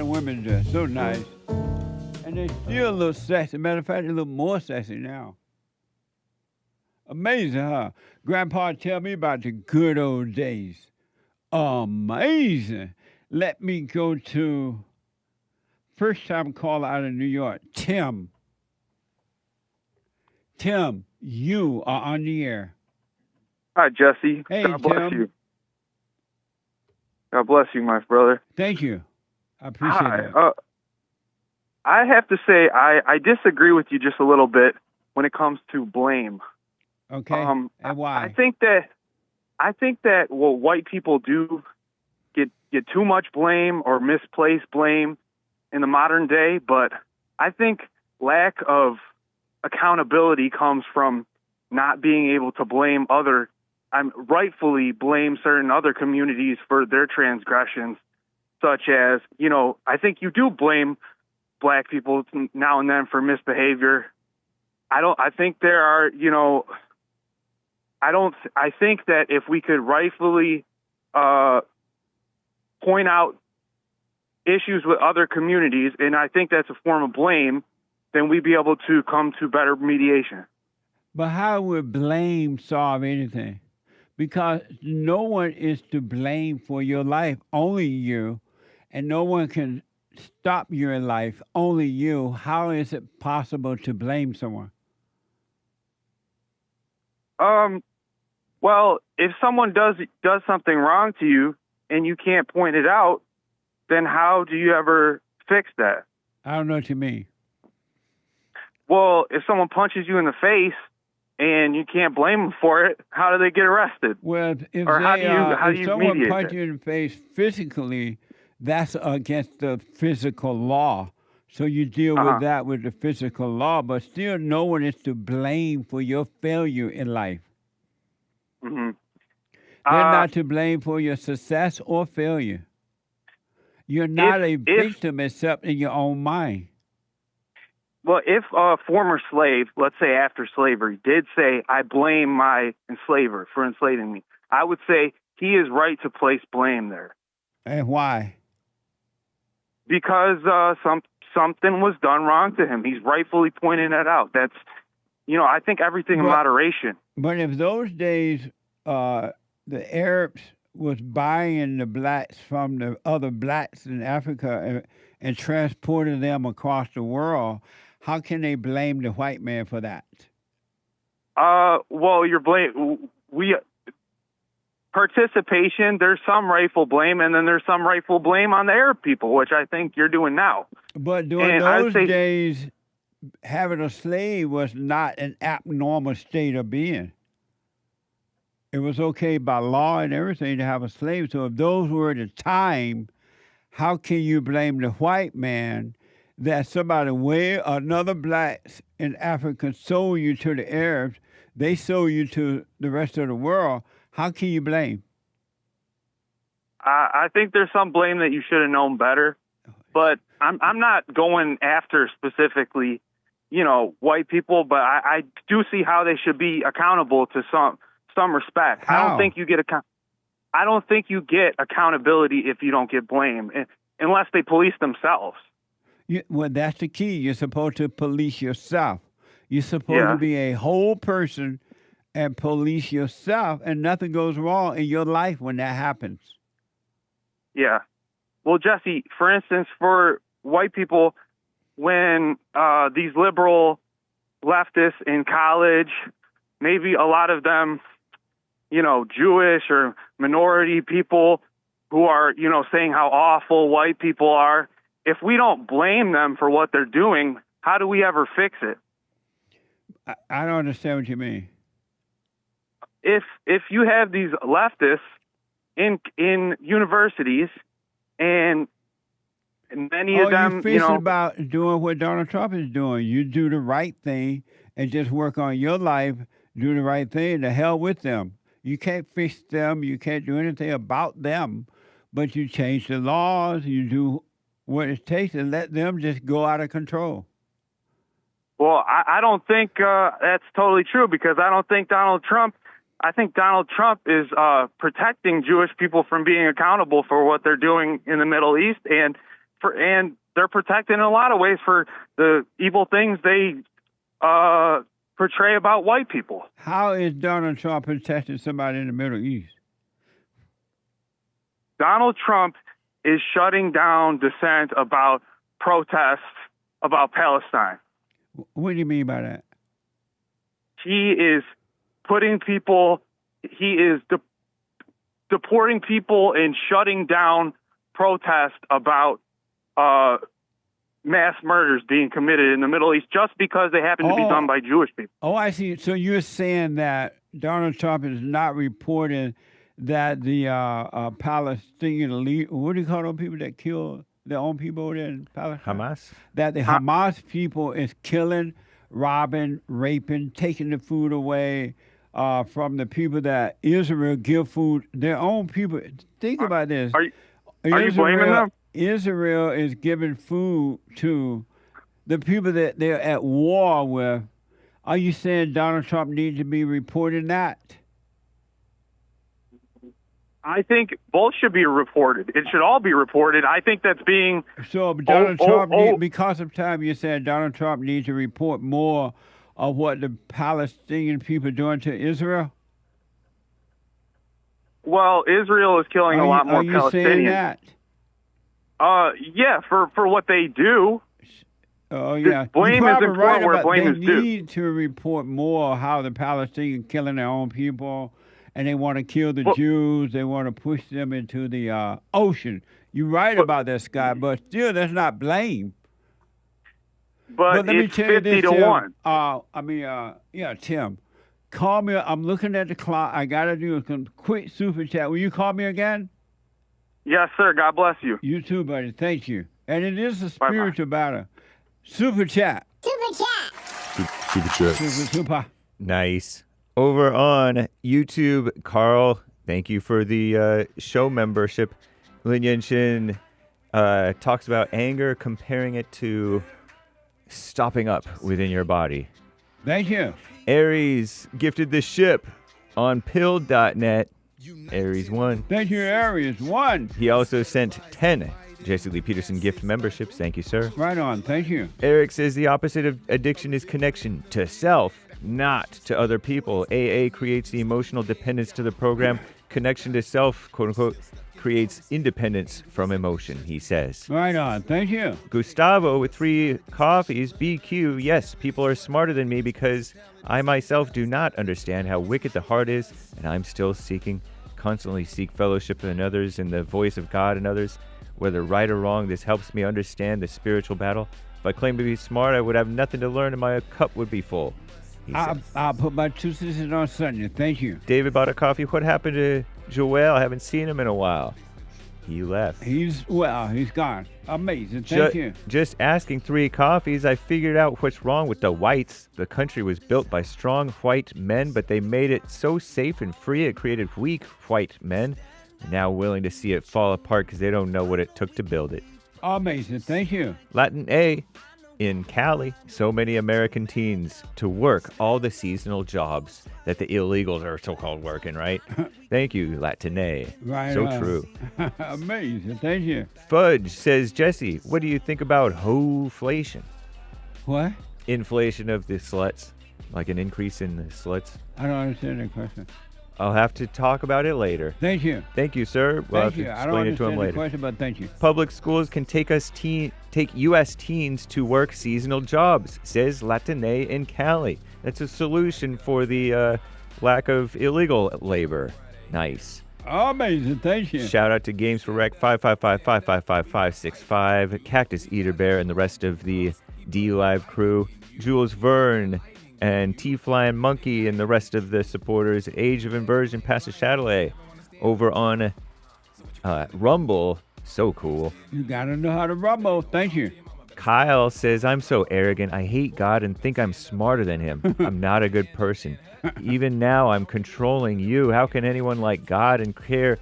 Women dress so nice, and they still look sexy. Matter of fact, they look more sexy now. Amazing, huh? Grandpa, tell me about the good old days. Amazing. Let me go to first time caller out of New York, Tim. Tim, you are on the air. Hi, Jesse. Hey, God bless Tim. you. God bless you, my brother. Thank you. I appreciate that. I have to say, I disagree with you just a little bit when it comes to blame. Okay, and why? I think that white people do get too much blame or misplaced blame in the modern day, but I think lack of accountability comes from not being able to blame rightfully blame certain other communities for their transgressions. Such as, I think you do blame black people now and then for misbehavior. I think there are, I think that if we could rightfully point out issues with other communities, and I think that's a form of blame, then we'd be able to come to better mediation. But how would blame solve anything? Because no one is to blame for your life, only you. And no one can stop your life, only you. How is it possible to blame someone? Well, if someone does something wrong to you and you can't point it out, then how do you ever fix that? I don't know what you mean. Well, if someone punches you in the face and you can't blame them for it, how do they get arrested? Well, if someone punches you in the face physically, that's against the physical law. So you deal with that with the physical law, but still no one is to blame for your failure in life. Mm-hmm. They're not to blame for your success or failure. You're not a victim except in your own mind. Well, if a former slave, let's say after slavery, did say, I blame my enslaver for enslaving me, I would say he is right to place blame there. And why? Because something was done wrong to him. He's rightfully pointing that out. That's, I think everything in moderation. But if those days the Arabs was buying the blacks from the other blacks in Africa and transporting them across the world, how can they blame the white man for that? Well, participation, there's some rightful blame, and then there's some rightful blame on the Arab people, which I think you're doing now. But during those days, having a slave was not an abnormal state of being. It was okay by law and everything to have a slave. So if those were the time, how can you blame the white man that somebody another blacks in Africa sold you to the Arabs? They sold you to the rest of the world. How can you blame? I think there's some blame that you should have known better, but I'm not going after specifically, white people, but I do see how they should be accountable to some respect. How? I don't think you get accountability if you don't get blame, unless they police themselves. Well, that's the key. You're supposed to police yourself. You're supposed to be a whole person and police yourself, and nothing goes wrong in your life when that happens. Yeah. Well, Jesse, for instance, for white people, when these liberal leftists in college, maybe a lot of them, Jewish or minority people who are, saying how awful white people are, if we don't blame them for what they're doing, how do we ever fix it? I don't understand what you mean. If you have these leftists in universities and many of them, you're about doing what Donald Trump is doing. You do the right thing and just work on your life, do the right thing, the hell with them. You can't fix them. You can't do anything about them, but you change the laws. You do what it takes and let them just go out of control. Well, I don't think that's totally true, because I think Donald Trump is protecting Jewish people from being accountable for what they're doing in the Middle East, and they're protecting in a lot of ways for the evil things they portray about white people. How is Donald Trump protecting somebody in the Middle East? Donald Trump is shutting down dissent about protests about Palestine. What do you mean by that? He is putting people, he is deporting people and shutting down protests about mass murders being committed in the Middle East just because they happen to be done by Jewish people. Oh, I see. So you're saying that Donald Trump is not reporting that the Palestinian elite, what do you call those people that kill their own people over there in Palestine? Hamas? That the Hamas people is killing, robbing, raping, taking the food away from the people that Israel give food, their own people. Think about this. Are you blaming them? Israel is giving food to the people that they're at war with. Are you saying Donald Trump needs to be reporting that? I think both should be reported. It should all be reported. I think that's being... So Donald Trump, because of time, you said Donald Trump needs to report more of what the Palestinian people are doing to Israel? Well, Israel is killing a lot more Palestinians. Are you saying that? Yeah, for what they do. Oh, yeah. Blame is important right where blame is due. They need to report more how the Palestinians killing their own people, and they want to kill the Jews. They want to push them into the ocean. You're right about that, Scott, but still, that's not blame. But let me it's tell you 50 this, to Tim. 1. Tim, call me. I'm looking at the clock. I got to do a quick super chat. Will you call me again? Yes, sir. God bless you. You too, buddy. Thank you. And it is a spiritual battle. Super chat. Super chat. Super chat. Super. Nice. Over on YouTube, Carl, thank you for the show membership. Lin Yenshin talks about anger, comparing it to stopping up within your body. Thank you. Aries gifted the ship on pill.net. Aries 1. Thank you, Aries 1. He also sent 10 Jesse Lee Peterson gift memberships. Thank you, sir. Right on. Thank you. Eric says the opposite of addiction is connection to self, not to other people. AA creates the emotional dependence to the program. Connection to self, quote unquote, creates independence from emotion, he says. Right on. Thank you. Gustavo with 3 coffees. BQ, yes, people are smarter than me because I myself do not understand how wicked the heart is, and I'm still seeking constantly seek fellowship in others and the voice of God in others. Whether right or wrong, this helps me understand the spiritual battle. If I claim to be smart, I would have nothing to learn and my cup would be full. I'll put my 2 cents on Sunday. Thank you. David bought a coffee. What happened to Joel? I haven't seen him in a while. He left. He's gone. Amazing. Thank you. Just asking 3 coffees, I figured out what's wrong with the whites. The country was built by strong white men, but they made it so safe and free it created weak white men, now willing to see it fall apart because they don't know what it took to build it. Amazing. Thank you. Latin A. In Cali, so many American teens to work all the seasonal jobs that the illegals are so-called working, right? Thank you, Latine. Right. So true. Amazing. Thank you. Fudge says, Jesse, what do you think about ho-flation? What? Inflation of the sluts, like an increase in the sluts. I don't understand that question. I'll have to talk about it later. Thank you. Thank you, sir. We'll have to explain it to him later. Question, but thank you. Public schools can take U.S. teens to work seasonal jobs, says Latine in Cali. That's a solution for the lack of illegal labor. Nice. Amazing. Thank you. Shout out to Games for Rec 555-555-565, Cactus Eater Bear, and the rest of the D-Live crew. Jules Verne and T-Flying Monkey and the rest of the supporters. Age of Inversion, Pastor Chatelet over on Rumble. So cool. You gotta know how to rumble. Thank you. Kyle says, I'm so arrogant. I hate God and think I'm smarter than him. I'm not a good person. Even now, I'm controlling you. How can anyone like God and care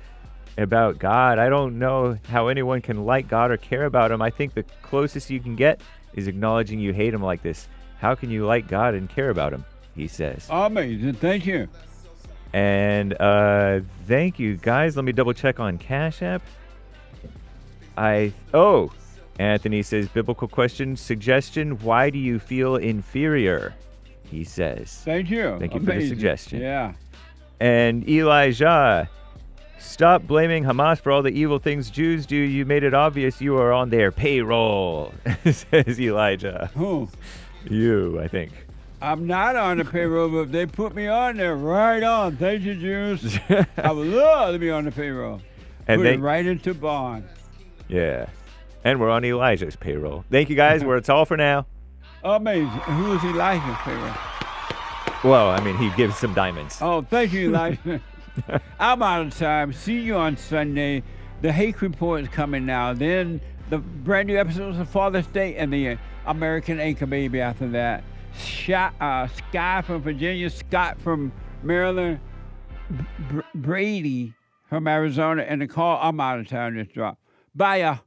about God? I don't know how anyone can like God or care about him. I think the closest you can get is acknowledging you hate him like this. How can you like God and care about him? He says. Amazing. Thank you. And thank you, guys. Let me double check on Cash App. Anthony says, biblical question, suggestion, why do you feel inferior? He says. Thank you. Thank you for the suggestion. Yeah. And Elijah, stop blaming Hamas for all the evil things Jews do. You made it obvious you are on their payroll, says Elijah. Who? You, I think. I'm not on the payroll, but if they put me on there, right on. Thank you, Jews. I would love to be on the payroll. And put it right into bond. Yeah. And we're on Elijah's payroll. Thank you, guys. It's all for now. Amazing. Who is Elijah's payroll? Well, I mean, he gives some diamonds. Oh, thank you, Elijah. I'm out of time. See you on Sunday. The Hake Report is coming now. Then the brand new episodes of Father's Day and the American Anchor Baby after that. Sky from Virginia, Scott from Maryland, Brady from Arizona, and the call. I'm out of time. Just drop. Bye, y'all.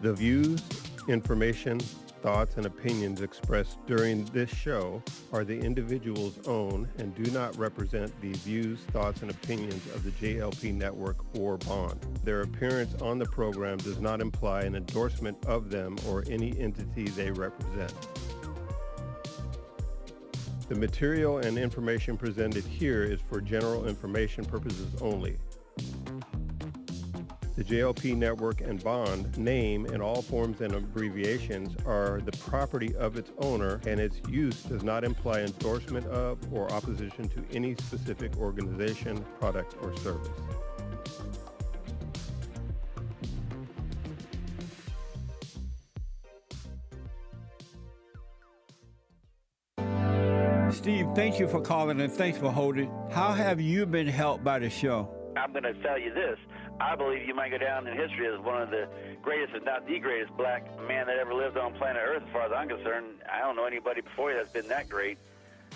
The views, information, thoughts, and opinions expressed during this show are the individual's own and do not represent the views, thoughts, and opinions of the JLP Network or Bond. Their appearance on the program does not imply an endorsement of them or any entity they represent. The material and information presented here is for general information purposes only. The JLP Network and Bond name and all forms and abbreviations are the property of its owner, and its use does not imply endorsement of or opposition to any specific organization, product, or service. Steve, thank you for calling and thanks for holding. How have you been helped by the show? I'm going to tell you this. I believe you might go down in history as one of the greatest, if not the greatest, black man that ever lived on planet Earth, as far as I'm concerned. I don't know anybody before you that's been that great.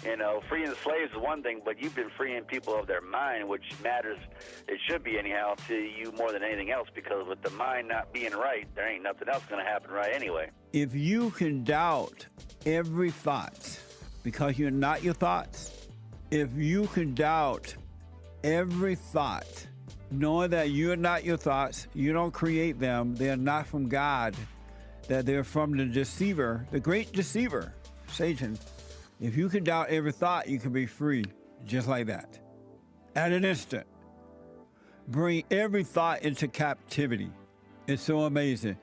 You know, freeing the slaves is one thing, but you've been freeing people of their mind, which matters, it should be anyhow, to you more than anything else, because with the mind not being right, there ain't nothing else going to happen right anyway. If you can doubt every thought because you're not your thoughts, if you can doubt every thought, knowing that you're not your thoughts, you don't create them, they're not from God, that they're from the deceiver, the great deceiver, Satan. If you can doubt every thought, you can be free, just like that. At an instant. Bring every thought into captivity. It's so amazing.